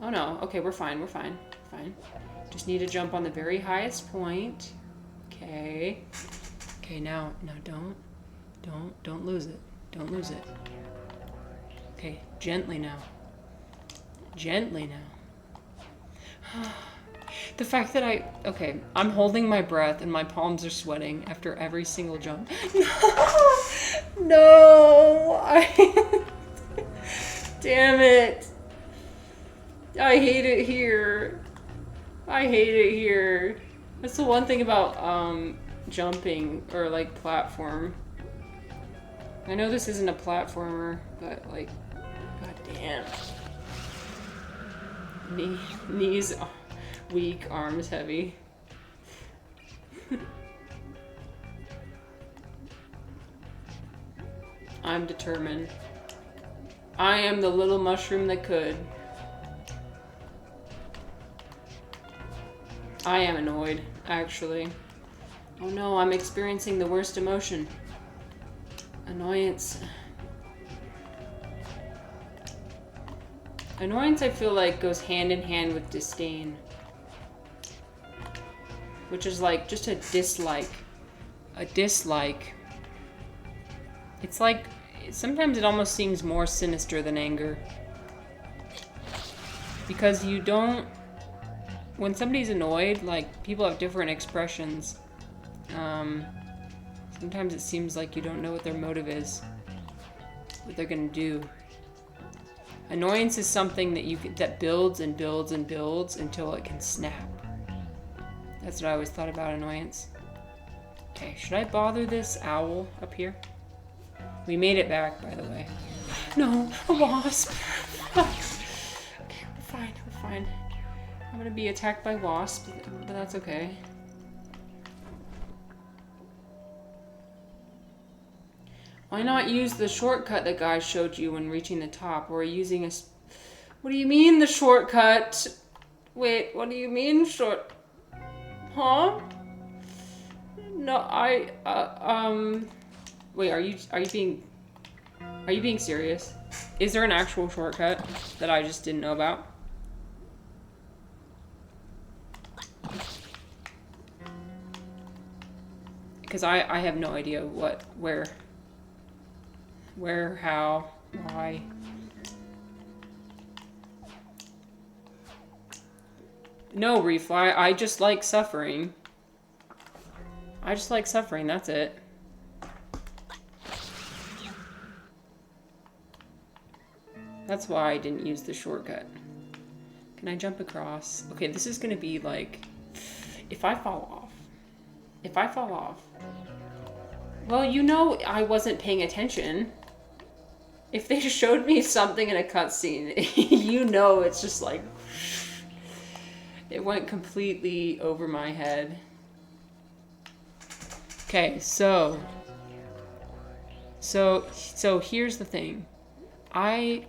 Oh no, okay, we're fine, we're fine. Fine. Just need to jump on the very highest point. Okay. Okay, now don't lose it. Don't lose it. Okay, gently now. Gently now. The fact that okay, I'm holding my breath and my palms are sweating after every single jump. No! Damn it. I hate it here. I hate it here. That's the one thing about jumping or like platform. I know this isn't a platformer, but like, god damn. Knees weak, arms heavy. I'm determined. I am the little mushroom that could. I am annoyed, actually. Oh no, I'm experiencing the worst emotion. Annoyance. Annoyance, I feel like, goes hand in hand with disdain. Which is like just a dislike. A dislike. It's like, sometimes it almost seems more sinister than anger. Because you don't... When somebody's annoyed, like, people have different expressions. Sometimes it seems like you don't know what their motive is. What they're gonna do. Annoyance is something that builds and builds and builds until it can snap. That's what I always thought about annoyance. Okay, should I bother this owl up here? We made it back, by the way. No, a wasp! Okay, we're fine, we're fine. I'm gonna be attacked by wasps, but that's okay. Why not use the shortcut that guy showed you when reaching the top? Or using a... What do you mean, the shortcut? Wait, what do you mean, short... Huh? No, Wait, are you being serious? Is there an actual shortcut that I just didn't know about? Because I have no idea where, how, why. No, Refly, I just like suffering. I just like suffering, that's it. That's why I didn't use the shortcut. Can I jump across? Okay, this is gonna be like... If I fall off. If I fall off. Well, you know I wasn't paying attention. If they showed me something in a cutscene, you know it's just like... It went completely over my head. Okay, so here's the thing. I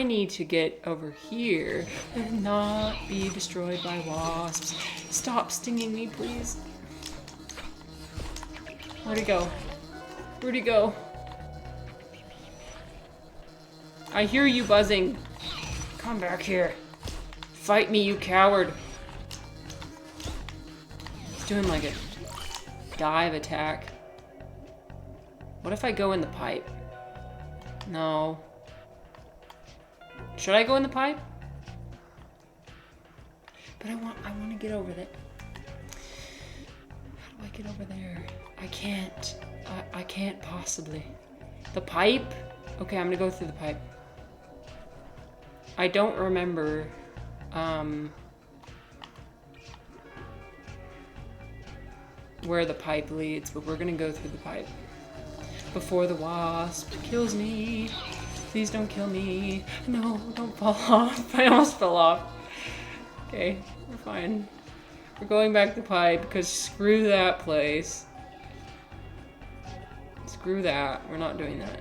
need to get over here and not be destroyed by wasps. Stop stinging me, please. Where'd it go? Where'd he go? I hear you buzzing. Come back here. Fight me, you coward. He's doing like a dive attack. What if I go in the pipe? No. Should I go in the pipe? But I want to get over there. How do I get over there? I can't. I can't possibly. The pipe? Okay, I'm gonna go through the pipe. I don't remember, where the pipe leads, but we're gonna go through the pipe. Before the wasp kills me. Please don't kill me. No, don't fall off. I almost fell off. Okay, we're fine. We're going back to the pipe because screw that place. Screw that. We're not doing that.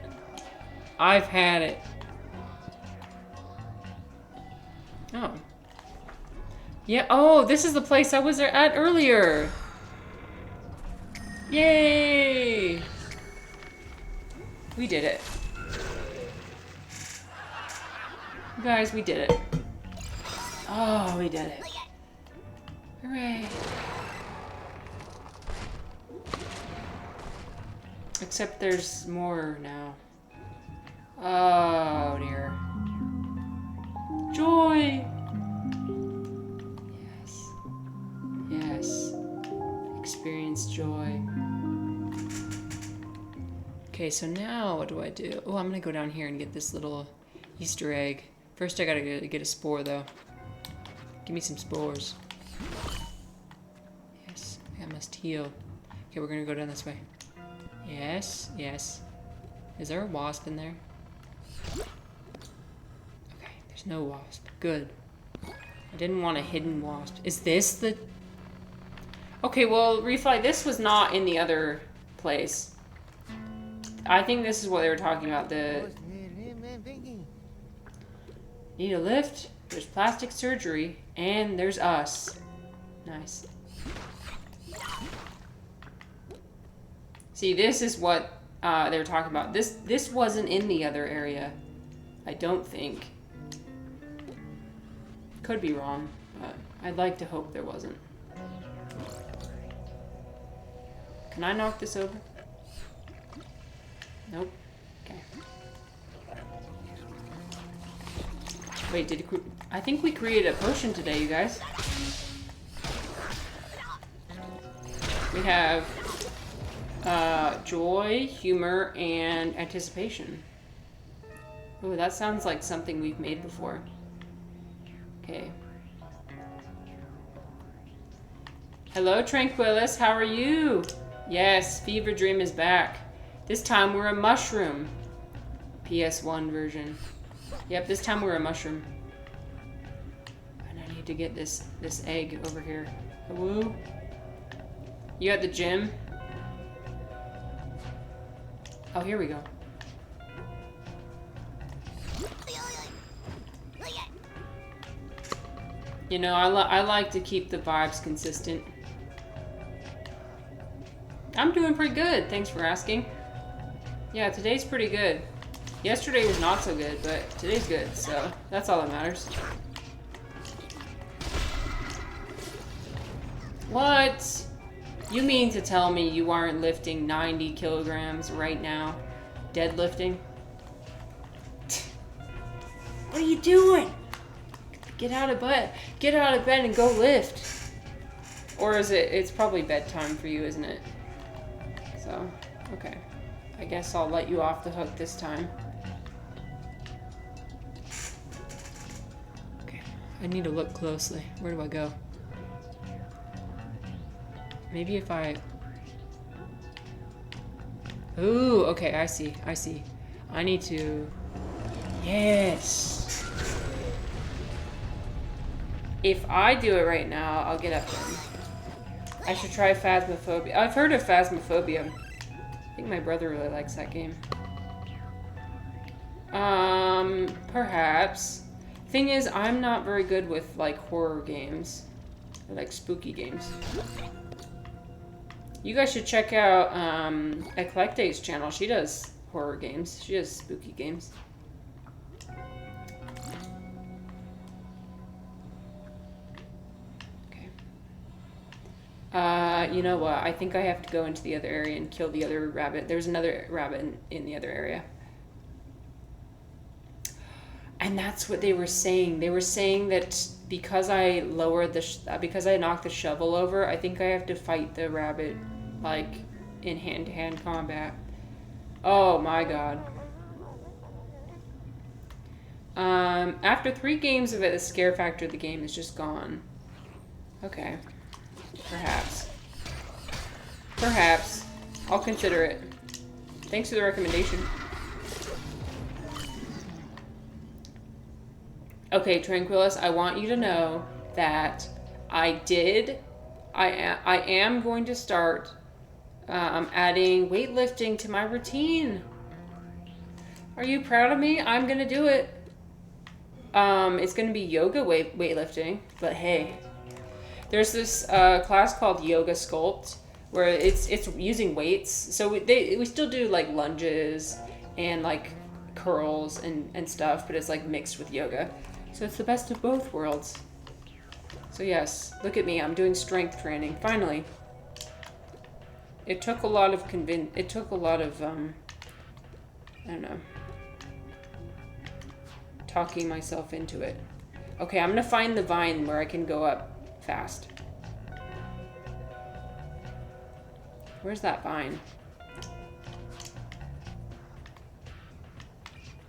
I've had it. Oh. Yeah, oh, this is the place I was at earlier. Yay! We did it. You guys, we did it. Oh, we did it. Hooray. Except there's more now. Oh, dear. Joy! Yes. Yes. Experience joy. Okay, so now what do I do? Oh, I'm gonna go down here and get this little Easter egg. First I gotta get a spore though. Give me some spores. Yes, I must heal. Okay, we're gonna go down this way. Yes, yes. Is there a wasp in there? Okay, there's no wasp. Good. I didn't want a hidden wasp. Is this the... Okay, well, Refly, this was not in the other place. I think this is what they were talking about. The... Need a lift? There's plastic surgery. And there's us. Nice. See, this is what they were talking about. This wasn't in the other area. I don't think. Could be wrong, but I'd like to hope there wasn't. Can I knock this over? Nope. Okay. Wait, I think we created a potion today, you guys. We have joy, humor, and anticipation. Ooh, that sounds like something we've made before. Okay. Hello, Tranquillus. How are you? Yes, Fever Dream is back. This time we're a mushroom. PS1 version. Yep, this time we're a mushroom. And I need to get this egg over here. Hello? You at the gym? Oh, here we go. You know, I like to keep the vibes consistent. I'm doing pretty good, thanks for asking. Yeah, today's pretty good. Yesterday was not so good, but today's good, so that's all that matters. What? You mean to tell me you aren't lifting 90 kilograms right now? Deadlifting? What are you doing? Get out of bed. Get out of bed and go lift. Or is it's probably bedtime for you, isn't it? So, okay. I guess I'll let you off the hook this time. Okay, I need to look closely. Where do I go? Maybe if I... Ooh, okay, I see. I need to... Yes! If I do it right now, I'll get up then. I should try Phasmophobia. I've heard of Phasmophobia. I think my brother really likes that game. Perhaps. Thing is, I'm not very good with, like, horror games. Or, like, spooky games. You guys should check out Eclecte's channel. She does horror games. She does spooky games. Okay. You know what? I think I have to go into the other area and kill the other rabbit. There's another rabbit in the other area. And that's what they were saying. They were saying that because I lowered because I knocked the shovel over, I think I have to fight the rabbit, like, in hand-to-hand combat. Oh my god. After 3 games of it, the scare factor of the game is just gone. Okay. Perhaps. Perhaps. I'll consider it. Thanks for the recommendation. Okay, Tranquillus, I want you to know that I am going to start adding weightlifting to my routine. Are you proud of me? I'm going to do it. It's going to be yoga weightlifting, but hey. There's this class called Yoga Sculpt where it's using weights. So we still do like lunges and like curls and stuff, but it's like mixed with yoga. So it's the best of both worlds. So yes, look at me. I'm doing strength training. Finally. It took a lot of I don't know, talking myself into it. Okay, I'm gonna find the vine where I can go up fast. Where's that vine?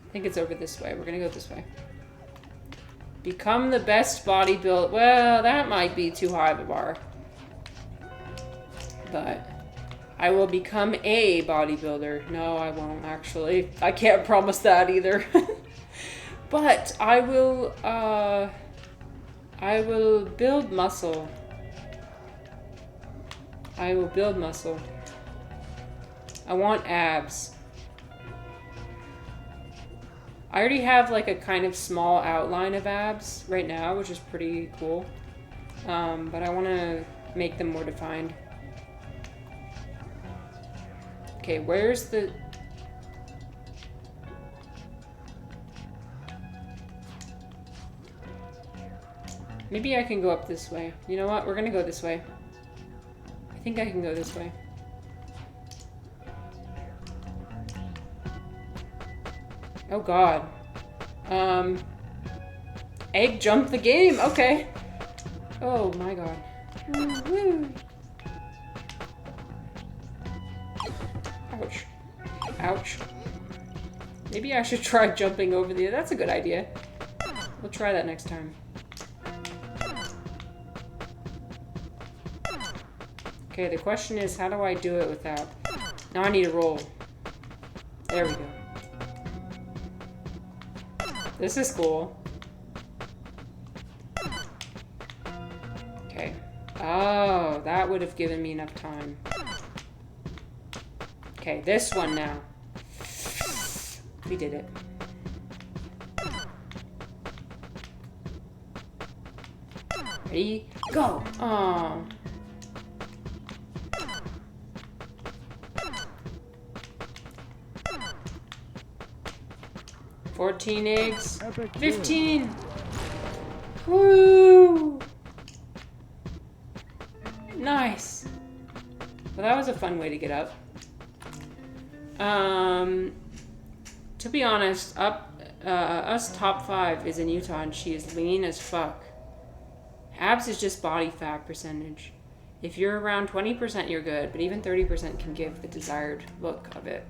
I think it's over this way. We're gonna go this way. Become the best bodybuilder. Well, that might be too high of a bar. But I will become a bodybuilder. No, I won't actually. I can't promise that either. But I will build muscle. I will build muscle. I want abs. I already have like a kind of small outline of abs right now, which is pretty cool. But I want to make them more defined. Okay, where's the... Maybe I can go up this way. You know what? We're gonna go this way. I think I can go this way. Oh god. Egg jump the game. Okay. Oh my god. Woo. Ouch. Ouch. Maybe I should try jumping over the... That's a good idea. We'll try that next time. Okay, the question is, how do I do it without... Now I need to roll. There we go. This is cool. Okay. Oh, that would have given me enough time. Okay, this one now. We did it. Ready? Go! Oh. $14 eggs. 15! Woo! Nice. Well, that was a fun way to get up. To be honest, us top 5 is in Utah and she is lean as fuck. Abs is just body fat percentage. If you're around 20%, you're good, but even 30% can give the desired look of it.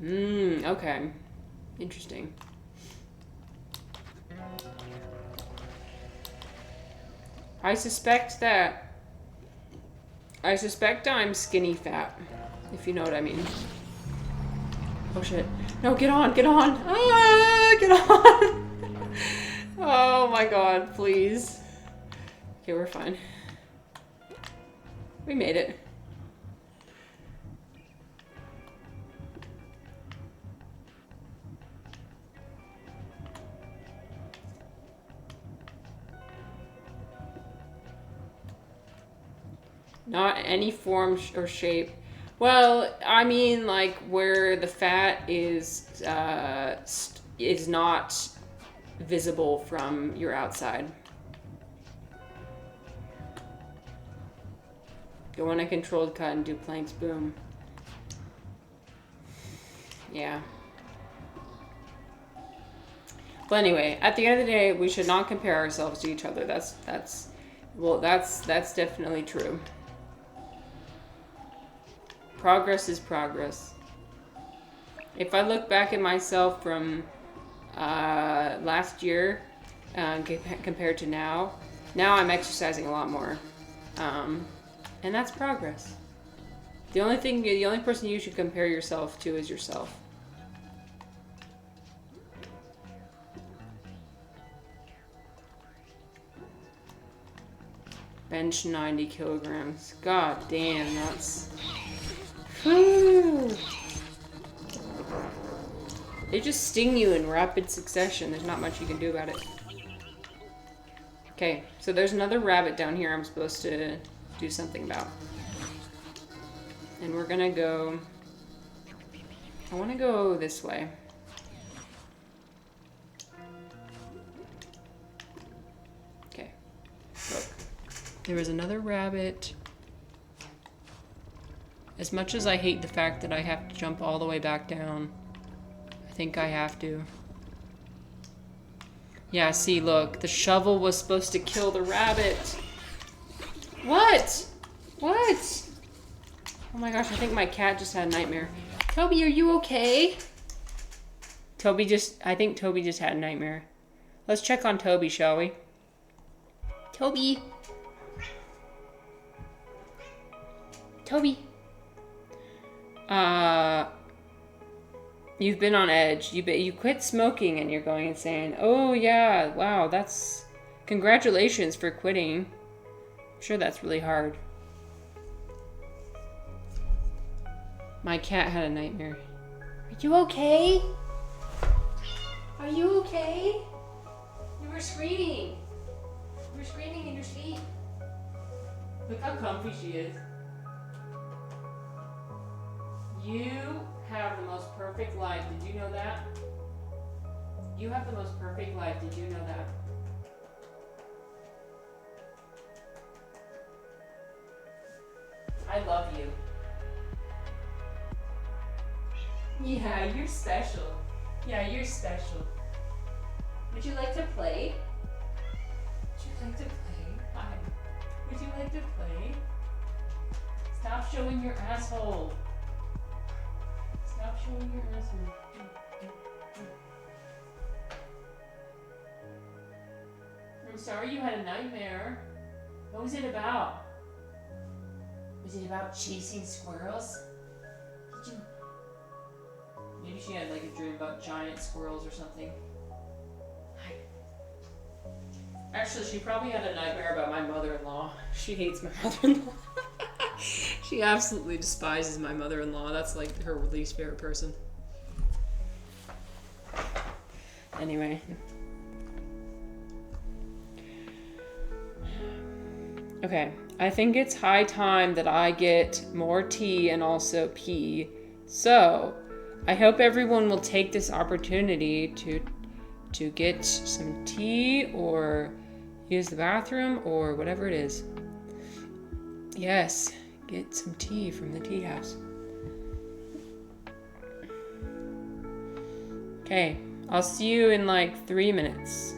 Okay. Interesting. I suspect I'm skinny fat, if you know what I mean. Oh shit. No, get on, get on. Ah, get on. Oh my god, please. Okay, we're fine. We made it. Not any form or shape. Well, I mean, like where the fat is not visible from your outside. Go on a controlled cut and do planks. Boom. Yeah. But anyway, at the end of the day, we should not compare ourselves to each other. That's definitely true. Progress is progress. If I look back at myself from last year compared to now I'm exercising a lot more, and that's progress. The only person you should compare yourself to is yourself. Bench 90 kilograms. God damn, that's... Whew. They just sting you in rapid succession. There's not much you can do about it. Okay, so there's another rabbit down here I'm supposed to do something about. And we're gonna go... I want to go this way. Okay, look. There was another rabbit. As much as I hate the fact that I have to jump all the way back down, I think I have to. Yeah, see, look. The shovel was supposed to kill the rabbit. What? What? Oh my gosh, I think my cat just had a nightmare. Toby, are you okay? I think Toby just had a nightmare. Let's check on Toby, shall we? Toby. Toby. You've been on edge. You quit smoking and you're going insane. Oh yeah, wow, that's... Congratulations for quitting. I'm sure that's really hard. My cat had a nightmare. Are you okay? Are you okay? You were screaming. You were screaming in your sleep. Look how comfy she is. You have the most perfect life. Did you know that? You have the most perfect life. Did you know that? I love you. Yeah, you're special. Yeah, you're special. Would you like to play? Would you like to play? Hi. Would you like to play? Stop showing your asshole. Stop showing your asshole. I'm sorry you had a nightmare. What was it about? Was it about chasing squirrels? Did you... Maybe she had like a dream about giant squirrels or something. Hi. Actually, she probably had a nightmare about my mother-in-law. She hates my mother-in-law. She absolutely despises my mother-in-law. That's like her least favorite person. Anyway. Okay, I think it's high time that I get more tea and also pee. So, I hope everyone will take this opportunity to get some tea or use the bathroom or whatever it is. Yes, get some tea from the tea house. Okay, I'll see you in like 3 minutes.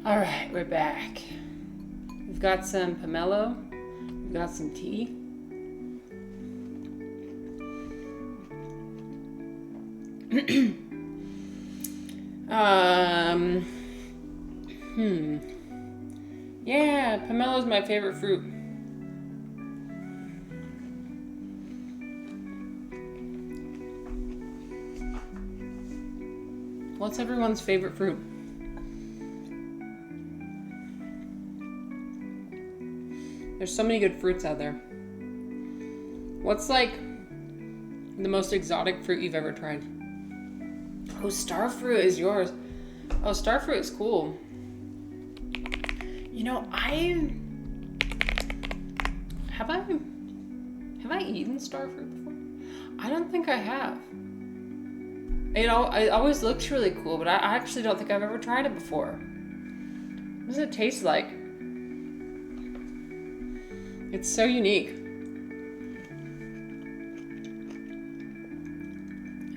All right, we're back. We've got some pomelo. We've got some tea. Yeah, pomelo is my favorite fruit. What's everyone's favorite fruit? There's so many good fruits out there. What's like the most exotic fruit you've ever tried? Oh, starfruit is yours. Oh, starfruit is cool. You know, have I eaten starfruit before? I don't think I have. You know, it always looks really cool, but I actually don't think I've ever tried it before. What does it taste like? It's so unique. I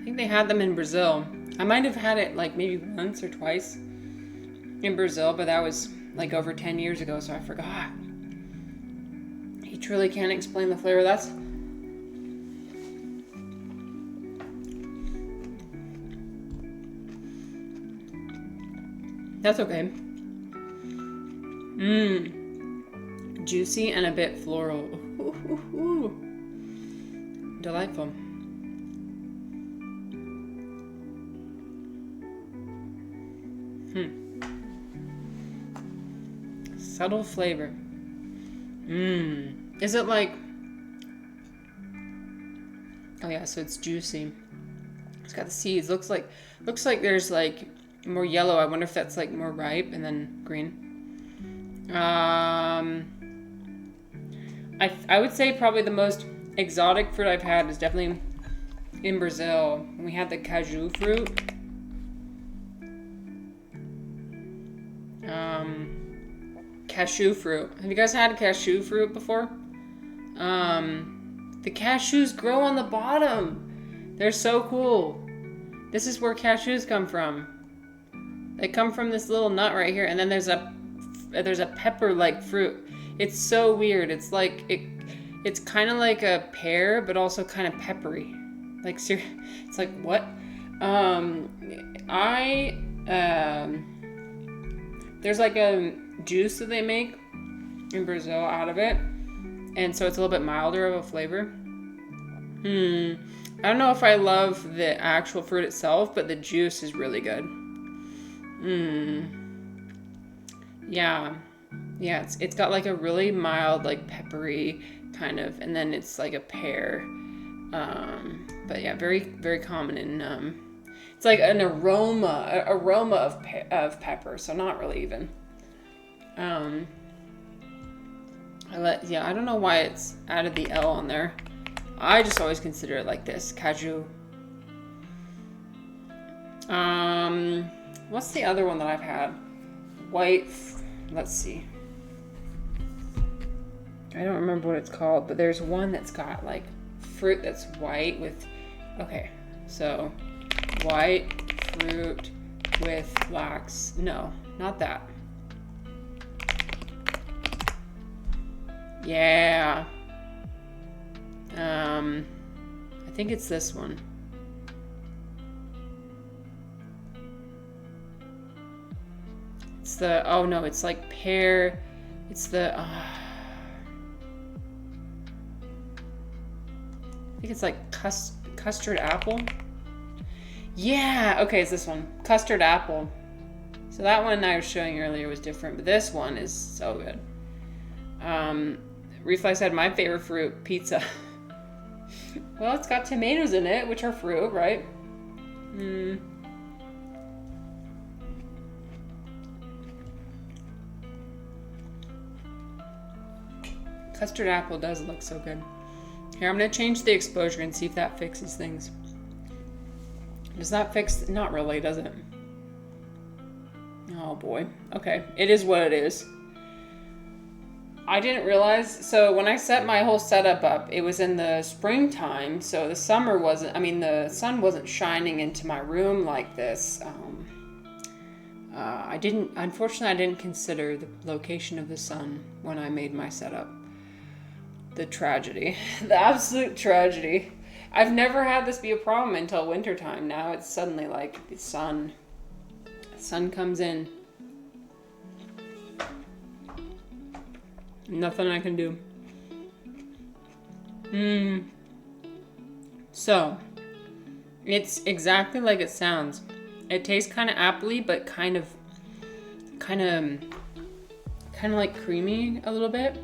think they had them in Brazil. I might have had it like maybe once or twice in Brazil, but that was like over 10 years ago, so I forgot. You truly can't explain the flavor. That's okay. Juicy and a bit floral. Delightful. Subtle flavor. Is it like... Oh yeah, so it's juicy. It's got the seeds. Looks like there's like more yellow. I wonder if that's like more ripe, and then green. I would say probably the most exotic fruit I've had is definitely in Brazil. We had the cashew fruit. Cashew fruit. Have you guys had cashew fruit before? The cashews grow on the bottom. They're so cool. This is where cashews come from. They come from this little nut right here, and then there's a pepper-like fruit. It's so weird. It's like it's kind of like a pear, but also kind of peppery. Like it's like what? There's like a juice that they make in Brazil out of it, and so it's a little bit milder of a flavor. I don't know if I love the actual fruit itself, but the juice is really good. Yeah, it's got like a really mild, like peppery kind of, and then it's like a pear. But yeah, very, very common in it's like an aroma of pepper, so not really even. I don't know why it's added the L on there. I just always consider it like this, cashew. What's the other one that I've had? Let's see. I don't remember what it's called, but there's one that's got like fruit that's white with, okay, so white fruit with no, not that. Yeah. I think it's this one. It's it's like pear. It's the, I think it's like custard apple. Yeah, okay, it's this one. Custard apple. So that one I was showing you earlier was different, but this one is so good. Reflex said, my favorite fruit, pizza. Well, it's got tomatoes in it, which are fruit, right? Custard apple does look so good. Here, I'm going to change the exposure and see if that fixes things. Does that fix? Not really, does it? Oh boy. Okay, it is what it is. I didn't realize, so when I set my whole setup up, it was in the springtime, so the sun wasn't shining into my room like this Unfortunately, I didn't consider the location of the sun when I made my setup. The tragedy. The absolute tragedy. I've never had this be a problem until wintertime. Now it's suddenly like the sun comes in. Nothing I can do. So, it's exactly like it sounds. It tastes kind of appley, but kind of like creamy a little bit.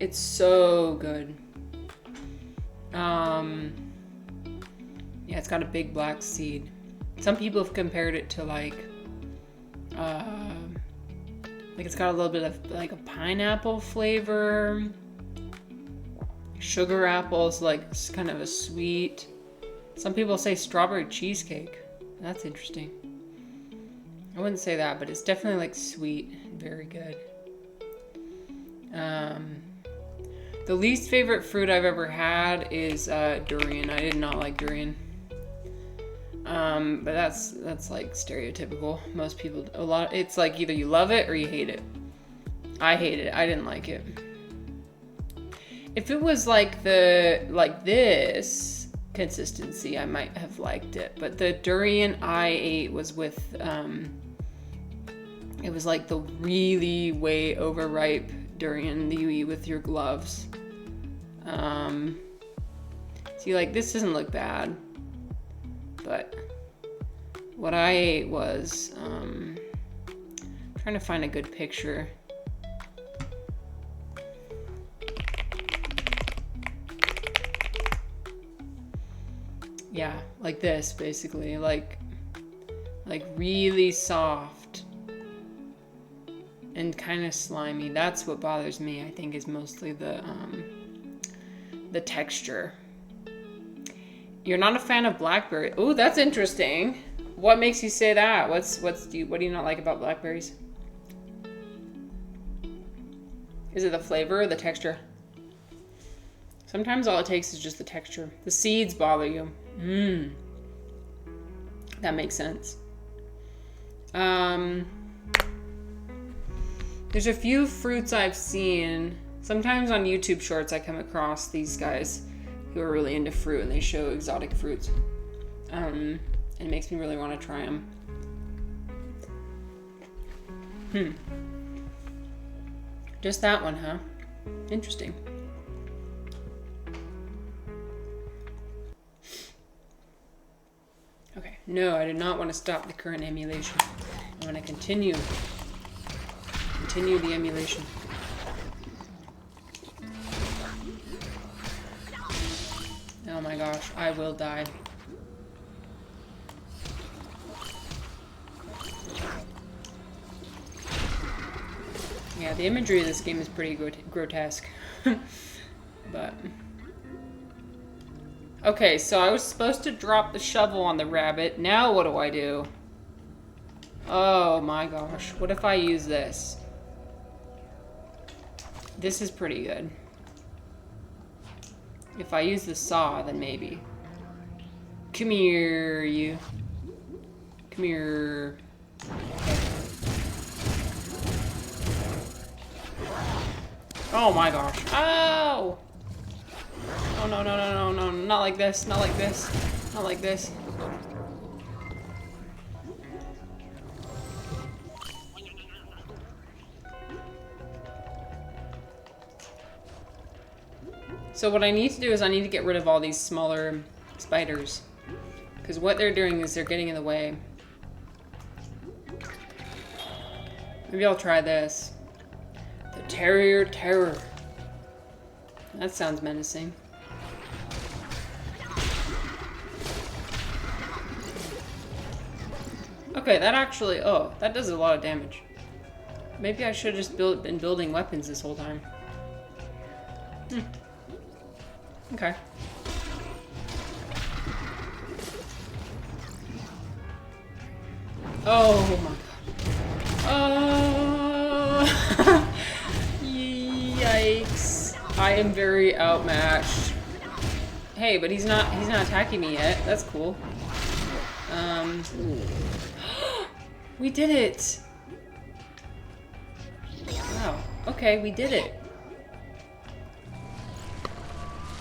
It's so good. Yeah, it's got a big black seed. Some people have compared it to like it's got a little bit of like a pineapple flavor. Sugar apples, like it's kind of a sweet. Some people say strawberry cheesecake. That's interesting. I wouldn't say that, but it's definitely like sweet. Very good. The least favorite fruit I've ever had is durian. I did not like durian. But that's like stereotypical. Most people, it's like either you love it or you hate it. I hate it. I didn't like it. If it was like this consistency, I might have liked it. But the durian I ate was with, it was like the really way overripe durian that you eat with your gloves. See, like this doesn't look bad, but what I ate was, trying to find a good picture. Yeah, like this, basically, like really soft and kind of slimy. That's what bothers me, I think, is mostly the texture. You're not a fan of blackberry. Oh, that's interesting. What makes you say that? What do you not like about blackberries? Is it the flavor or the texture? Sometimes all it takes is just the texture. The seeds bother you. That makes sense. There's a few fruits I've seen. Sometimes on YouTube Shorts I come across these guys who are really into fruit and they show exotic fruits. And it makes me really want to try them. Just that one, huh? Interesting. Okay, no, I do not want to stop the current emulation. I want to continue the emulation. Oh my gosh, I will die. Yeah, the imagery of this game is pretty grotesque. But... okay, so I was supposed to drop the shovel on the rabbit. Now what do I do? Oh my gosh. What if I use this? This is pretty good. If I use the saw, then maybe. Come here, you. Come here. Okay. Oh my gosh. Oh! Oh no, no, no, no, no, not like this, not like this, not like this. So what I need to do is I need to get rid of all these smaller spiders. Because what they're doing is they're getting in the way. Maybe I'll try this. The Terrier Terror. That sounds menacing. Okay, that actually... oh, that does a lot of damage. Maybe I should have just been building weapons this whole time. Okay. Oh my god. Oh! Yikes. I am very outmatched. Hey, but he's not attacking me yet. That's cool. We did it! Wow. Okay, we did it.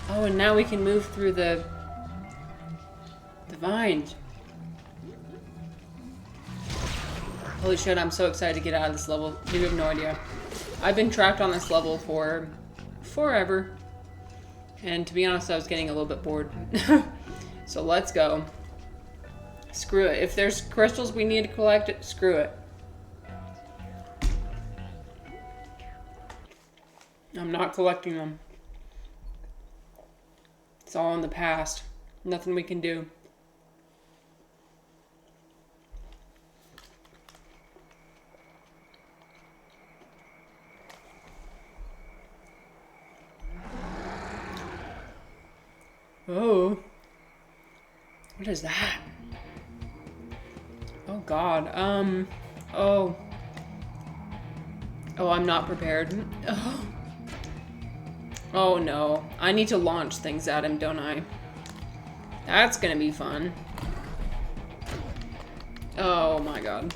Oh, and now we can move through the vines. Holy shit, I'm so excited to get out of this level. You have no idea. I've been trapped on this level for forever. And to be honest, I was getting a little bit bored. So let's go. Screw it. If there's crystals we need to collect, screw it. I'm not collecting them. It's all in the past. Nothing we can do. Oh. What is that? Oh god. Oh. Oh, I'm not prepared. Oh. Oh no. I need to launch things at him, don't I? That's gonna be fun. Oh my god.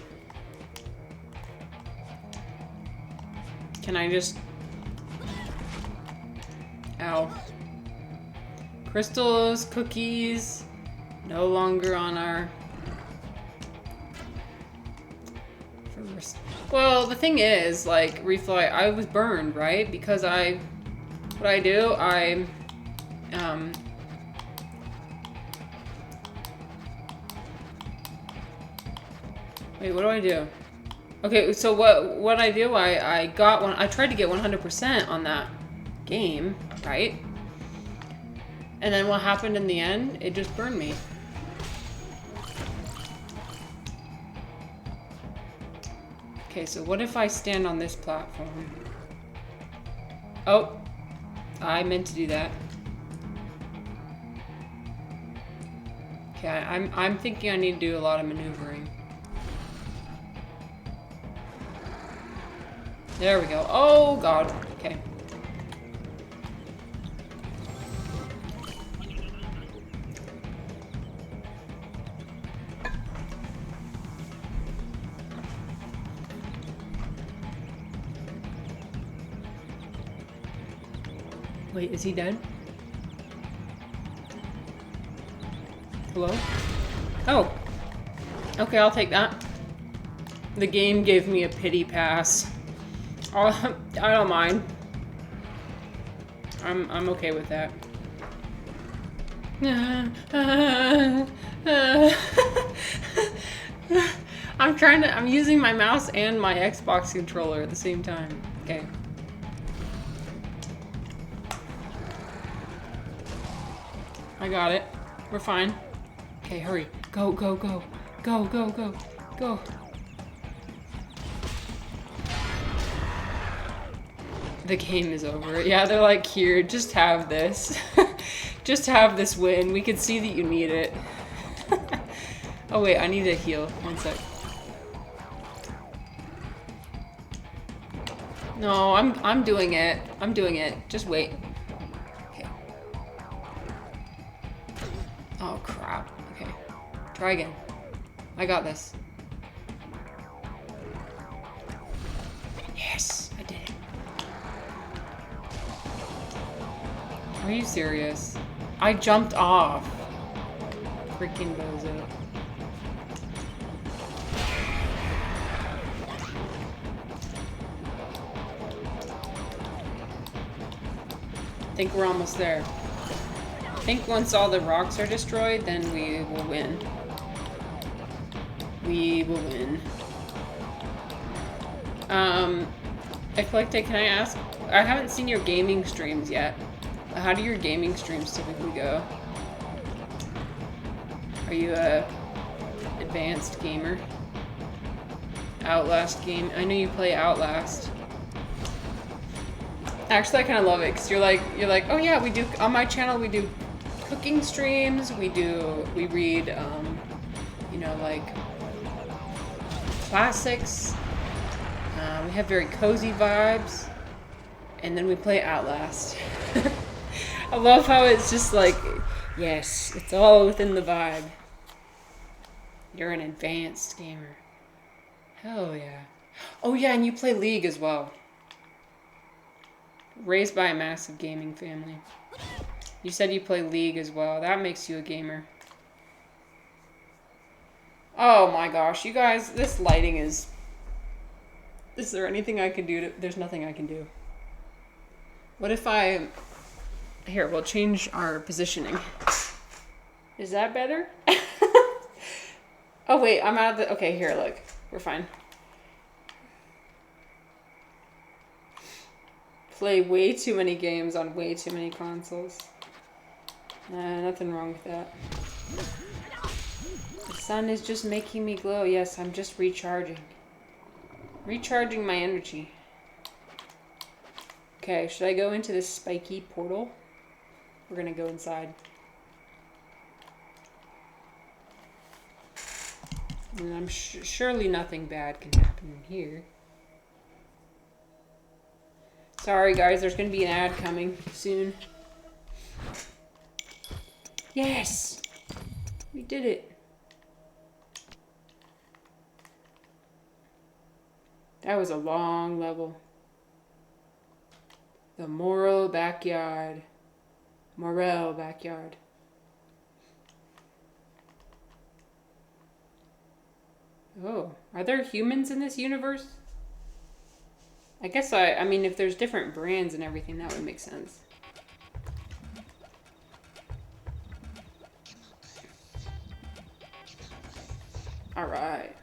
Can I just... Ow. Crystals, cookies, no longer on our... Well, the thing is, like, Refly, I was burned, right? Because what I do, wait, what do I do? Okay, so what I do, I tried to get 100% on that game, right? And then what happened in the end? It just burned me. Okay, so what if I stand on this platform? Oh, I meant to do that. Okay, I'm thinking I need to do a lot of maneuvering. There we go. Oh god. Okay. Wait, is he dead? Hello? Oh. Okay, I'll take that. The game gave me a pity pass. I don't mind. I'm okay with that. I'm using my mouse and my Xbox controller at the same time. Okay. I got it. We're fine. Okay, hurry. Go, go, go. Go, go, go. Go. The game is over. Yeah, they're like, here, just have this. Just have this win. We can see that you need it. Oh wait, I need to heal. One sec. No, I'm doing it. I'm doing it. Just wait. Okay. Oh crap. Okay. Try again. I got this. Yes, I did it. Are you serious? I jumped off. Freaking bozo. I think we're almost there. I think once all the rocks are destroyed, then we will win. We will win. Eclectic, can I ask? I haven't seen your gaming streams yet. How do your gaming streams typically go? Are you a advanced gamer? Outlast game? I know you play Outlast. Actually, I kind of love it because you're like, oh yeah, we do on my channel. We do cooking streams. We read, you know, like classics. We have very cozy vibes, and then we play Outlast. I love how it's just like, yes, it's all within the vibe. You're an advanced gamer. Hell yeah. Oh yeah, and you play League as well. Raised by a massive gaming family. You said you play League as well. That makes you a gamer. Oh my gosh, you guys, this lighting is... Is there anything I can do to... There's nothing I can do. What if I... Here, we'll change our positioning. Is that better? Oh wait, I'm out of the... Okay, here, look. We're fine. Play way too many games on way too many consoles. Nothing wrong with that. The sun is just making me glow. Yes, I'm just recharging. Recharging my energy. Okay, should I go into this spiky portal? We're gonna go inside. And I'm surely nothing bad can happen in here. Sorry guys, there's gonna be an ad coming soon. Yes! We did it. That was a long level. The Morel backyard. Morel backyard. Oh, are there humans in this universe? I guess I mean, if there's different brands and everything, that would make sense. Alright.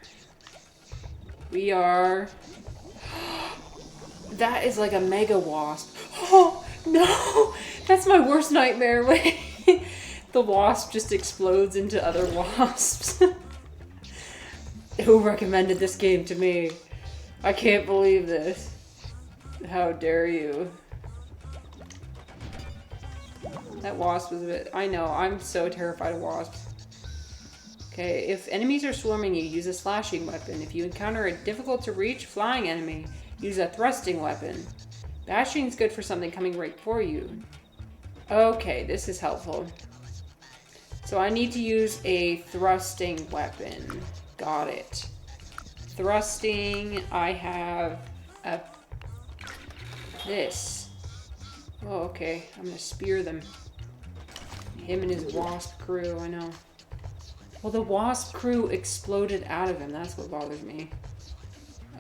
We are... That is like a mega wasp. Oh, no! That's my worst nightmare. The wasp just explodes into other wasps. Who recommended this game to me? I can't believe this. How dare you? That wasp was a bit... I know, I'm so terrified of wasps. Okay, if enemies are swarming you, use a slashing weapon. If you encounter a difficult to reach flying enemy, use a thrusting weapon. Bashing is good for something coming right for you. Okay, this is helpful. So I need to use a thrusting weapon. Got it. Thrusting, I have this. Oh, okay. I'm gonna spear them. Him and his wasp crew, I know. Well, the wasp crew exploded out of him. That's what bothers me.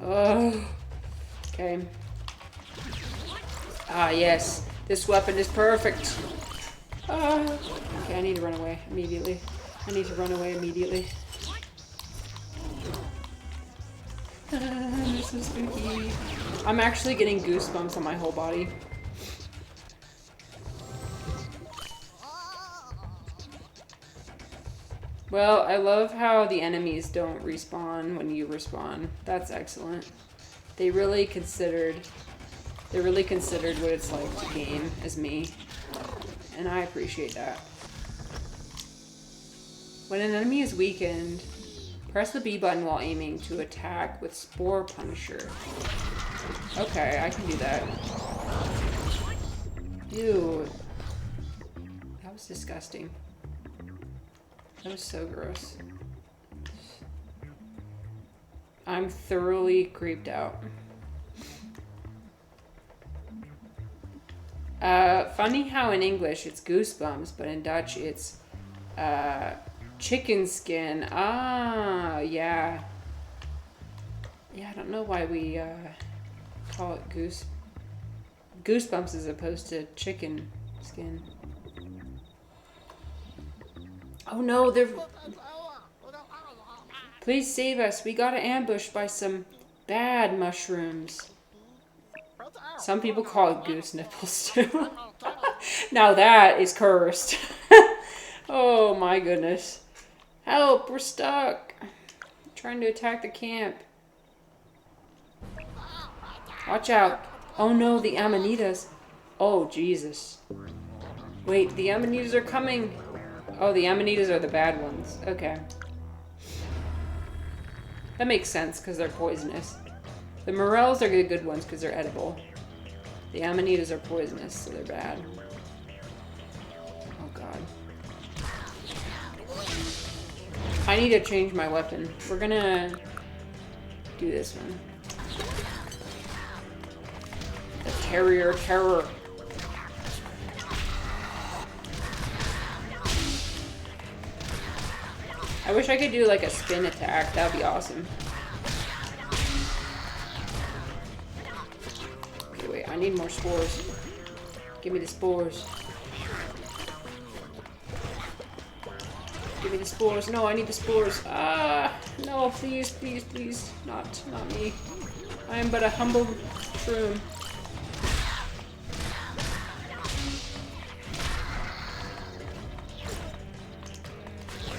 Oh. Okay. Ah, yes. This weapon is perfect. Ah. Okay, I need to run away immediately. This is spooky. I'm actually getting goosebumps on my whole body. Well, I love how the enemies don't respawn when you respawn. That's excellent. They really considered what it's like to game as me. And I appreciate that. When an enemy is weakened, press the B button while aiming to attack with Spore Punisher. Okay, I can do that. Ew. That was disgusting. That was so gross. I'm thoroughly creeped out. Funny how in English it's goosebumps, but in Dutch it's chicken skin. Ah, yeah. Yeah, I don't know why we call it goosebumps as opposed to chicken skin. Oh no, they're... Please save us. We got ambushed by some bad mushrooms. Some people call it goose nipples too. Now that is cursed. Oh my goodness. Help, we're stuck. Trying to attack the camp. Watch out. Oh no, the Amanitas. Oh, Jesus. Wait, the Amanitas are coming. Oh, the Amanitas are the bad ones. Okay. That makes sense, because they're poisonous. The Morels are the good ones, because they're edible. The Amanitas are poisonous, so they're bad. Oh, God. I need to change my weapon. We're gonna do this one. The Terrier Terror. I wish I could do like a spin attack. That would be awesome. Okay, wait. I need more spores. Give me the spores. Give me the spores. No, I need the spores. Ah, no, please, please, please. Not me. I am but a humble shroom.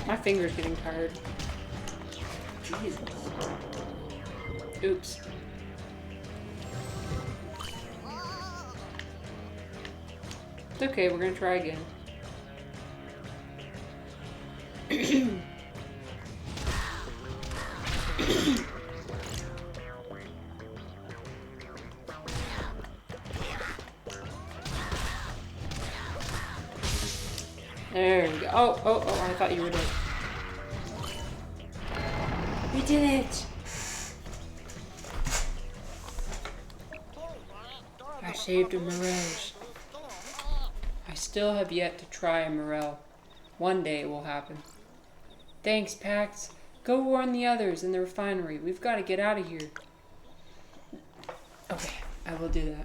My finger's getting tired. Jesus. Oops. It's okay, we're gonna try again. There we go. Oh, I thought you were dead. We did it! I saved a Mirage. I still have yet to try a Morel. One day it will happen. Thanks, Pax. Go warn the others in the refinery. We've got to get out of here. Okay, I will do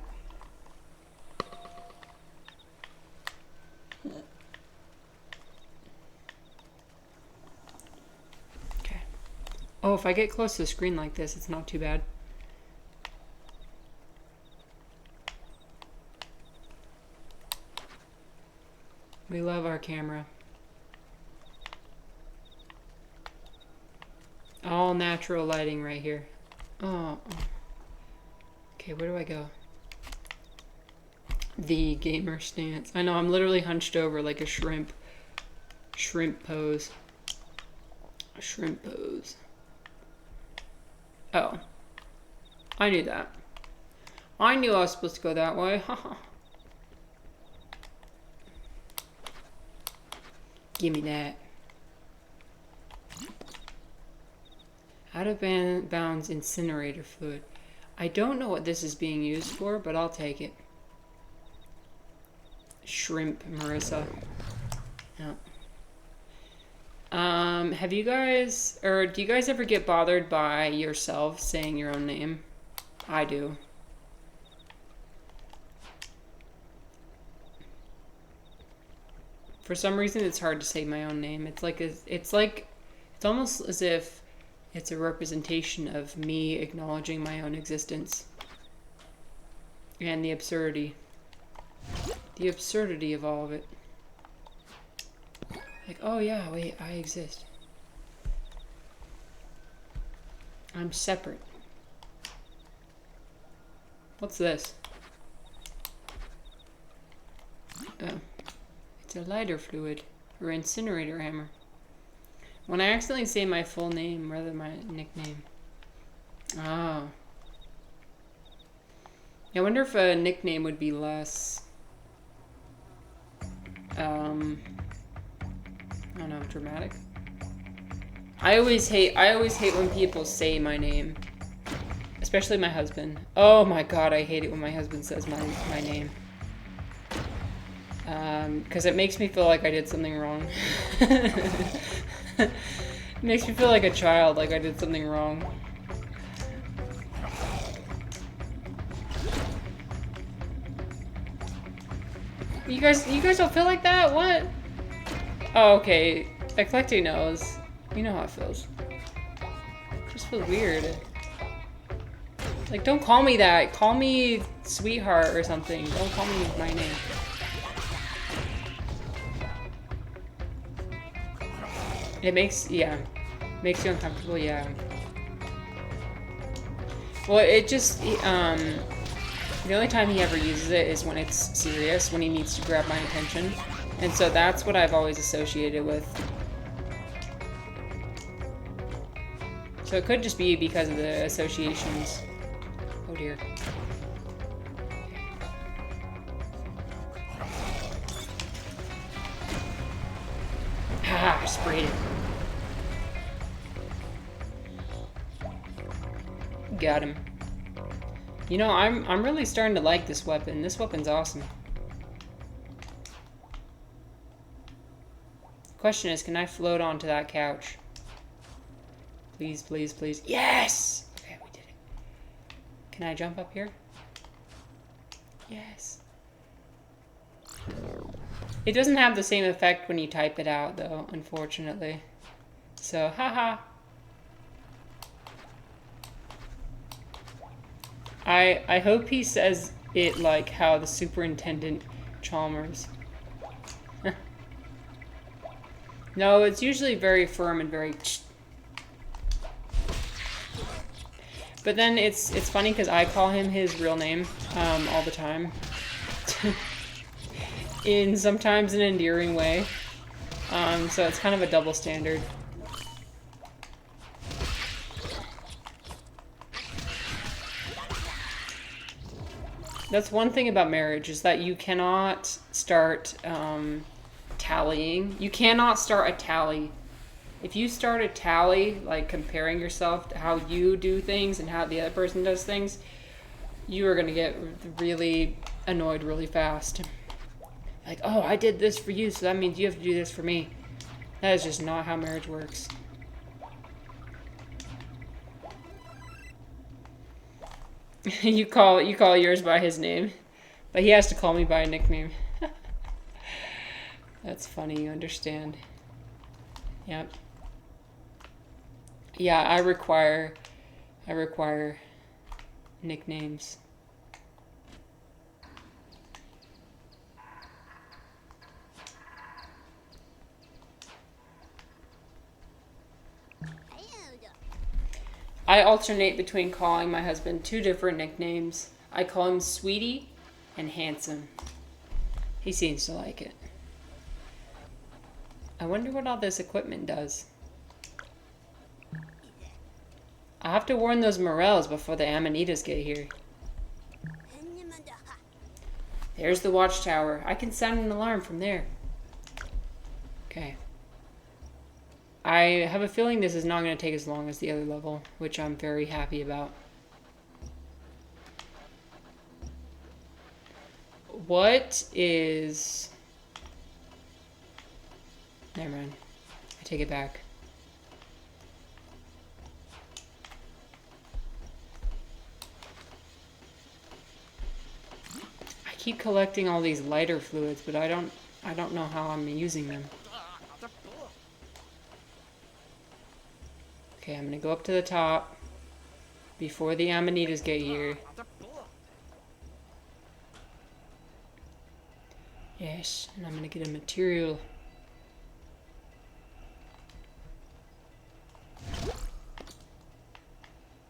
that. Okay. Oh, if I get close to the screen like this, it's not too bad. We love our camera. All natural lighting right here. Oh. Okay, where do I go? The gamer stance. I know, I'm literally hunched over like a shrimp. Shrimp pose. A shrimp pose. Oh. I knew that. I knew I was supposed to go that way. Haha. Give me that. Out of bounds incinerator fluid. I don't know what this is being used for, but I'll take it. Shrimp, Marissa. No. Have you guys, or do you guys ever get bothered by yourself saying your own name? I do. For some reason, it's hard to say my own name. It's almost as if it's a representation of me acknowledging my own existence. And the absurdity. The absurdity of all of it. Like, oh yeah, wait, I exist. I'm separate. What's this? Oh. It's a lighter fluid, or incinerator hammer. When I accidentally say my full name rather than my nickname. Oh. I wonder if a nickname would be less, I don't know, dramatic. I always hate when people say my name. Especially my husband. Oh my god, I hate it when my husband says my name. Because it makes me feel like I did something wrong. It makes me feel like a child, like I did something wrong. You guys don't feel like that? What? Oh, okay. Eclectic knows. You know how it feels. It just feels weird. Like, don't call me that. Call me sweetheart or something. Don't call me my name. It makes you uncomfortable, yeah. Well, it just, the only time he ever uses it is when it's serious, when he needs to grab my attention. And so that's what I've always associated with. So it could just be because of the associations. Oh dear. Ah, I sprayed it. Got him. You know, I'm really starting to like this weapon. This weapon's awesome. Question is, can I float onto that couch? Please, please, please. Yes! Okay, we did it. Can I jump up here? Yes. It doesn't have the same effect when you type it out, though, unfortunately. So, haha. I hope he says it like how the Superintendent Chalmers. No, it's usually very firm and very... But then it's funny because I call him his real name all the time. In sometimes an endearing way. So it's kind of a double standard. That's one thing about marriage, is that you cannot start tallying. You cannot start a tally. If you start a tally, like comparing yourself to how you do things and how the other person does things, you are going to get really annoyed really fast. Like, oh, I did this for you, so that means you have to do this for me. That is just not how marriage works. You call yours by his name, but he has to call me by a nickname. That's funny, you understand. Yep. Yeah, I require nicknames. I alternate between calling my husband 2 different nicknames. I call him Sweetie and Handsome. He seems to like it. I wonder what all this equipment does. I'll have to warn those morels before the Amanitas get here. There's the watchtower. I can sound an alarm from there. Okay. I have a feeling this is not going to take as long as the other level, which I'm very happy about. What is... Never mind. I take it back. I keep collecting all these lighter fluids, but I don't know how I'm using them. Okay, I'm gonna go up to the top before the Amanitas get here. Yes, and I'm gonna get a material.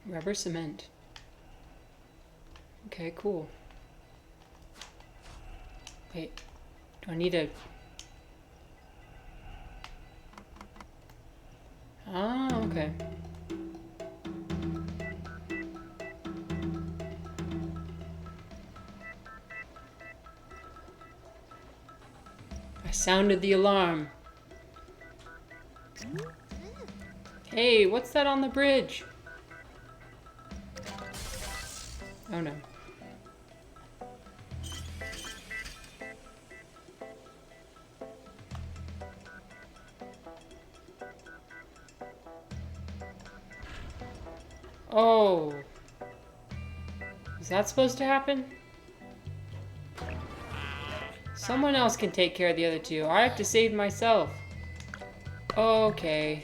Rubber cement. Okay, cool. Wait, do I need a... Ah, okay. I sounded the alarm. Hey, what's that on the bridge? Oh no. Oh. Is that supposed to happen? Someone else can take care of the other 2. I have to save myself. Okay.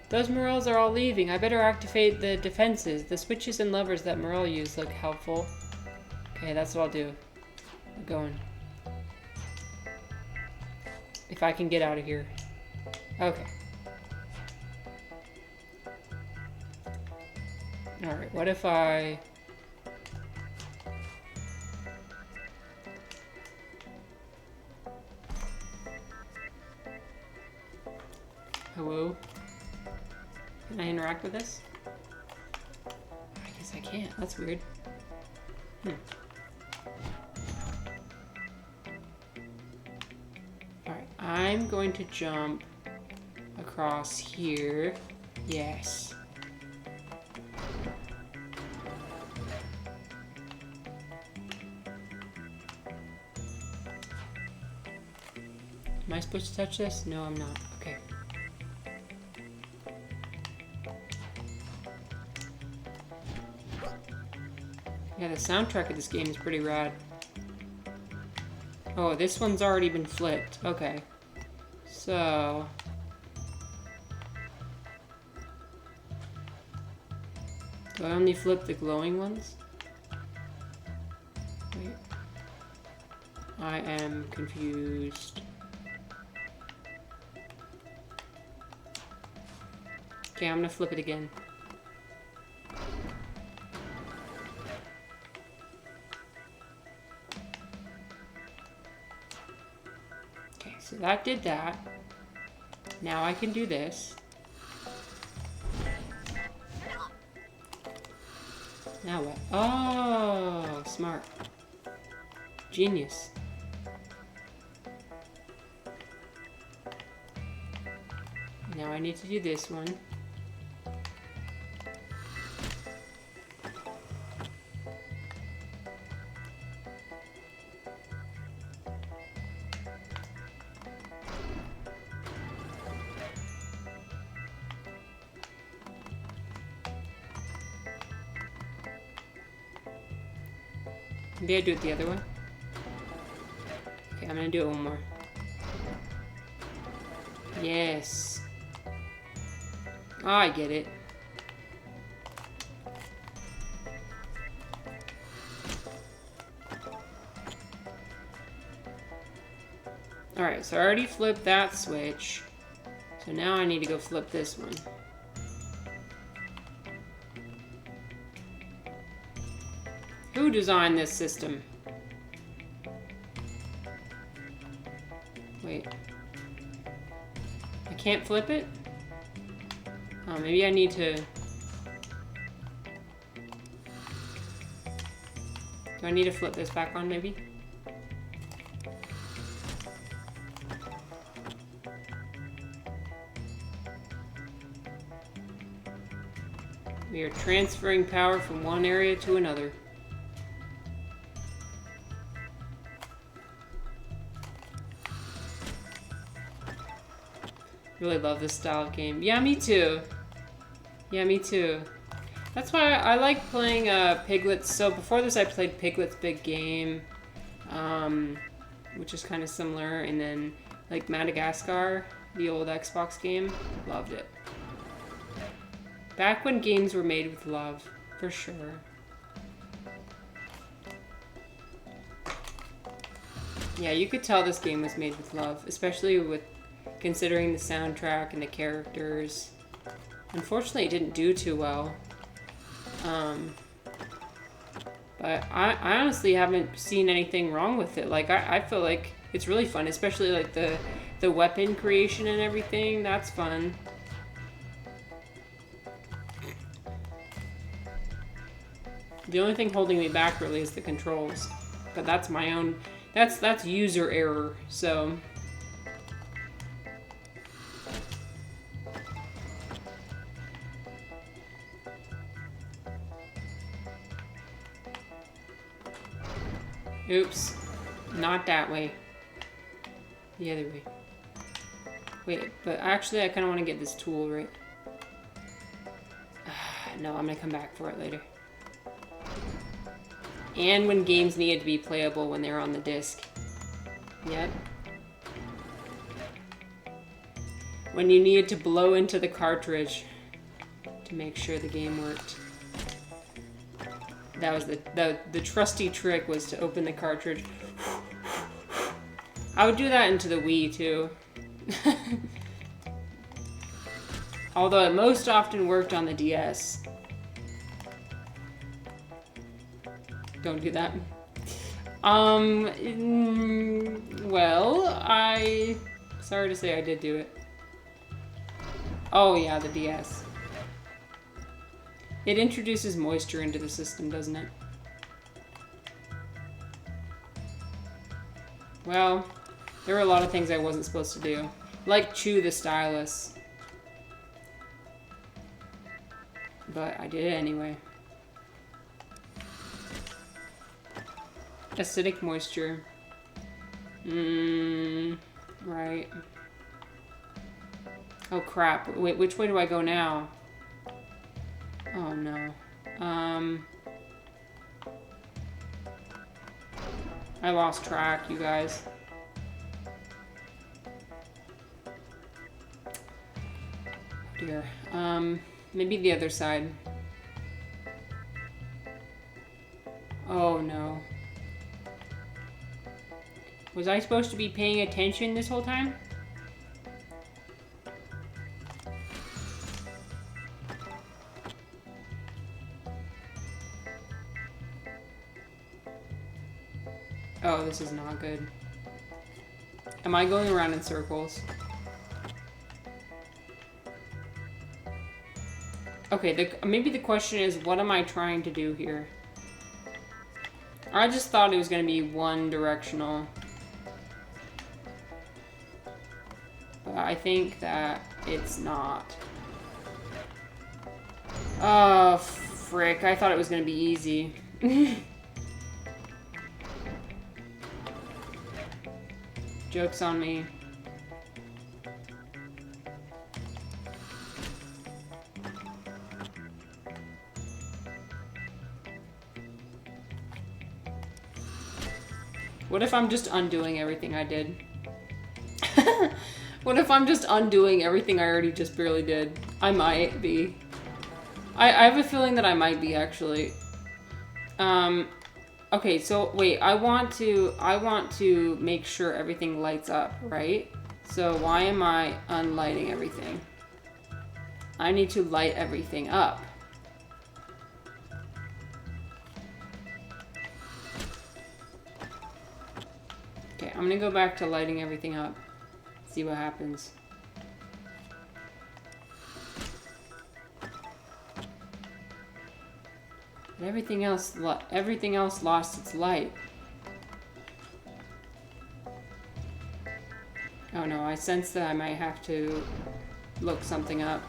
Those morels are all leaving. I better activate the defenses. The switches and levers that morel used look helpful. Okay, that's what I'll do. I'm going. If I can get out of here. Okay. Alright, what if I... Hello? Can I interact with this? I guess I can't. That's weird. Alright, I'm going to jump across here. Yes. Am I supposed to touch this? No, I'm not. Okay. Yeah, the soundtrack of this game is pretty rad. Oh, this one's already been flipped. Okay. So... do I only flip the glowing ones? Wait. I am confused. Okay, I'm gonna flip it again. Okay, so that did that. Now I can do this. Now what? Oh, smart. Genius. Now I need to do this one. Maybe I do it the other way. Okay, I'm gonna do it one more. Yes. Oh, I get it. Alright, so I already flipped that switch. So now I need to go flip this one. Who designed this system? Wait. I can't flip it? Oh, maybe I need to... do I need to flip this back on, maybe? We are transferring power from one area to another. Really love this style of game. Yeah, me too. Yeah, me too. That's why I like playing Piglet's. So before this, I played Piglet's Big Game, which is kind of similar. And then like Madagascar, the old Xbox game. Loved it. Back when games were made with love, for sure. Yeah, you could tell this game was made with love, especially with considering the soundtrack and the characters. Unfortunately, it didn't do too well. But I honestly haven't seen anything wrong with it. Like, I feel like it's really fun, especially like the weapon creation and everything. That's fun. The only thing holding me back really is the controls. But that's my own, that's user error, so... Oops. Not that way. The other way. Wait, but actually I kind of want to get this tool, right? No, I'm going to come back for it later. And when games needed to be playable when they're on the disc. Yep. When you needed to blow into the cartridge to make sure the game worked. That was the trusty trick, was to open the cartridge. I would do that into the Wii too. Although it most often worked on the DS. Don't do that. Well, sorry to say I did do it. Oh yeah, the DS. It introduces moisture into the system, doesn't it? Well, there were a lot of things I wasn't supposed to do. Like chew the stylus. But I did it anyway. Acidic moisture. Right. Oh crap. Wait, which way do I go now? Oh no. I lost track, you guys. Oh dear. Maybe the other side. Oh no. Was I supposed to be paying attention this whole time? Oh, this is not good. Am I going around in circles? Okay, maybe the question is, what am I trying to do here? I just thought it was going to be one directional. But I think that it's not. Oh, frick. I thought it was going to be easy. Joke's on me. What if I'm just undoing everything I did? What if I'm just undoing everything I already just barely did? I might be. I have a feeling that I might be, actually. Okay, so wait, I want to make sure everything lights up, right? So why am I unlighting everything? I need to light everything up. Okay, I'm gonna go back to lighting everything up. See what happens. But everything else lost its light. Oh no, I sense that I might have to look something up.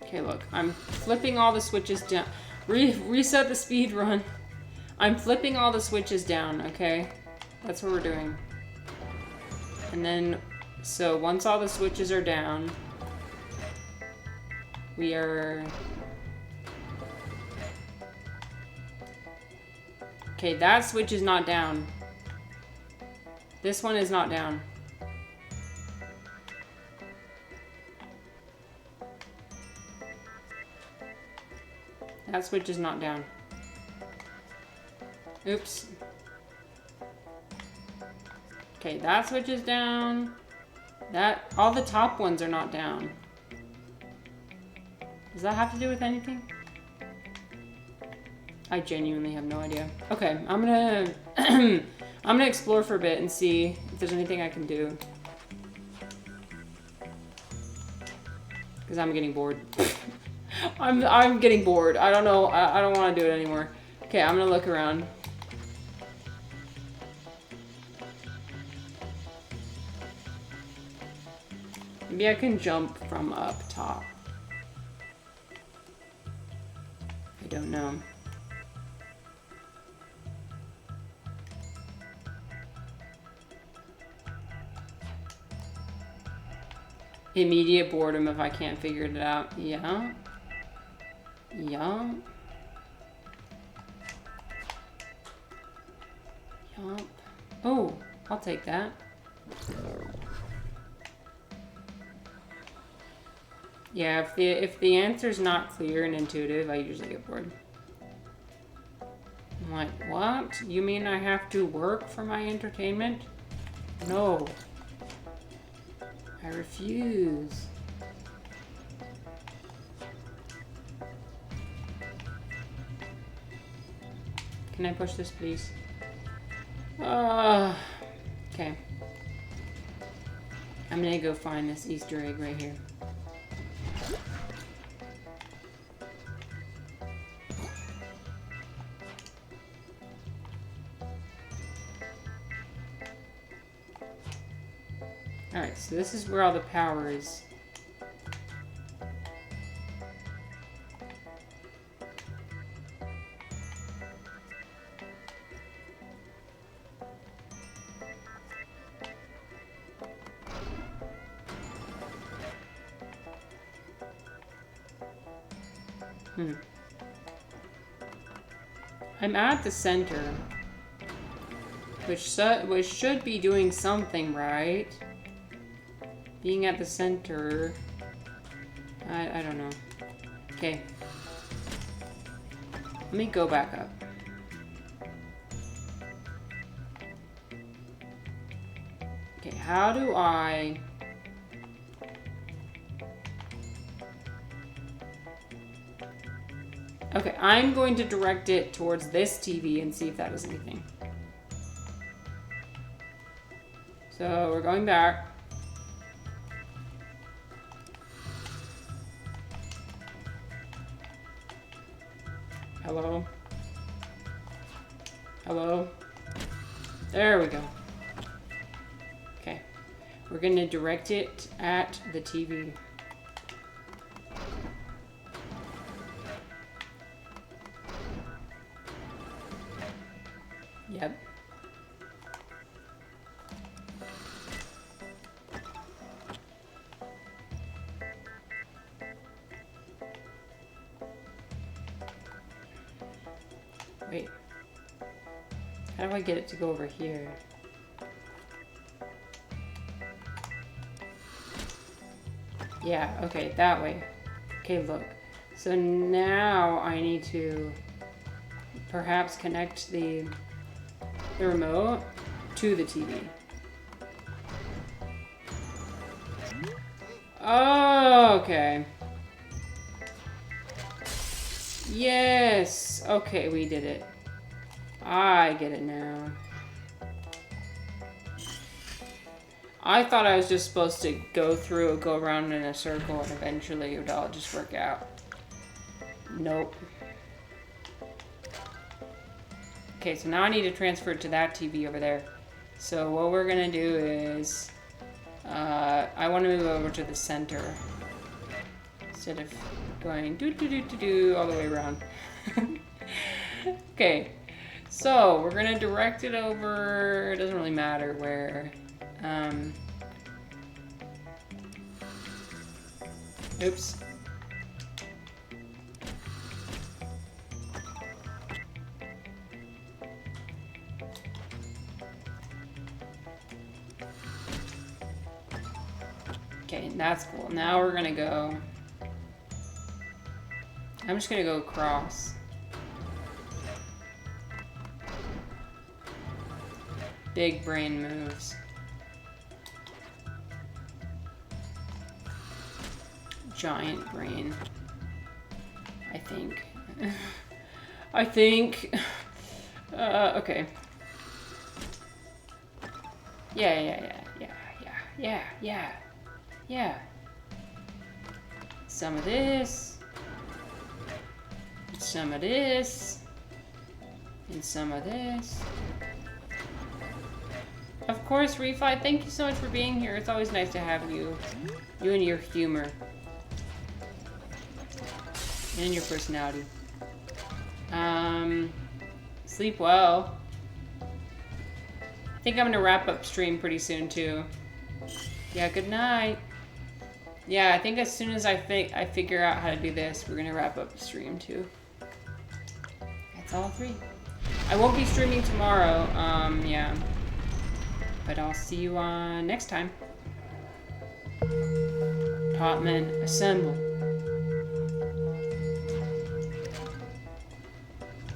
Okay, look, I'm flipping all the switches down. Reset the speed run. I'm flipping all the switches down, okay? That's what we're doing. And then, so once all the switches are down, we are... Okay, that switch is not down. This one is not down. That switch is not down. Oops. Okay, that switch is down. All the top ones are not down. Does that have to do with anything? I genuinely have no idea. Okay, I'm gonna I'm gonna explore for a bit and see if there's anything I can do. Because I'm getting bored. I'm getting bored. I don't know. I don't want to do it anymore. Okay, I'm gonna look around. Maybe I can jump from up top. I don't know. Immediate boredom if I can't figure it out. Yeah. Yeah. Yup. Oh, I'll take that. Yeah, if the answer's not clear and intuitive, I usually get bored. I'm like, what? You mean I have to work for my entertainment? No. I refuse. Can I push this, please? Okay. I'm gonna go find this Easter egg right here. Alright, so this is where all the power is. I'm at the center, which should be doing something, right? Being at the center, I don't know. Okay, let me go back up. Okay, how do I... Okay, I'm going to direct it towards this TV and see if that does anything. So we're going back. Hello? Hello? There we go. Okay. We're going to direct it at the TV. Yep. Wait. How do I get it to go over here? Yeah, okay, that way. Okay, look. So now I need to perhaps connect the remote to the TV. Oh, okay. Yes. Okay, we did it. I get it now. I thought I was just supposed to go around in a circle, and eventually it would all just work out. Nope. Okay, so now I need to transfer it to that TV over there. So what we're gonna do is, I want to move over to the center instead of going do all the way around. Okay, so we're gonna direct it over. It doesn't really matter where. Oops. Okay, that's cool. Now we're gonna go... I'm just gonna go across. Big brain moves. Giant brain. I think. I think. Okay. Yeah. Some of this. Some of this. And some of this. Of course, Refi, thank you so much for being here. It's always nice to have you. You and your humor. And your personality. Sleep well. I think I'm gonna wrap up stream pretty soon too. Yeah, good night. Yeah, I think as soon as I figure out how to do this, we're gonna wrap up the stream too. That's all three. I won't be streaming tomorrow, yeah. But I'll see you next time. Topmen, assemble.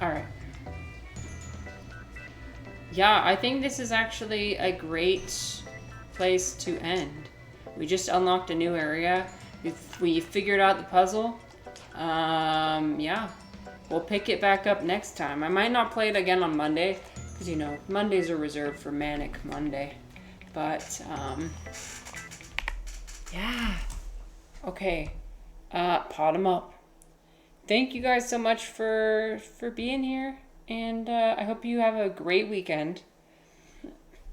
Alright. Yeah, I think this is actually a great place to end. We just unlocked a new area. We figured out the puzzle. Yeah. We'll pick it back up next time. I might not play it again on Monday, because, you know, Mondays are reserved for Manic Monday. But, yeah. Okay. Pot 'em up. Thank you guys so much for being here. And I hope you have a great weekend.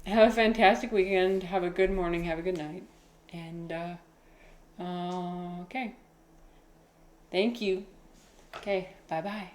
Have a fantastic weekend. Have a good morning. Have a good night. And, okay. Thank you. Okay, bye-bye.